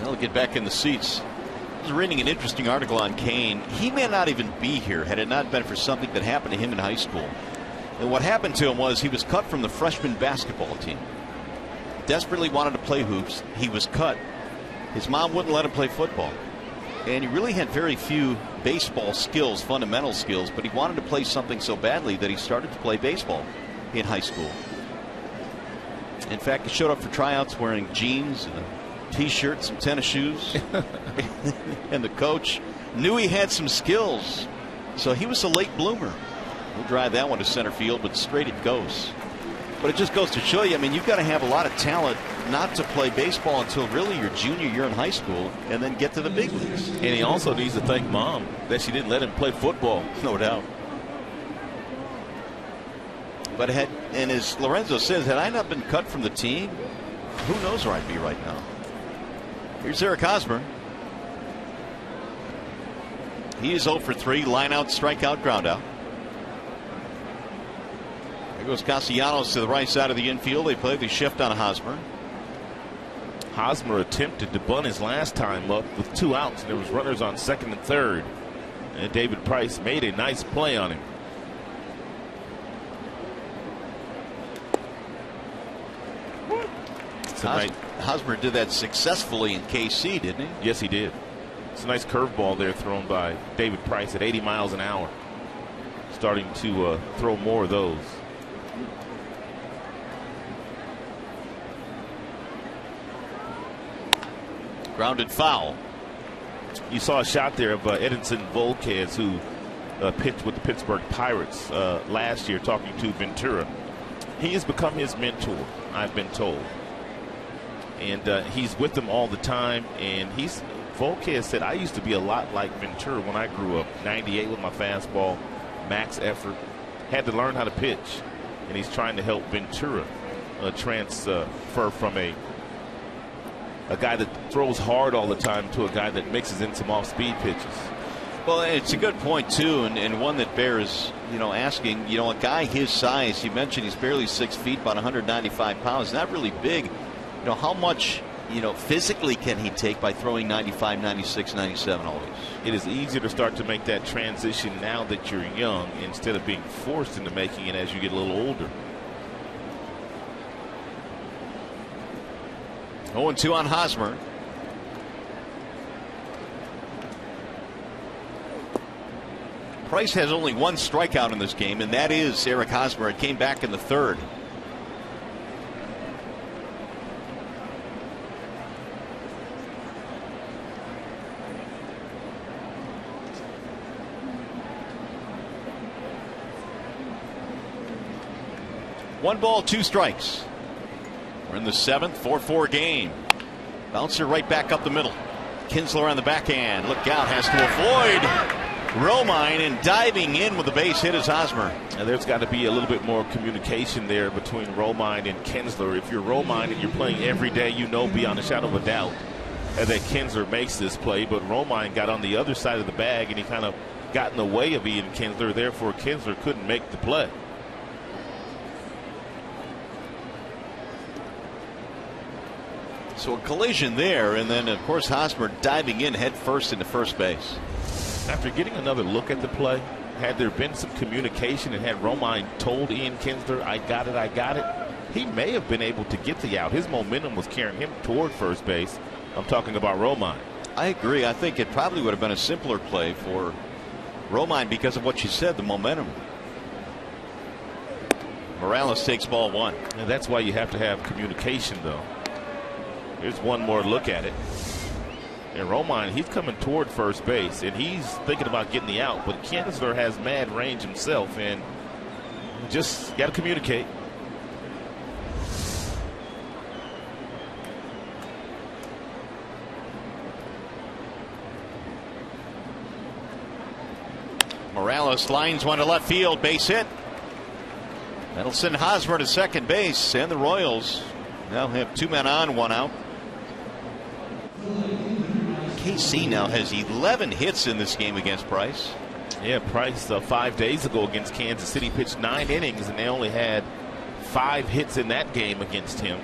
They'll get back in the seats. I was reading an interesting article on Cain. He may not even be here had it not been for something that happened to him in high school. And what happened to him was he was cut from the freshman basketball team. Desperately wanted to play hoops. He was cut. His mom wouldn't let him play football. And he really had very few baseball skills, fundamental skills, but he wanted to play something so badly that he started to play baseball in high school. In fact, he showed up for tryouts wearing jeans and a t-shirt, some tennis shoes. And the coach knew he had some skills. So he was a late bloomer. We'll drive that one to center field, but straight it goes. But it just goes to show you, I mean, you've got to have a lot of talent not to play baseball until really your junior year in high school and then get to the big leagues. And he also needs to thank mom that she didn't let him play football. No doubt. But and as Lorenzo says, had I not been cut from the team, who knows where I'd be right now. Here's Eric Hosmer. He is 0 for 3, line out, strikeout, ground out. Goes Castellanos to the right side of the infield. They play the shift on Hosmer. Hosmer attempted to bunt his last time up with 2 outs. There was runners on second and third. And David Price made a nice play on him. Hosmer did that successfully in KC, didn't he? Yes, he did. It's a nice curveball there thrown by David Price at 80 miles an hour. Starting to throw more of those. Grounded foul. You saw a shot there of Edinson Volquez, who pitched with the Pittsburgh Pirates last year, talking to Ventura. He has become his mentor, I've been told. And he's with him all the time. And Volquez said, I used to be a lot like Ventura when I grew up. 98 with my fastball, max effort. Had to learn how to pitch. And he's trying to help Ventura transfer from a guy that throws hard all the time to a guy that mixes in some off-speed pitches. Well, it's a good point too, and one that bears asking. A guy his size, you mentioned he's barely 6 feet, about 195 pounds, not really big. How much physically can he take by throwing 95, 96, 97 always? It is easier to start to make that transition now that you're young instead of being forced into making it as you get a little older. 0-2 on Hosmer. Price has only one strikeout in this game, and that is Eric Hosmer. It came back in the third. One ball, two strikes. We're in the seventh, 4-4 game. Bouncer right back up the middle. Kinsler on the backhand. Look out, has to avoid Romine, and diving in with the base hit is Hosmer. And there's got to be a little bit more communication there between Romine and Kinsler. If you're Romine and you're playing every day, beyond a shadow of a doubt that Kinsler makes this play. But Romine got on the other side of the bag, and he kind of got in the way of Ian Kinsler. Therefore, Kinsler couldn't make the play. So a collision there, and then of course Hosmer diving in head first into first base. After getting another look at the play, had there been some communication and had Romine told Ian Kinsler, I got it, he may have been able to get the out. His momentum was carrying him toward first base. I'm talking about Romine. I agree. I think it probably would have been a simpler play for Romine because of what you said, the momentum. Morales takes ball one. And that's why you have to have communication, though. Here's one more look at it. And Romine, he's coming toward first base, and he's thinking about getting the out. But Kinsler has mad range himself, and just got to communicate. Morales lines one to left field, base hit. That'll send Hosmer to second base, and the Royals now have two men on, one out. KC now has 11 hits in this game against Price. Yeah, Price 5 days ago against Kansas City pitched 9 innings, and they only had 5 hits in that game against him.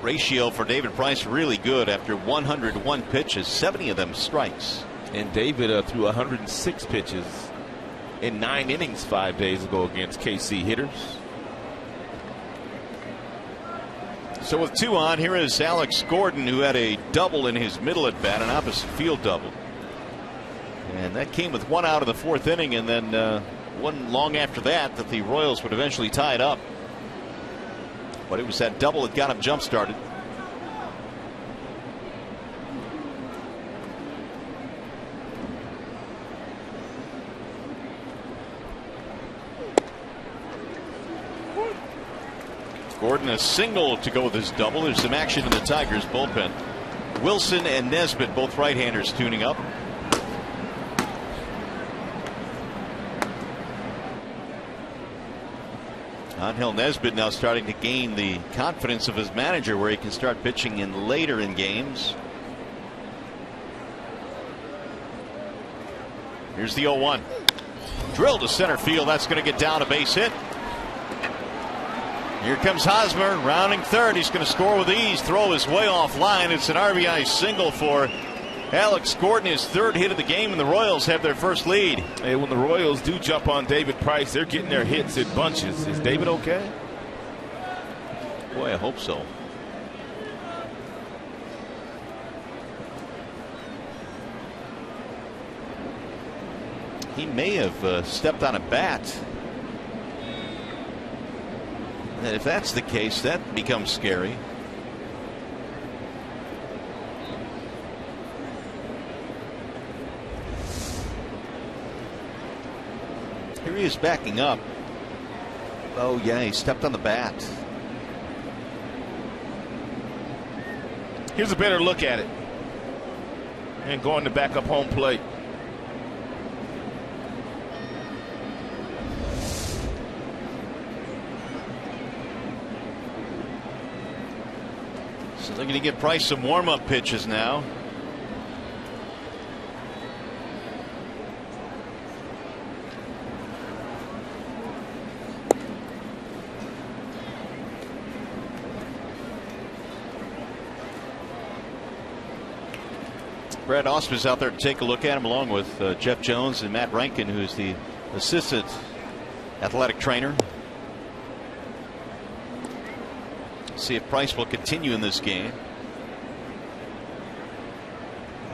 Ratio for David Price really good after 101 pitches, 70 of them strikes. And David threw 106 pitches in 9 innings 5 days ago against KC hitters. So with two on, here is Alex Gordon, who had a double in his middle at bat, an opposite field double. And that came with one out of the fourth inning, and then one long after that the Royals would eventually tie it up. But it was that double that got him jump started. Gordon a single to go with his double. There's some action in the Tigers bullpen. Wilson and Nesbitt, both right-handers, tuning up. Angel Nesbitt now starting to gain the confidence of his manager, where he can start pitching in later in games. Here's the 0-1. Drill to center field. That's going to get down a base hit. Here comes Hosmer rounding third. He's going to score with ease. Throw is way off line. It's an RBI single for Alex Gordon, his third hit of the game, and the Royals have their first lead. Hey, when the Royals do jump on David Price, they're getting their hits in bunches. Is David okay? Boy, I hope so. He may have stepped on a bat. And if that's the case, that becomes scary. Here he is backing up. Oh yeah, he stepped on the bat. Here's a better look at it. And going to back up home plate. So they're going to give Price some warm-up pitches now. Brad Ausmus out there to take a look at him, along with Jeff Jones and Matt Rankin, who's the assistant athletic trainer. See if Price will continue in this game.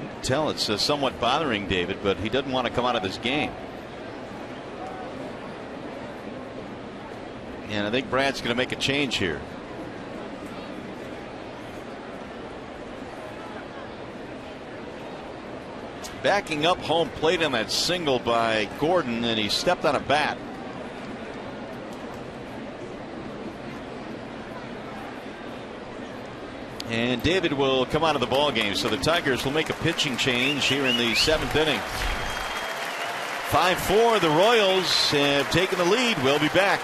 You can tell it's somewhat bothering David, but he doesn't want to come out of this game. And I think Brad's going to make a change here. Backing up home plate on that single by Gordon, and he stepped on a bat. And David will come out of the ball game, so the Tigers will make a pitching change here in the 7th inning. 5-4, the Royals have taken the lead. We'll be back.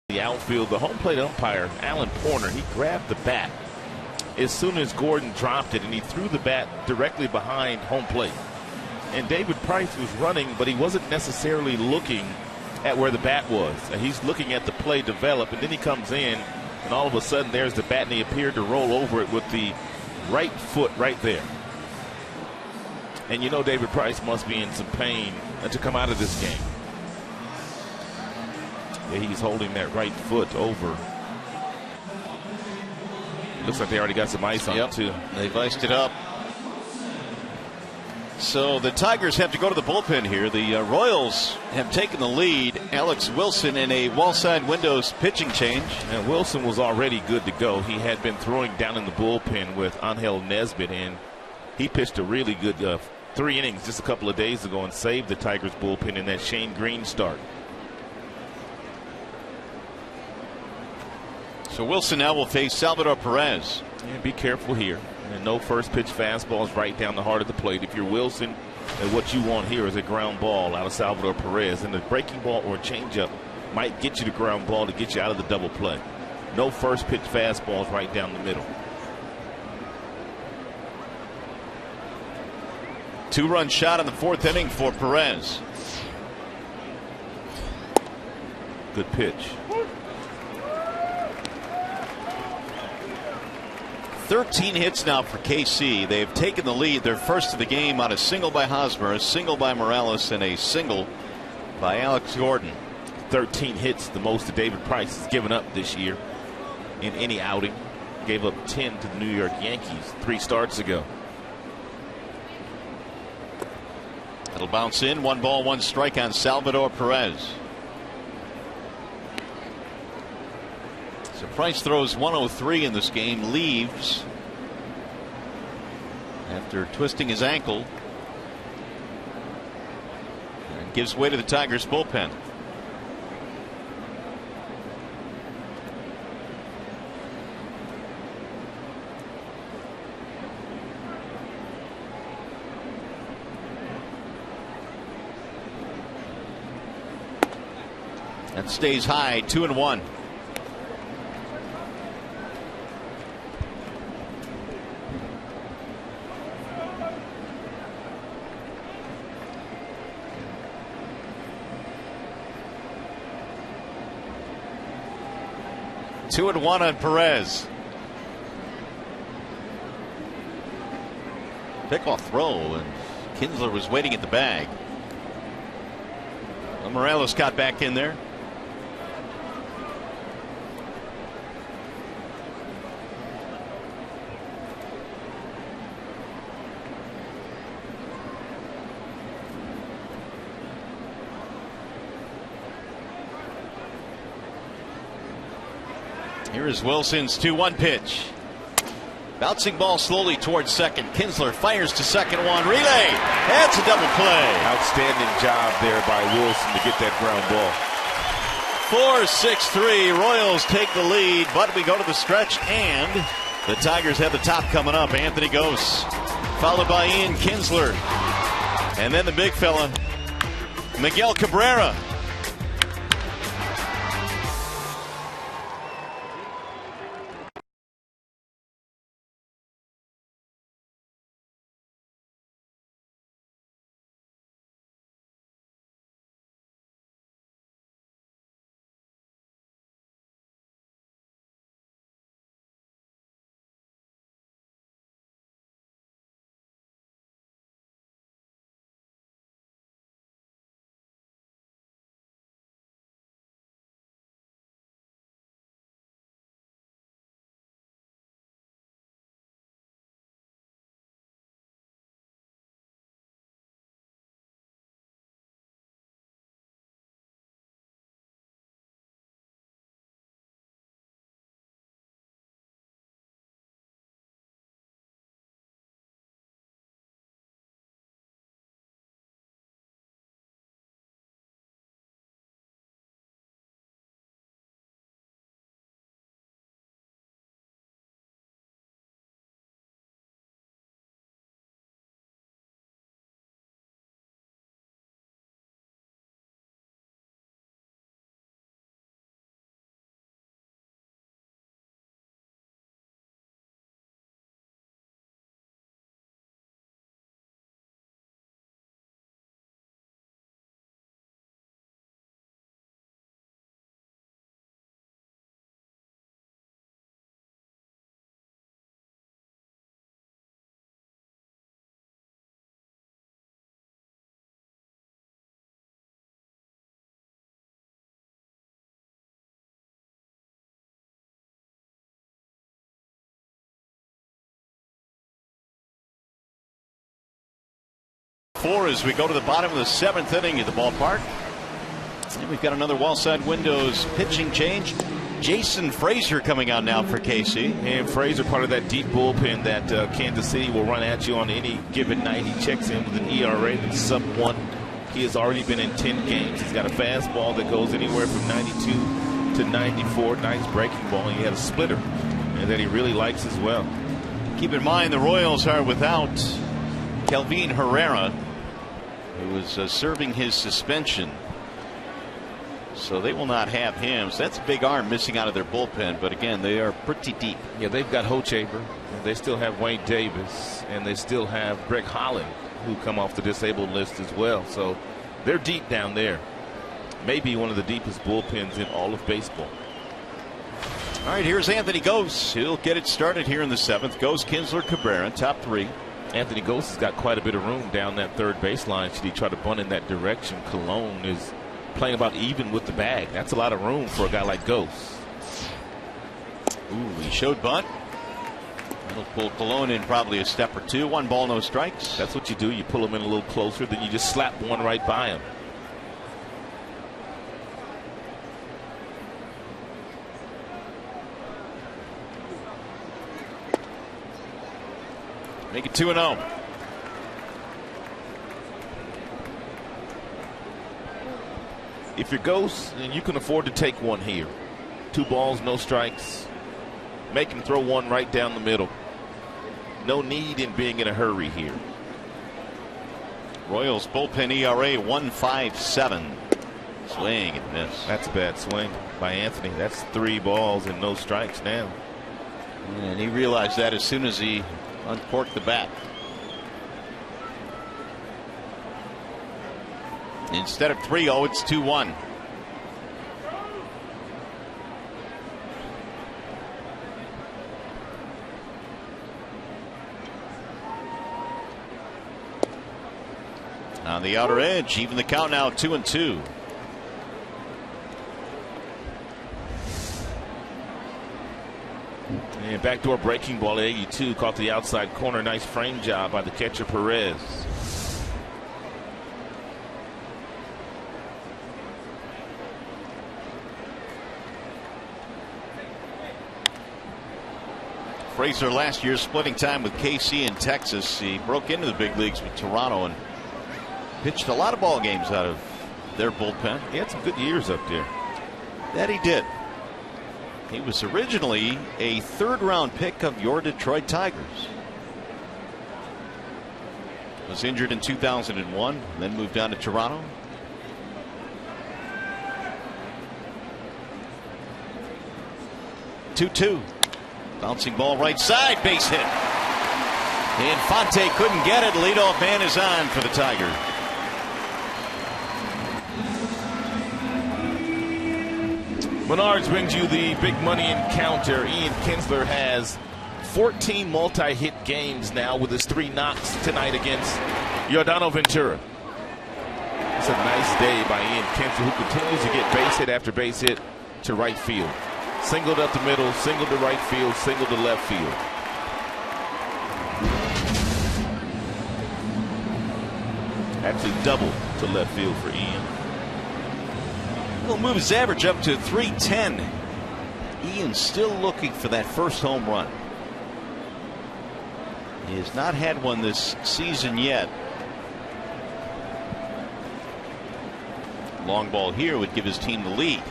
The outfield, the home plate umpire, Alan Porter, he grabbed the bat as soon as Gordon dropped it, and he threw the bat directly behind home plate. And David Price was running, but he wasn't necessarily looking at where the bat was. He's looking at the play develop, and then he comes in, and all of a sudden there's the bat, and he appeared to roll over it with the right foot right there. And you know David Price must be in some pain to come out of this game. Yeah, he's holding that right foot over. Looks like they already got some ice on it, too. They've iced it up. So the Tigers have to go to the bullpen here. The Royals have taken the lead. Alex Wilson in a wall-side windows pitching change. And Wilson was already good to go. He had been throwing down in the bullpen with Angel Nesbitt, and he pitched a really good 3 innings just a couple of days ago and saved the Tigers bullpen in that Shane Green start. So Wilson now will face Salvador Perez. And be careful here. And no first pitch fastballs right down the heart of the plate. If you're Wilson, and what you want here is a ground ball out of Salvador Perez. And the breaking ball or a changeup might get you the ground ball to get you out of the double play. No first pitch fastballs right down the middle. 2-run shot in the 4th inning for Perez. Good pitch. 13 hits now for KC. They've taken the lead. They're first of the game on a single by Hosmer, a single by Morales, and a single by Alex Gordon. 13 hits, the most that David Price has given up this year in any outing. Gave up 10 to the New York Yankees 3 starts ago. It'll bounce in. 1 ball, 1 strike on Salvador Perez. So Price throws 103 in this game, leaves after twisting his ankle, and gives way to the Tigers bullpen. That stays high, 2-1. Two and one on Perez. Pickoff throw, and Kinsler was waiting at the bag. Well, Morales got back in there. Here is Wilson's 2-1 pitch. Bouncing ball slowly towards second. Kinsler fires to second, one relay. That's a double play. Outstanding job there by Wilson to get that ground ball. 4-6-3. Royals take the lead, but we go to the stretch, and the Tigers have the top coming up. Anthony Gose, followed by Ian Kinsler, and then the big fella, Miguel Cabrera. Four as we go to the bottom of the seventh inning at the ballpark. And we've got another Wallside Windows pitching change. Jason Frazier coming out now for KC. And Frazier, part of that deep bullpen that Kansas City will run at you on any given night. He checks in with an ERA that's sub-1. He has already been in 10 games. He's got a fastball that goes anywhere from 92 to 94. Nice breaking ball. He had a splitter and that he really likes as well. Keep in mind the Royals are without Kelvin Herrera, who was serving his suspension. So they will not have him. So that's a big arm missing out of their bullpen. But again, they are pretty deep. Yeah, they've got Hochaber. They still have Wayne Davis. And they still have Greg Holland, who come off the disabled list as well. So they're deep down there. Maybe one of the deepest bullpens in all of baseball. All right, here's Anthony Gose. He'll get it started here in the seventh. Gose, Kinsler, Cabrera, top three. Anthony Gose has got quite a bit of room down that third baseline. Should he try to bunt in that direction? Colon is playing about even with the bag. That's a lot of room for a guy like Gose. Ooh, he showed bunt. That'll pull Colon in probably a step or two. 1 ball, no strikes. That's what you do. You pull him in a little closer, then you just slap one right by him. Make it 2-0. If you're Gose, then you can afford to take one here. 2 balls, no strikes. Make him throw one right down the middle. No need in being in a hurry here. Royals bullpen ERA 1.57. Swing and miss. That's a bad swing by Anthony. That's 3 balls and no strikes now. And he realized that as soon as he uncorked the bat. Instead of 3-0, it's 2-1. On the outer edge, even the count now 2-2. And backdoor breaking ball at 82, caught the outside corner. Nice frame job by the catcher Perez. Frazier last year splitting time with KC in Texas. He broke into the big leagues with Toronto and pitched a lot of ball games out of their bullpen. He had some good years up there. That he did. He was originally a 3rd-round pick of your Detroit Tigers. Was injured in 2001, then moved down to Toronto. Two-two. Bouncing ball right side, base hit. Infante couldn't get it. Leadoff man is on for the Tigers. Menards brings you the big money encounter. Ian Kinsler has 14 multi-hit games now with his 3 knocks tonight against Yordano Ventura. It's a nice day by Ian Kinsler, who continues to get base hit after base hit to right field. Singled up the middle, singled to right field, singled to left field. Actually double to left field for Ian. Will move his average up to 310. Ian's still looking for that first home run. He has not had one this season yet. Long ball here would give his team the lead.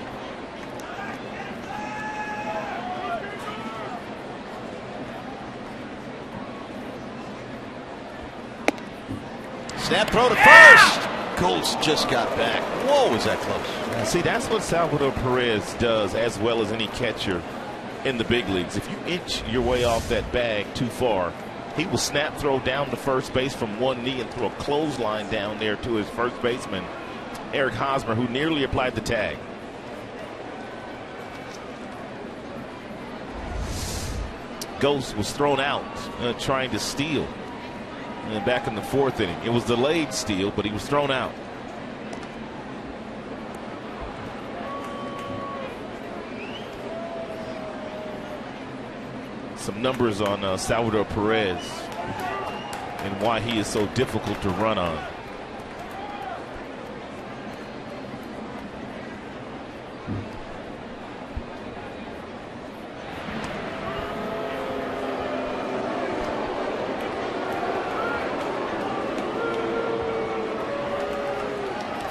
Snap throw to first. Colts just got back. Whoa, was that close? See, that's what Salvador Perez does as well as any catcher in the big leagues. If you inch your way off that bag too far, he will snap throw down to first base from one knee and throw a clothesline down there to his first baseman, Eric Hosmer, who nearly applied the tag. Ghost was thrown out trying to steal. And back in the 4th inning, it was delayed steal, but he was thrown out. Some numbers on Salvador Perez and why he is so difficult to run on.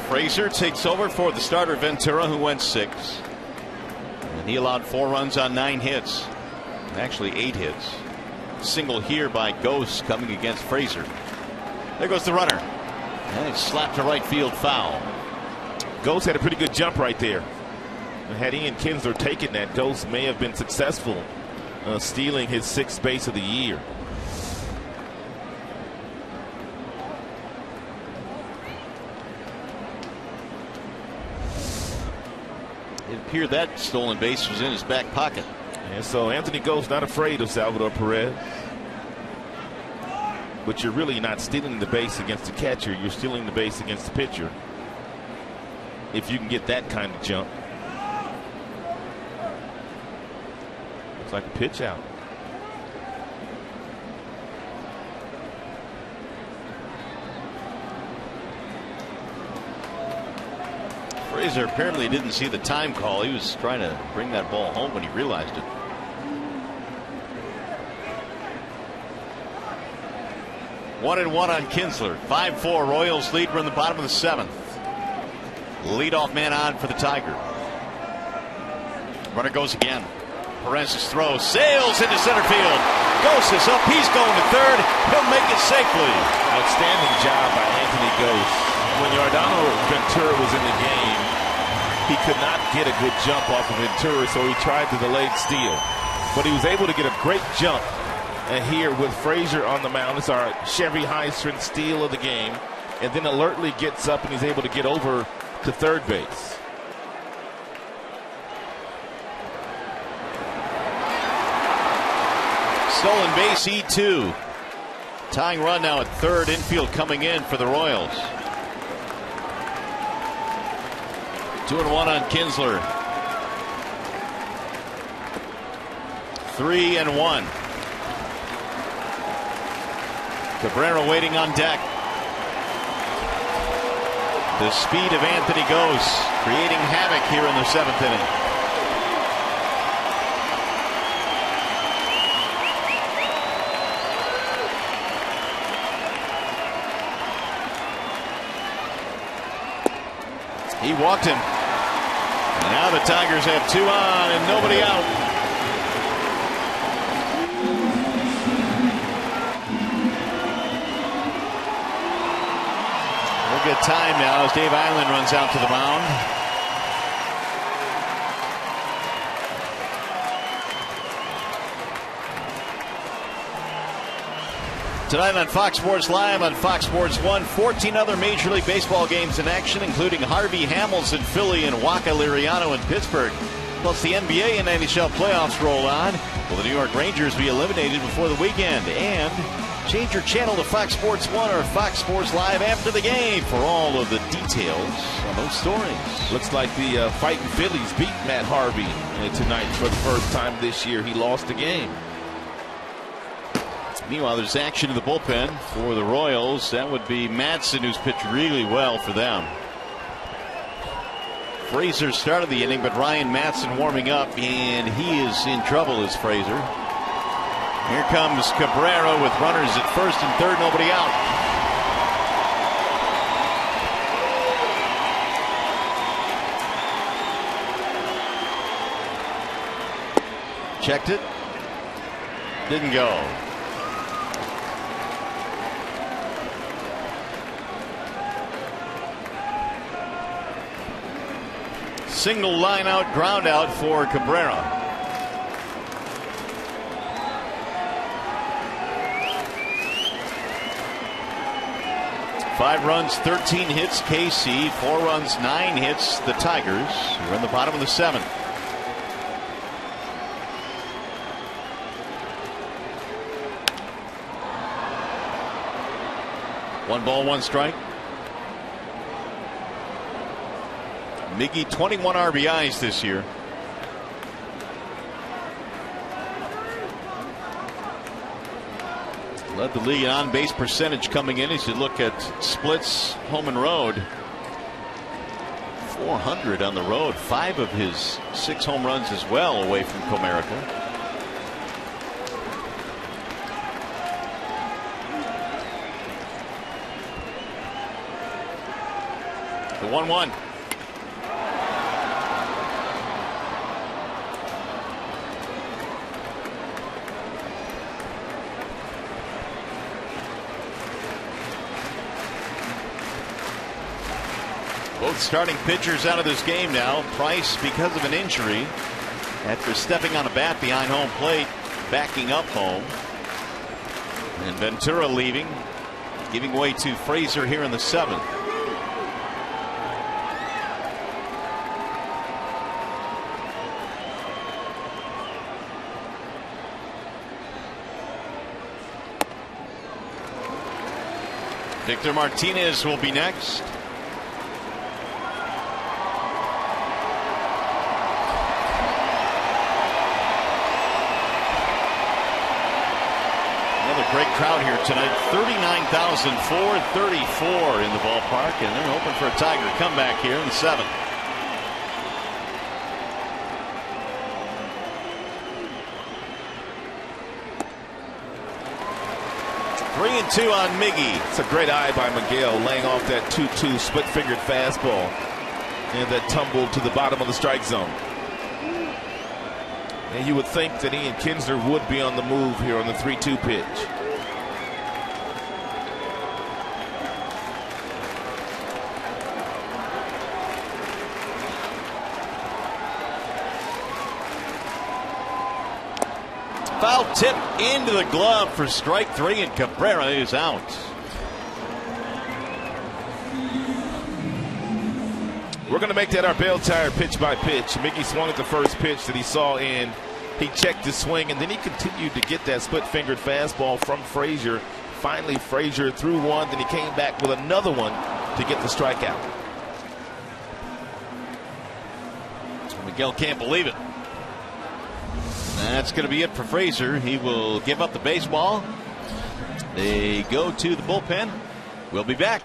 Frazier takes over for the starter Ventura, who went 6. And he allowed 4 runs on 9 hits. Actually 8 hits. Single here by Ghost coming against Frazier. There goes the runner. And it's slapped to right field, foul. Ghost had a pretty good jump right there. And had Ian Kinsler taken that, Ghost may have been successful stealing his 6th base of the year. It appeared that stolen base was in his back pocket. And so Anthony Ghost not afraid of Salvador Perez. But you're really not stealing the base against the catcher. You're stealing the base against the pitcher. If you can get that kind of jump. Looks like a pitch out. Frazier apparently didn't see the time call. He was trying to bring that ball home when he realized it. One and one on Kinsler. 5-4 Royals lead. We're in the bottom of the 7th. Leadoff man on for the Tiger. Runner goes again. Perez's throw sails into center field. Ghost is up. He's going to third. He'll make it safely. Outstanding job by Anthony Ghost. When Yordano Ventura was in the game, he could not get a good jump off of Ventura, so he tried the delayed steal. But he was able to get a great jump. And here with Frazier on the mound, it's our Chevy High-strength steal of the game. And then alertly gets up and he's able to get over to third base. Stolen base, E2. Tying run now at third, infield coming in for the Royals. 2-1 on Kinsler. 3-1. Cabrera waiting on deck. The speed of Anthony Gose creating havoc here in the seventh inning. He walked him. And now the Tigers have 2 on and nobody out. Good time now as Dave Island runs out to the mound. Tonight on Fox Sports Live on Fox Sports 1, 14 other Major League Baseball games in action, including Harvey Hamels in Philly and Waka Liriano in Pittsburgh. Plus the NBA and NHL playoffs roll on. Will the New York Rangers be eliminated before the weekend? And change your channel to Fox Sports 1 or Fox Sports Live after the game for all of the details on those stories. Looks like the fighting Phillies beat Matt Harvey tonight for the first time this year. He lost the game. Meanwhile, there's action in the bullpen for the Royals. That would be Madsen, who's pitched really well for them. Frazier started the inning, but Ryan Madsen warming up, and he is in trouble as Frazier. Here comes Cabrera with runners at first and third, nobody out. Checked it. Didn't go. Single line out, ground out for Cabrera. Five runs, 13 hits, KC. 4 runs, 9 hits, the Tigers. We're in the bottom of the seventh. One ball, one strike. Miggy, 21 RBIs this year. Led the league in on-base percentage coming in as you look at splits, home and road. 400 on the road. 5 of his 6 home runs as well away from Comerica. The 1-1. Both starting pitchers out of this game now. Price, because of an injury, after stepping on a bat behind home plate, backing up home. And Ventura leaving, giving way to Frazier here in the seventh. Victor Martinez will be next. Great crowd here tonight. 39,434 in the ballpark, and they're hoping for a Tiger comeback here in the seventh. Three and two on Miggy. It's a great eye by Miguel, laying off that 2-2 split-fingered fastball and that tumble to the bottom of the strike zone. And you would think that Ian Kinsler would be on the move here on the 3-2 pitch. Foul tip into the glove for strike 3, and Cabrera is out. We're going to make that our bell tire pitch by pitch. Mickey swung at the first pitch that he saw, and he checked his swing, and then he continued to get that split-fingered fastball from Frazier. Finally, Frazier threw one, then he came back with another one to get the strikeout. Miguel can't believe it. That's going to be it for Frazier. He will give up the baseball. They go to the bullpen. We'll be back.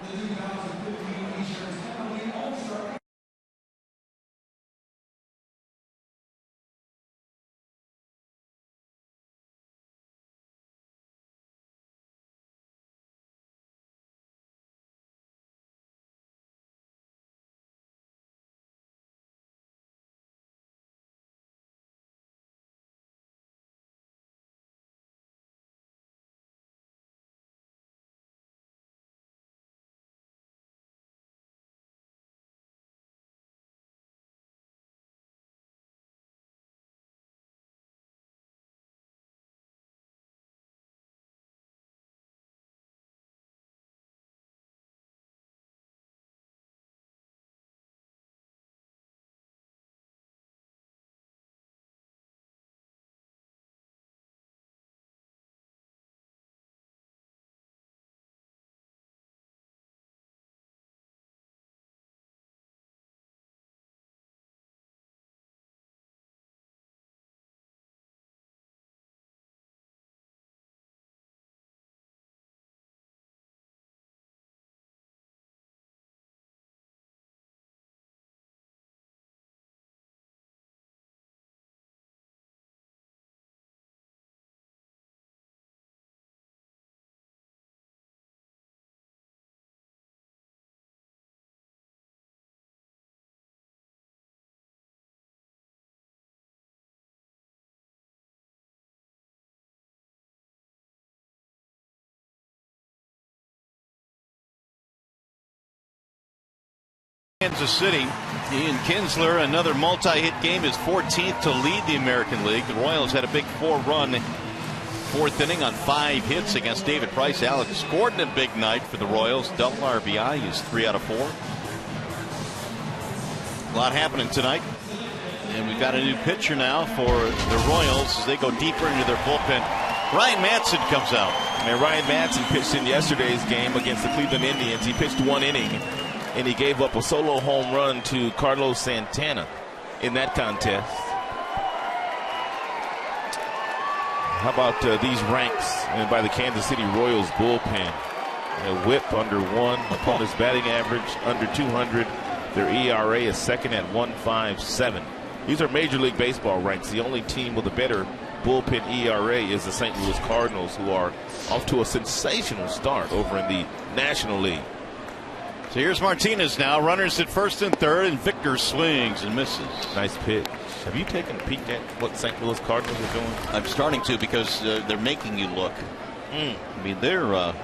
Kansas City, Ian Kinsler, another multi-hit game, is 14th to lead the American League. The Royals had a big 4-run fourth inning on 5 hits against David Price. Alex Gordon, a big night for the Royals. Double RBI. He's 3 out of 4. A lot happening tonight. And we've got a new pitcher now for the Royals as they go deeper into their bullpen. Ryan Madson comes out. And Ryan Madson pitched in yesterday's game against the Cleveland Indians. He pitched 1 inning, and he gave up a solo home run to Carlos Santana in that contest. How about these ranks by the Kansas City Royals bullpen? A whip under 1, opponent's batting average under 200. Their ERA is second at 1.57. These are Major League Baseball ranks. The only team with a better bullpen ERA is the St. Louis Cardinals, who are off to a sensational start over in the National League. So here's Martinez now. Runners at first and third, and Victor swings and misses. Nice pitch. Have you taken a peek at what St. Louis Cardinals are doing? I'm starting to, because they're making you look. I mean, they're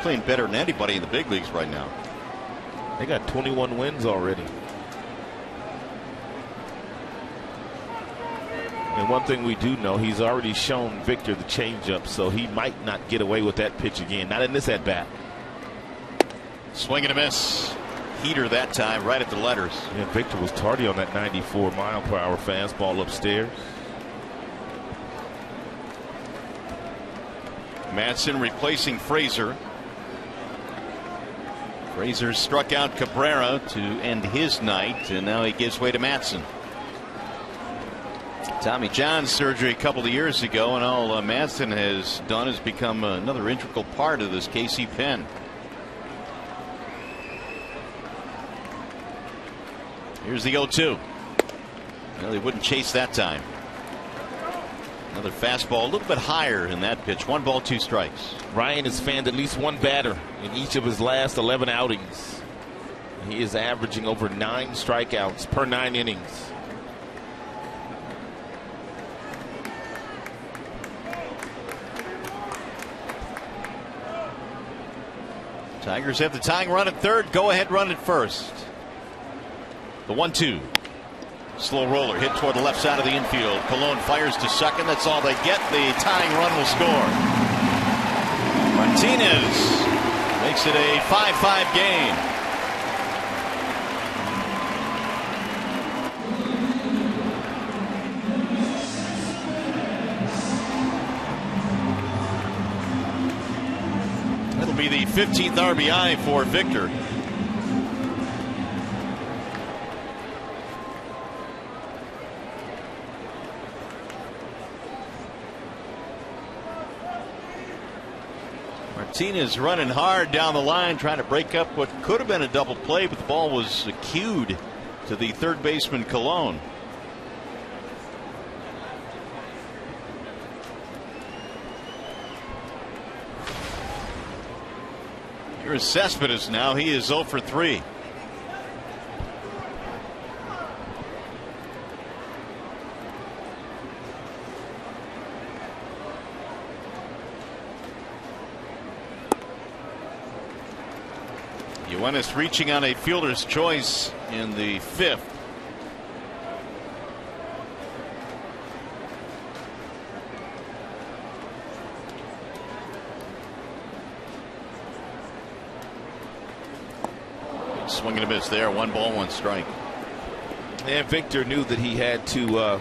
playing better than anybody in the big leagues right now. They got 21 wins already. And one thing we do know, he's already shown Victor the changeup, so he might not get away with that pitch again. Not in this at bat. Swing and a miss. Heater that time, right at the letters. Yeah, Victor was tardy on that 94-mile-per-hour fastball upstairs. Madson replacing Frazier. Frazier struck out Cabrera to end his night, and now he gives way to Madson. Tommy John surgery a couple of years ago, and all Madson has done is become another integral part of this KC pen. Here's the 0-2. Well, he wouldn't chase that time. Another fastball, a little bit higher in that pitch. 1 ball, 2 strikes. Ryan has fanned at least one batter in each of his last 11 outings. He is averaging over 9 strikeouts per 9 innings. Tigers have the tying run at third. Go ahead run at first. The 1-2. Slow roller hit toward the left side of the infield. Colon fires to second. That's all they get. The tying run will score. Martinez makes it a 5-5 game. That'll be the 15th RBI for Victor. Martinez running hard down the line, trying to break up what could have been a double play, but the ball was cued to the third baseman Colon. Here's Cespedes now. He is 0 for 3. Yoenis reaching on a fielder's choice in the 5th. Swing and a miss there. 1 ball, 1 strike. And Victor knew that he had to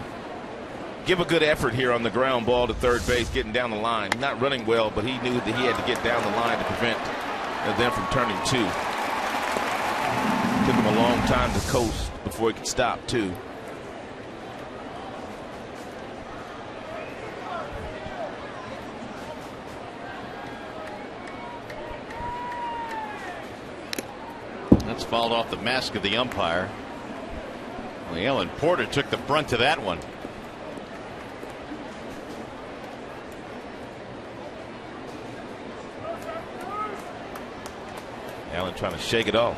give a good effort here on the ground ball to third base, getting down the line. Not running well, but he knew that he had to get down the line to prevent them from turning 2. Took him a long time to coast before he could stop, too. That's fouled off the mask of the umpire. Well, Alan Porter took the brunt of that one. Allen trying to shake it off.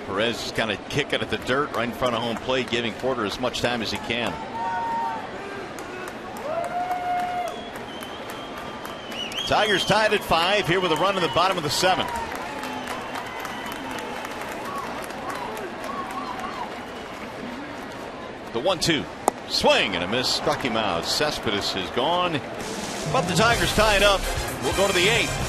Perez is kind of kicking at the dirt right in front of home plate, giving Porter as much time as he can. Tigers tied at 5 here with a run in the bottom of the 7th. The 1-2 swing and a miss, struck him out. Cespedes is gone, but the Tigers tie it up. We'll go to the 8th.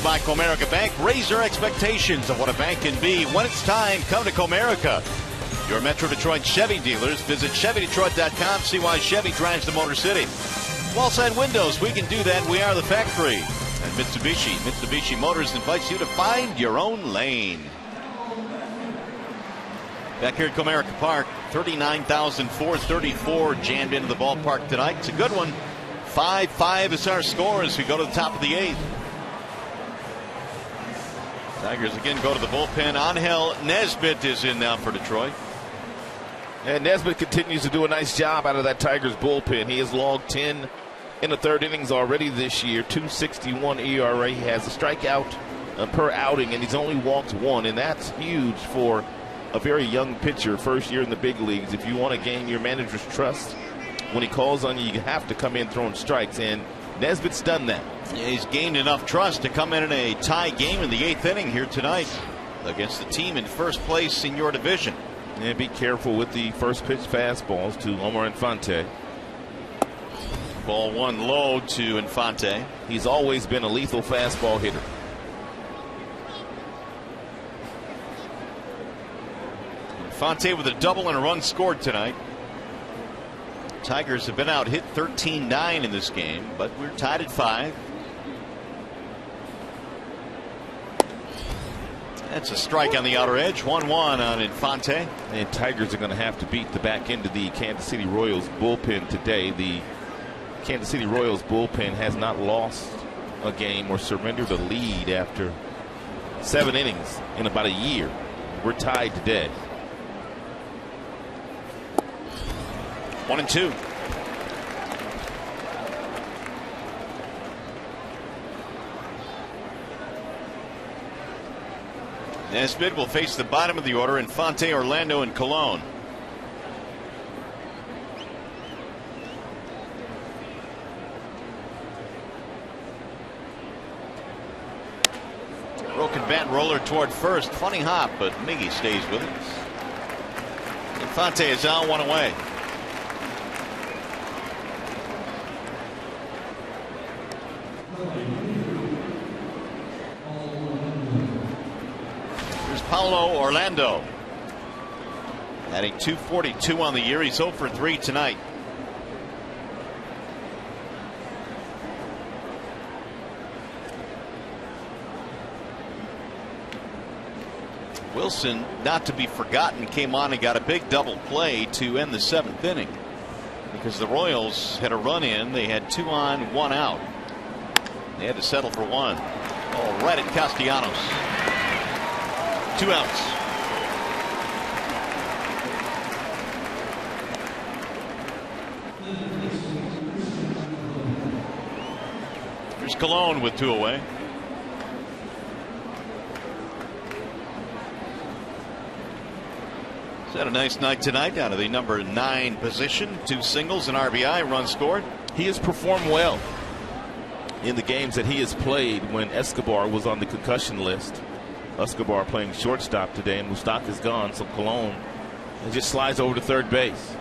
By Comerica Bank. Raise your expectations of what a bank can be. When it's time, come to Comerica. Your Metro Detroit Chevy dealers. Visit ChevyDetroit.com. See why Chevy drives the Motor City. Wallside Windows, we can do that. We are the factory. And Mitsubishi Motors invites you to find your own lane. Back here at Comerica Park, 39,434 jammed into the ballpark tonight. It's a good one. 5-5 is our score as we go to the top of the 8th. Tigers again go to the bullpen. Angel Nesbitt is in now for Detroit. And Nesbitt continues to do a nice job out of that Tigers bullpen. He has logged 10 in the third innings already this year, 2.61 ERA. He has a strikeout per outing, and he's only walked one, and that's huge for a very young pitcher, first year in the big leagues. If you want to gain your manager's trust, when he calls on you, you have to come in throwing strikes, and Nesbitt's done that. Yeah, he's gained enough trust to come in a tie game in the 8th inning here tonight against the team in first place in your division. And be careful with the first pitch fastballs to Omar Infante. Ball one low to Infante. He's always been a lethal fastball hitter. Infante with a double and a run scored tonight. Tigers have been out hit 13-9 in this game, but we're tied at 5. That's a strike on the outer edge. 1-1 on Infante. And Tigers are going to have to beat the back end of the Kansas City Royals bullpen today. The Kansas City Royals bullpen has not lost a game or surrendered a lead after 7 innings in about a year. We're tied today. 1-2. Nesbitt will face the bottom of the order. Infante, Orlando, and Colon. Broken bat roller toward first. Funny hop, but Miggy stays with it. Infante is out, 1 away. Paulo Orlando adding 242 on the year. He's 0 for 3 tonight. Wilson, not to be forgotten, came on and got a big double play to end the 7th inning because the Royals had a run in. They had 2 on, 1 out. They had to settle for 1. Oh, right at Castellanos. 2 outs. Here's Colon with 2 away. He's had a nice night tonight out of the number 9 position. 2 singles, an RBI, run scored. He has performed well in the games that he has played when Escobar was on the concussion list. Escobar playing shortstop today, and Mustak is gone, so Colon just slides over to third base.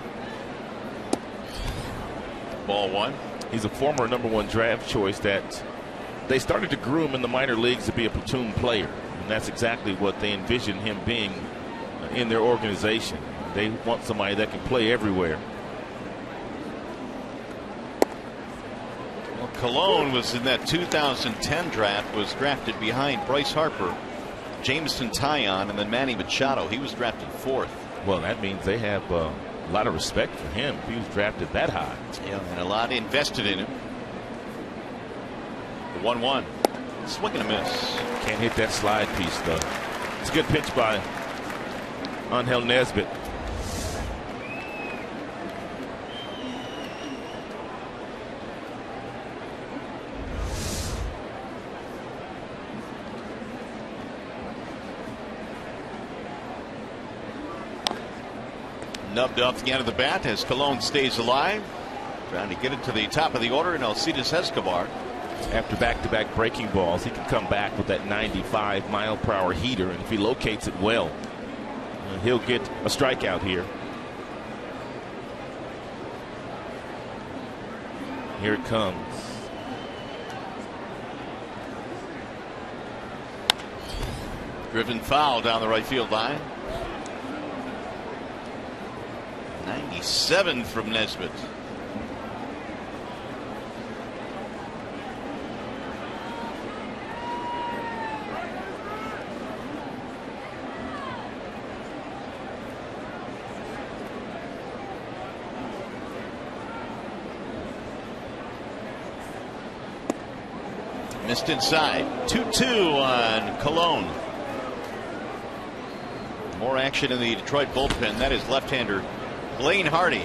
Ball 1. He's a former #1 draft choice that they started to groom in the minor leagues to be a platoon player, and that's exactly what they envision him being in their organization. They want somebody that can play everywhere. Well, Colon was in that 2010 draft, was drafted behind Bryce Harper, Jameson Taillon, and then Manny Machado. He was drafted 4th. Well, that means they have a lot of respect for him. He was drafted that high. Yeah, and a lot invested in him. The 1-1. Swing and a miss. Can't hit that slide piece, though. It's a good pitch by Angel Nesbitt. Nubbed off the end of the bat as Colon stays alive. Trying to get it to the top of the order in Alcides Escobar. After back-to-back breaking balls, he can come back with that 95-mile-per-hour heater, and if he locates it well, he'll get a strikeout here. Here it comes. Driven foul down the right field line. 97 from Nesbitt. Missed inside. 2-2 on Colon. More action in the Detroit bullpen. That is left-hander Blaine Hardy.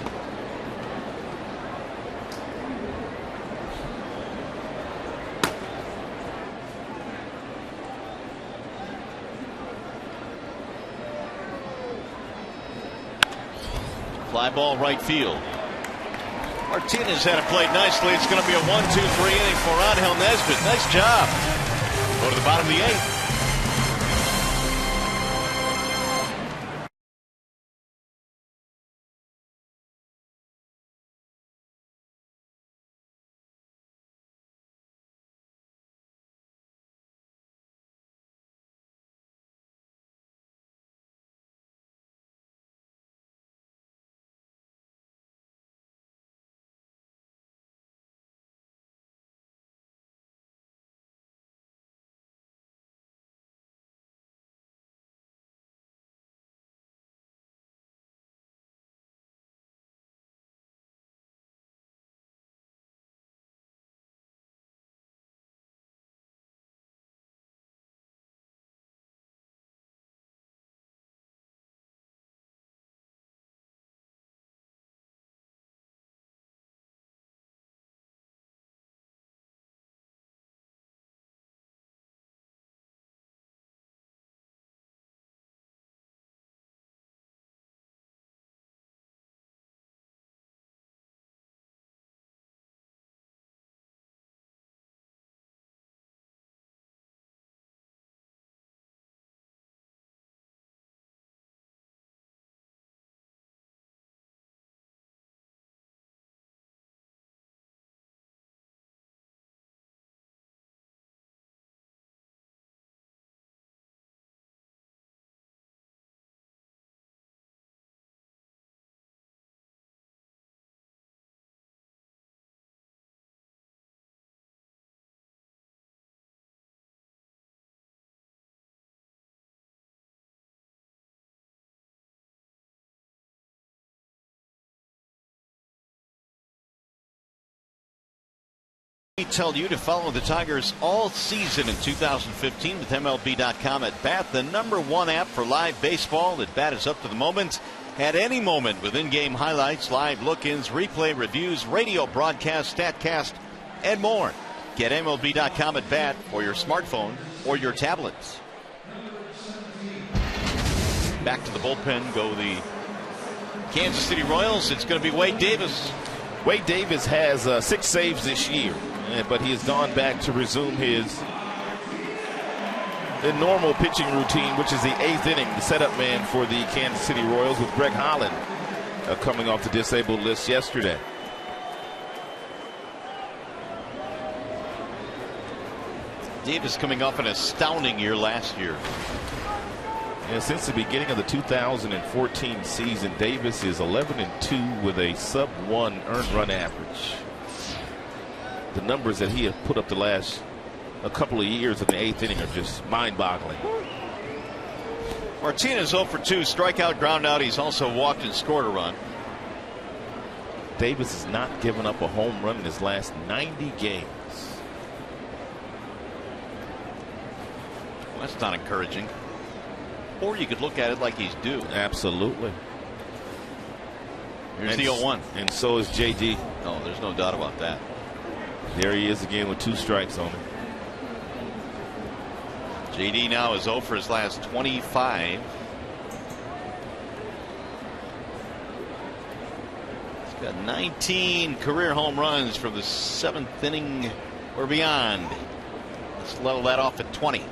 Fly ball right field. Martinez had it played nicely. It's going to be a 1-2-3 inning for Angel Nesbitt. Nice job. Go to the bottom of the 8th. We tell you to follow the Tigers all season in 2015 with MLB.com at Bat, the #1 app for live baseball. At Bat is up to the moment at any moment with in-game highlights, live look-ins, replay reviews, radio broadcasts, StatCast, and more. Get MLB.com at Bat for your smartphone or your tablets. Back to the bullpen go the Kansas City Royals. It's going to be Wade Davis. Wade Davis has 6 saves this year, but he has gone back to resume his normal pitching routine, which is the 8th inning. The setup man for the Kansas City Royals with Greg Holland coming off the disabled list yesterday. Davis coming off an astounding year last year. And since the beginning of the 2014 season, Davis is 11-2 with a sub-1 earned run average. The numbers that he has put up the last a couple of years in the 8th inning are just mind-boggling. Martinez 0 for 2, strikeout, ground out. He's also walked and scored a run. Davis has not given up a home run in his last 90 games. Well, that's not encouraging. Or you could look at it like he's due. Absolutely. Here's the 0-1. And so is JD. Oh, there's no doubt about that. There he is again with 2 strikes on him. JD now is 0 for his last 25. He's got 19 career home runs from the 7th inning or beyond. Let's level that off at 20.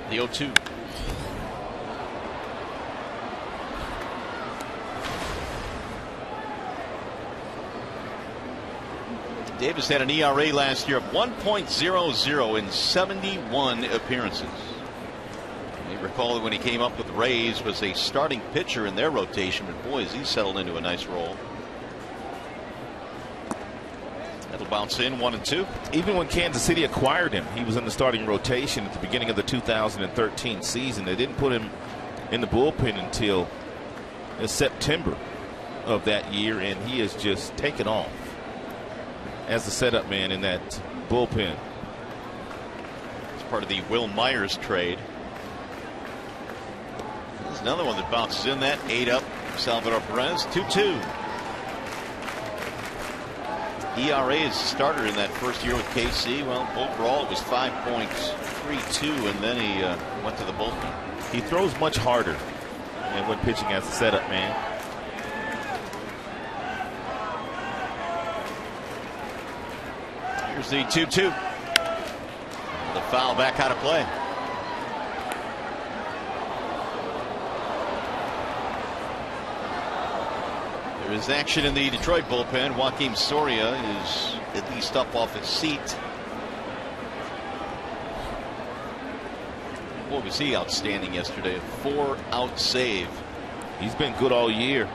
The 0-2. Davis had an ERA last year of 1.00 in 71 appearances. You recall that when he came up with the Rays was a starting pitcher in their rotation, but boy, has he settled into a nice role. That'll bounce in 1-2. Even when Kansas City acquired him, he was in the starting rotation at the beginning of the 2013 season. They didn't put him in the bullpen until September of that year, and he has just taken off as the setup man in that bullpen. It's part of the Will Myers trade. His another one that bounces in. That 8 up. Salvador Perez 2-2. ERA is starter in that first year with KC. Well, overall it was 5.32, and then he went to the bullpen. He throws much harder than when pitching as a setup man. Here's the 2-2. The foul back out of play. There is action in the Detroit bullpen. Joakim Soria is at least up off his seat. Boy, was he outstanding yesterday. A 4-out save. He's been good all year.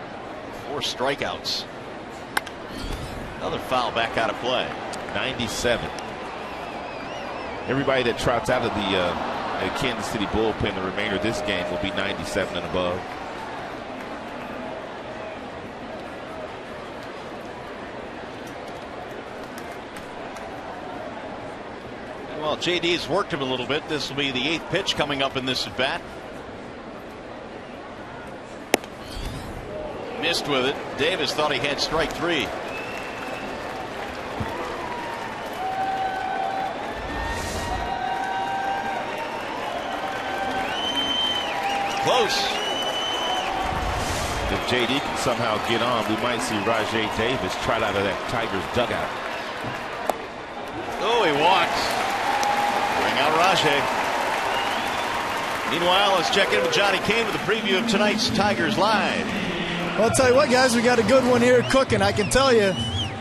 4 strikeouts. Another foul back out of play. 97. Everybody that trots out of the Kansas City bullpen the remainder of this game will be 97 and above. Well, JD's worked him a little bit. This will be the 8th pitch coming up in this at bat. Missed with it. Davis thought he had strike 3. Close. If JD can somehow get on, we might see Rajai Davis trot out of that Tigers dugout. Oh, he walks. Bring out Rajai. Meanwhile, let's check in with Johnny Kane with a preview of tonight's Tigers Live. Well, I'll tell you what, guys, we got a good one here cooking. I can tell you,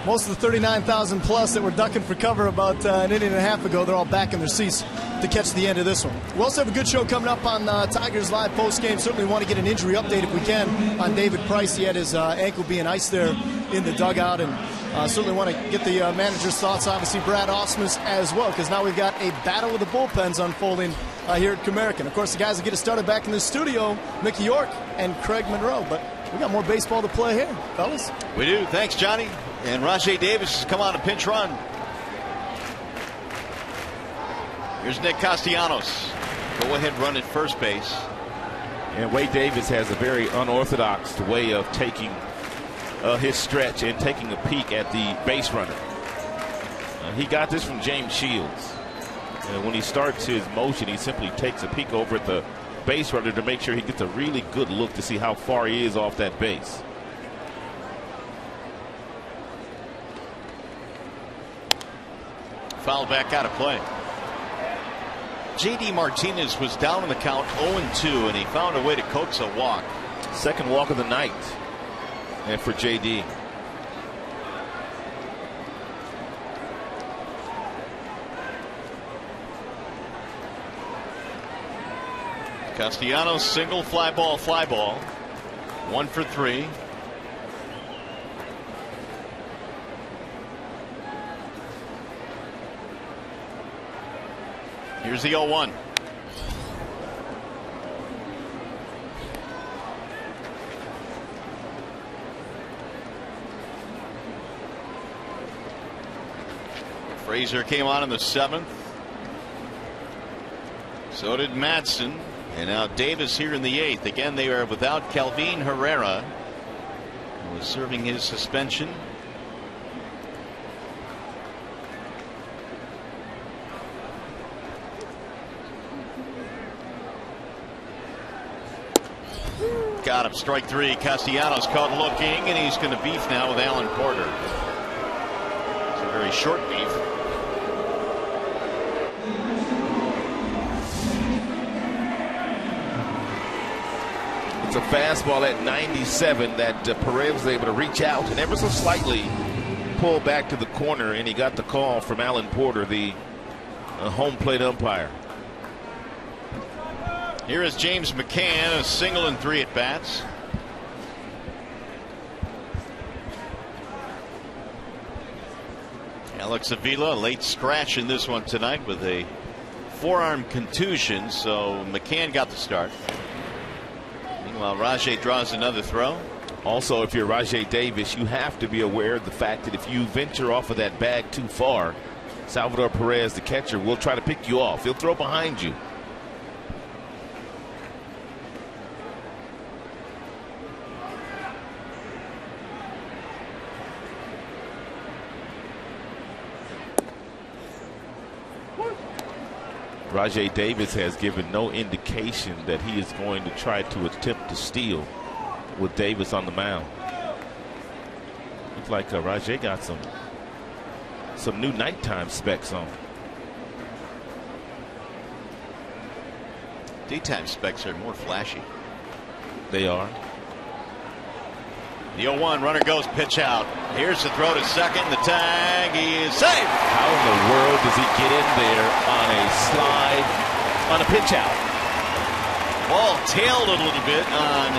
most of the 39,000 plus that were ducking for cover about an inning and a half ago, they're all back in their seats to catch the end of this one. We also have a good show coming up on Tigers Live post-game. Certainly want to get an injury update if we can on David Price. He had his ankle being iced there in the dugout, and certainly want to get the manager's thoughts. Obviously, Brad Ausmus as well, because now we've got a battle with the bullpens unfolding here at Comerica. And of course, the guys that get us started back in the studio, Mickey York and Craig Monroe. But we got more baseball to play here, fellas. We do. Thanks, Johnny. And Rajai Davis has come on a pinch run. Here's Nick Castellanos. Go ahead run at first base. And Wade Davis has a very unorthodox way of taking his stretch and taking a peek at the base runner. He got this from James Shields. When he starts his motion, he simply takes a peek over at the base runner to make sure he gets a really good look to see how far he is off that base. Foul back out of play. J.D. Martinez was down in the count 0-2, and he found a way to coax a walk. Second walk of the night. And for J.D. Castellanos single, fly ball, 1 for 3. Here's the 0-1. Frazier came on in the 7th. So did Madsen. And now Davis here in the 8th. Again, they are without Calvin Herrera, who was serving his suspension. Got him, strike 3. Castellanos caught looking, and he's going to beef now with Alan Porter. It's a very short beef. It's a fastball at 97 that Perez was able to reach out and ever so slightly pull back to the corner, and he got the call from Alan Porter, the home plate umpire. Here is James McCann, a single and 3 at bats. Alex Avila, late scratch in this one tonight with a forearm contusion, so McCann got the start. Meanwhile, Rajai draws another throw. Also, if you're Rajai Davis, you have to be aware of the fact that if you venture off of that bag too far, Salvador Perez, the catcher, will try to pick you off. He'll throw behind you. Rajai Davis has given no indication that he is going to try to attempt to steal with Davis on the mound. Looks like Rajai got some new nighttime specs on. Daytime specs are more flashy. They are. The 0-1 runner goes, pitch out. Here's the throw to second. The tag. He is safe. How in the world does he get in there on a slide on a pitch out? Ball tailed a little bit on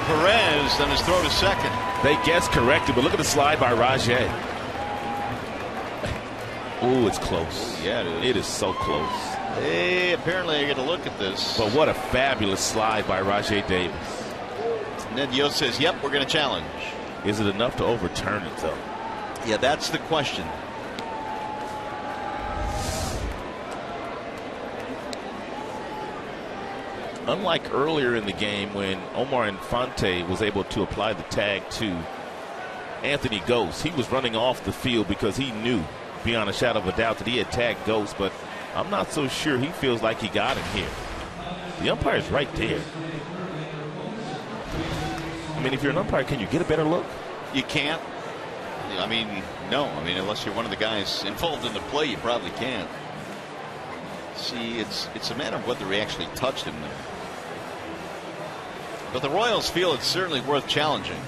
Perez on his throw to second. They guessed correctly, but look at the slide by Rajai. Ooh, it's close. Yeah, it is. It is so close. Hey, apparently I get a look at this. But what a fabulous slide by Rajai Davis. Ned Yost says, yep, we're going to challenge. Is it enough to overturn it, though? Yeah, that's the question. Unlike earlier in the game when Omar Infante was able to apply the tag to Anthony Ghost, he was running off the field because he knew beyond a shadow of a doubt that he had tagged Ghost, but I'm not so sure he feels like he got him here. The umpire's right there. I mean, if you're an umpire, can you get a better look? You can't. I mean, no. I mean, unless you're one of the guys involved in the play, you probably can't. See, it's a matter of whether he actually touched him there. But the Royals feel it's certainly worth challenging.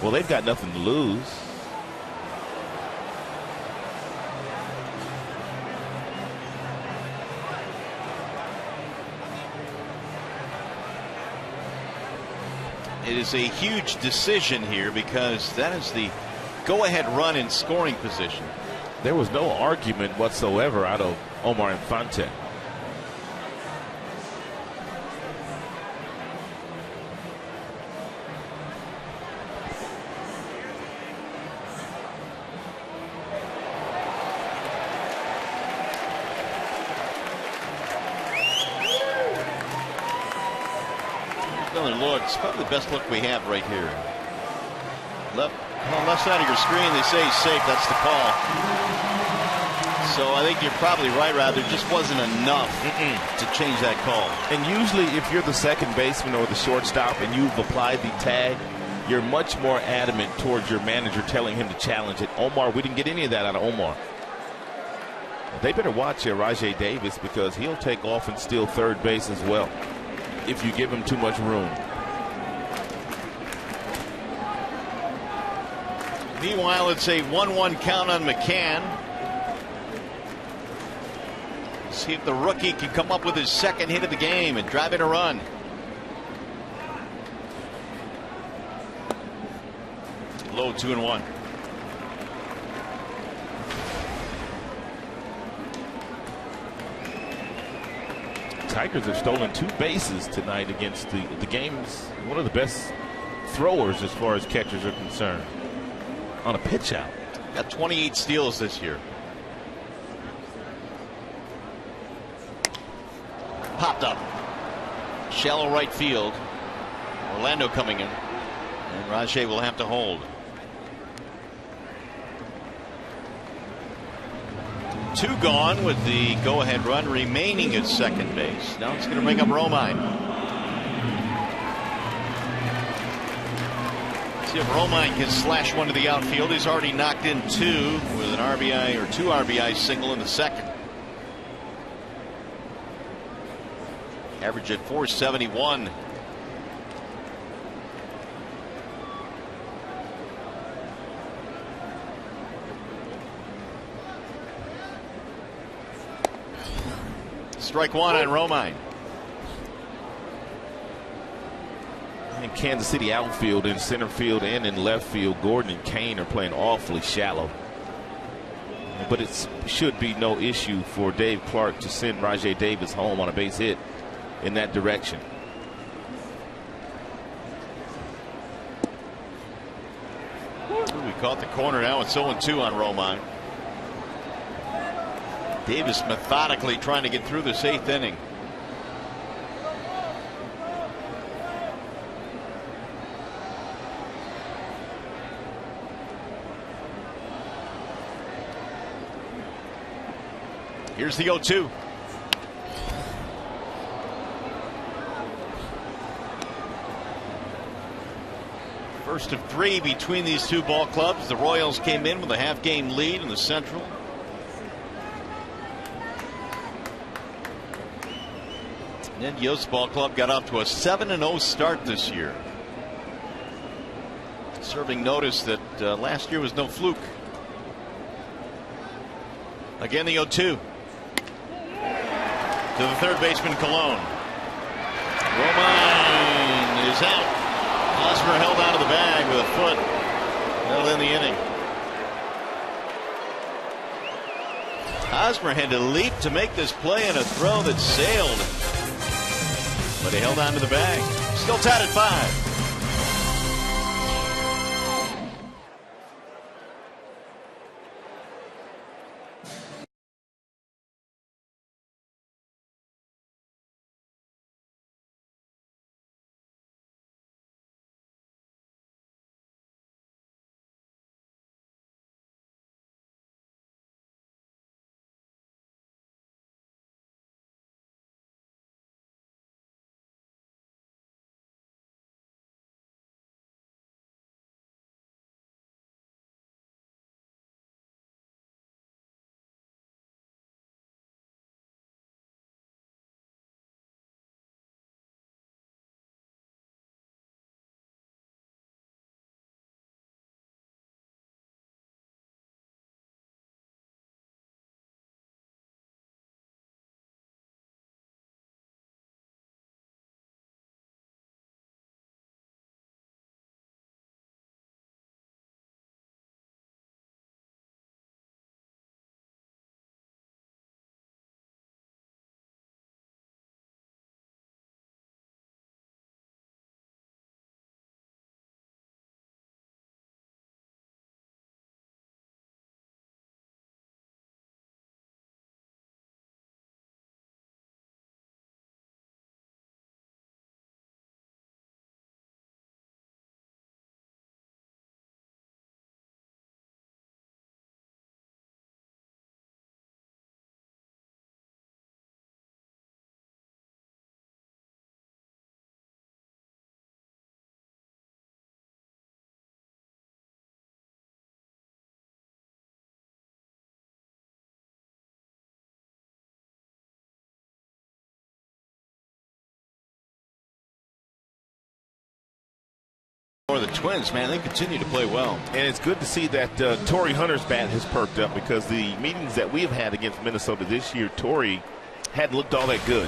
Well, they've got nothing to lose. It is a huge decision here because that is the go-ahead run in scoring position. There was no argument whatsoever out of Omar Infante. Look, it's probably the best look we have right here. Left side of your screen, they say he's safe. That's the call. So I think you're probably right, Rob. There just wasn't enough to change that call. And usually if you're the second baseman or the shortstop and you've applied the tag, you're much more adamant towards your manager telling him to challenge it. Omar, we didn't get any of that out of Omar. They better watch Rajai Davis because he'll take off and steal third base as well if you give him too much room. Meanwhile, it's a 1-1 count on McCann. See if the rookie can come up with his second hit of the game and drive in a run. Low 2-1. Tigers have stolen 2 bases tonight against the game's one of the best throwers as far as catchers are concerned. On a pitch out. Got 28 steals this year. Popped up. Shallow right field. Orlando coming in. And Rajai will have to hold. 2 gone with the go-ahead run remaining at second base. Now it's going to bring up Romine. See if Romine can slash one to the outfield. He's already knocked in 2 with an RBI or 2 RBI single in the second. Average at 471. Strike 1 on Romine. In Kansas City outfield, in center field, and in left field, Gordon and Kane are playing awfully shallow. But it should be no issue for Dave Clark to send Rajai Davis home on a base hit in that direction. We caught the corner now. It's 0-2 on Romine. Davis methodically trying to get through this 8th inning. Here's the 0-2. First of 3 between these two ball clubs. The Royals came in with a half-game lead in the Central. And then Yost's ball club got off to a 7-0 start this year, serving notice that last year was no fluke. Again, the 0-2 to the third baseman, Colon. Romine is out. Hosmer held out of the bag with a foot. Held in the inning. Hosmer had to leap to make this play in a throw that sailed, but he held on to the bag. Still tied at 5. For the Twins, man, they continue to play well. And it's good to see that Torrey Hunter's bat has perked up, because the meetings that we've had against Minnesota this year, Torrey hadn't looked all that good.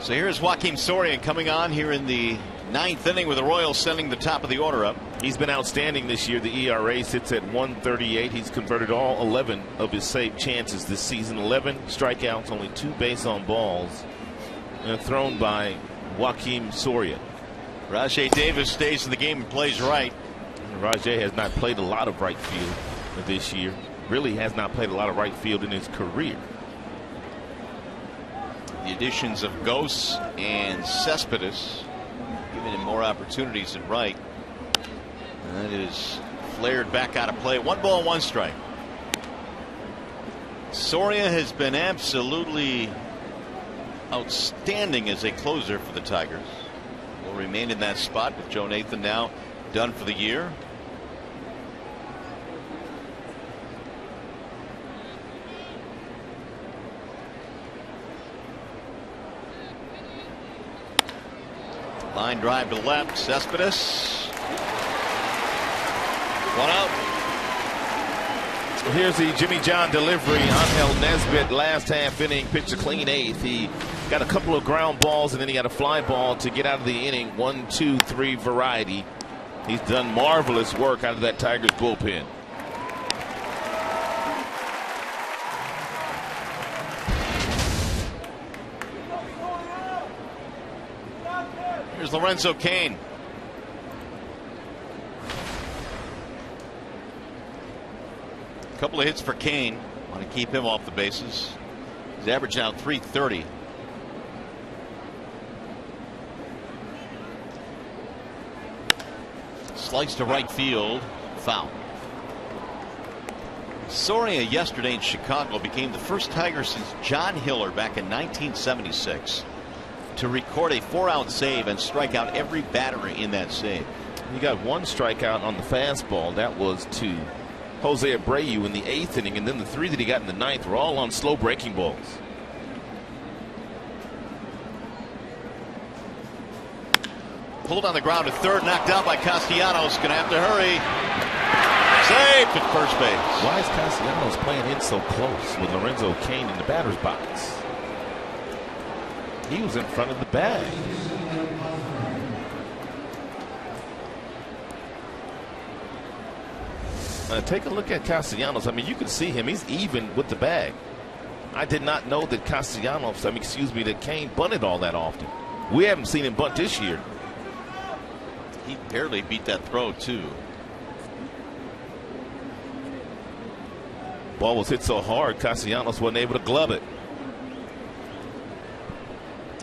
So here's Joakim Soria coming on here in the 9th inning with the Royals sending the top of the order up. He's been outstanding this year. The ERA sits at 1.38. He's converted all 11 of his saved chances this season. 11 strikeouts, only 2 base on balls thrown by Joakim Soria. Rajai Davis stays in the game and plays right. Rajai has not played a lot of right field this year. Really has not played a lot of right field in his career. The additions of Gose and Cespedes giving him more opportunities at right. And that is flared back out of play. 1 ball, 1 strike. Soria has been absolutely outstanding as a closer for the Tigers. Will remain in that spot with Joe Nathan now done for the year. Line drive to left. Cespedes. 1 out. Here's the Jimmy John delivery. Angel Nesbitt, last half inning, pitched a clean 8th. He got a couple of ground balls, and then he got a fly ball to get out of the inning. 1, 2, 3 variety. He's done marvelous work out of that Tigers bullpen. Here's Lorenzo Cain. A couple of hits for Cain. Want to keep him off the bases. He's averaging out .330. Slice to right field. Foul. Soria yesterday in Chicago became the first Tiger since John Hiller back in 1976 to record a 4-out save and strike out every batter in that save. He got one strikeout on the fastball. That was to Jose Abreu in the 8th inning, and then the 3 that he got in the 9th were all on slow breaking balls. Pulled on the ground to third, knocked out by Castellanos. Going to have to hurry. Saved at first base. Why is Castellanos playing in so close with Lorenzo Cain in the batter's box? He was in front of the bag. Take a look at Castellanos. I mean, you can see him. He's even with the bag. I did not know that Castellanos, that Cain bunted all that often. We haven't seen him bunt this year. He barely beat that throw, too. Ball was hit so hard, Castellanos wasn't able to glove it.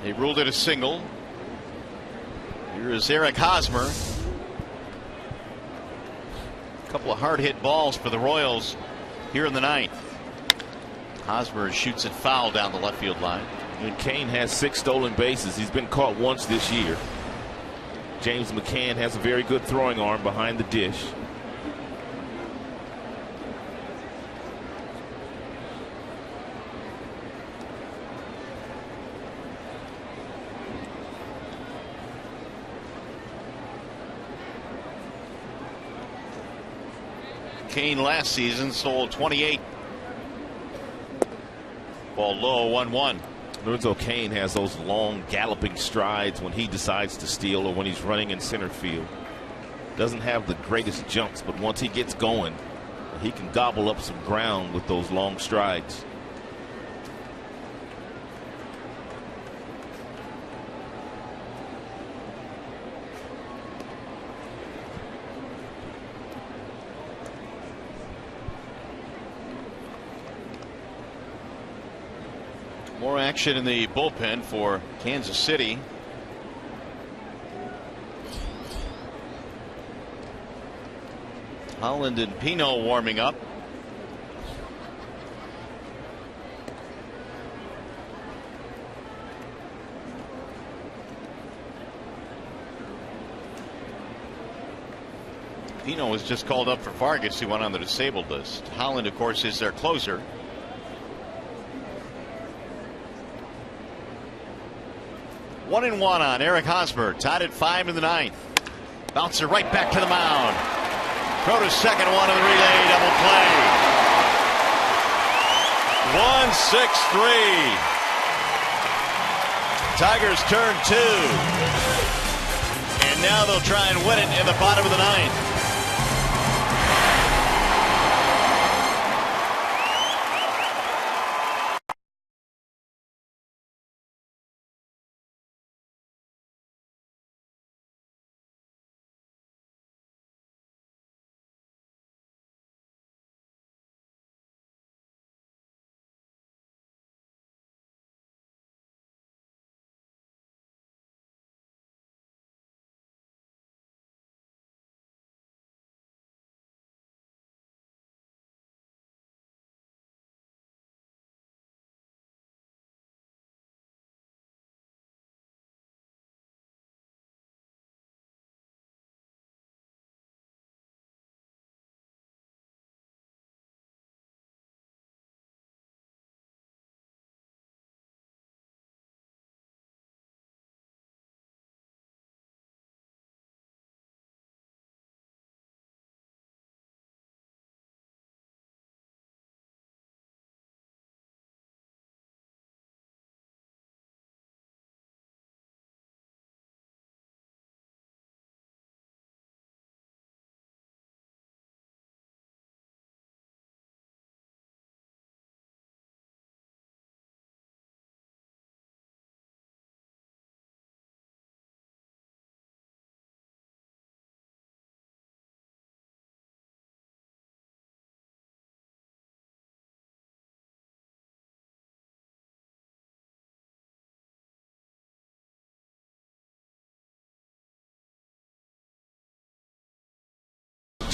He ruled it a single. Here is Eric Hosmer. A couple of hard hit balls for the Royals here in the 9th. Hosmer shoots it foul down the left field line. And Cain has 6 stolen bases. He's been caught once this year. James McCann has a very good throwing arm behind the dish. Cain last season stole 28. Ball low, 1-1. Lorenzo Cain has those long galloping strides when he decides to steal or when he's running in center field. Doesn't have the greatest jumps, but once he gets going, he can gobble up some ground with those long strides. More action in the bullpen for Kansas City. Holland and Pino warming up. Pino was just called up for Vargas, who went on the disabled list. Holland, of course, is their closer. One and one on Eric Hosmer, tied at 5 in the 9th. Bouncer right back to the mound. Throw to second, one of the relay, double play. 1-6-3. Tigers turn 2. And now they'll try and win it in the bottom of the 9th.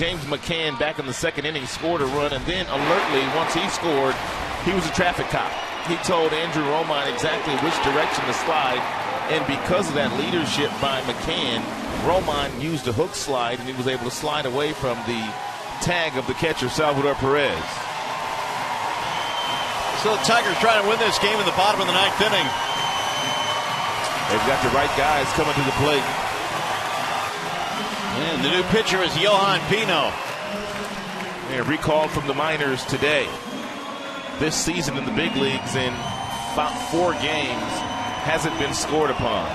James McCann back in the 2nd inning scored a run, and then alertly, once he scored, he was a traffic cop. He told Andrew Romine exactly which direction to slide, And because of that leadership by McCann, Roman used a hook slide, and he was able to slide away from the tag of the catcher, Salvador Perez. So the Tigers trying to win this game in the bottom of the 9th inning. They've got the right guys coming to the plate. And the new pitcher is Yohan Pino. They're recalled from the minors today. This season in the big leagues, in 4 games, hasn't been scored upon.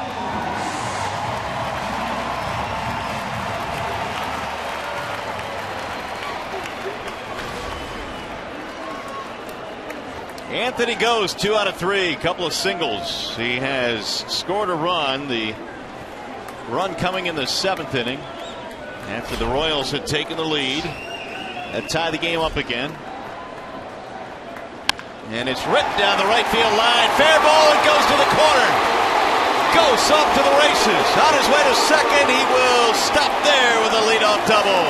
Anthony goes 2 out of 3, couple of singles. He has scored a run. The run coming in the 7th inning after the Royals had taken the lead and tied the game up again. And it's ripped down the right field line. Fair ball. It goes to the corner. Goes up to the races. On his way to second. He will stop there with a leadoff double.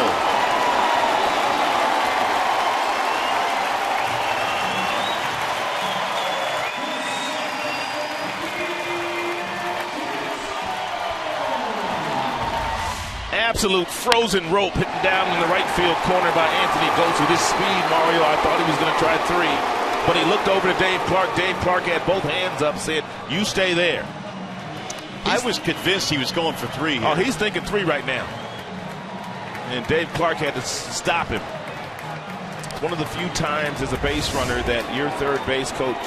Absolute frozen rope hitting down in the right field corner by Anthony Gose. With his speed, Mario, I thought he was going to try 3. But he looked over to Dave Clark. Dave Clark had both hands up, said, "You stay there." I was convinced he was going for 3 here. Oh, he's thinking 3 right now. And Dave Clark had to stop him. It's one of the few times as a base runner that your third base coach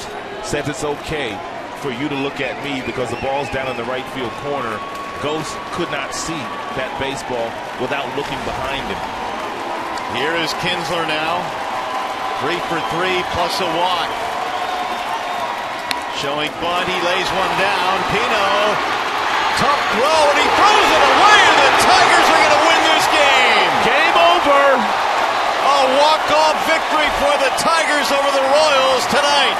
says it's okay for you to look at me because the ball's down in the right field corner. Gose could not see that baseball without looking behind him. Here is Kinsler now. 3 for 3 plus a walk. Showing bunt. He lays one down. Pino. Tough throw, and he throws it away, and the Tigers are going to win this game. Game over. A walk-off victory for the Tigers over the Royals tonight.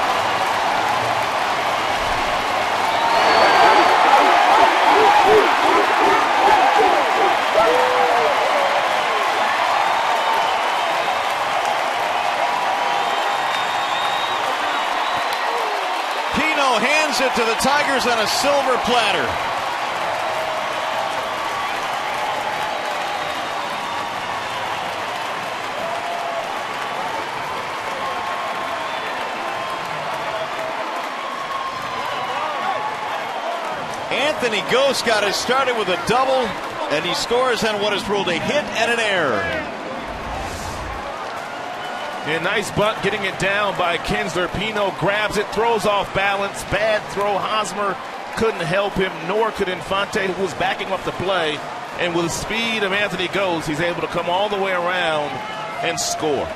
Pino hands it to the Tigers on a silver platter. Anthony Gose got us started with a double, and he scores on what is ruled a hit and an error. A nice bunt, getting it down by Kinsler. Pino grabs it, throws off balance. Bad throw. Hosmer couldn't help him, nor could Infante, who was backing up the play. And with the speed of Anthony Gose, he's able to come all the way around and score.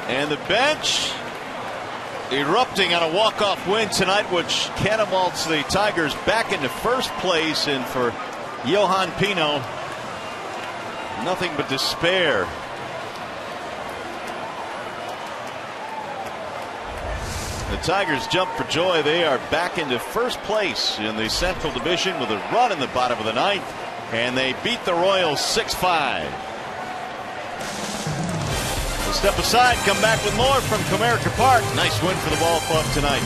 And the bench erupting on a walk-off win tonight, which catapults the Tigers back into first place. And for Yohan Pino, nothing but despair. The Tigers jump for joy. They are back into first place in the Central Division with a run in the bottom of the 9th, and they beat the Royals 6-5. We'll step aside, come back with more from Comerica Park. Nice win for the ball club tonight.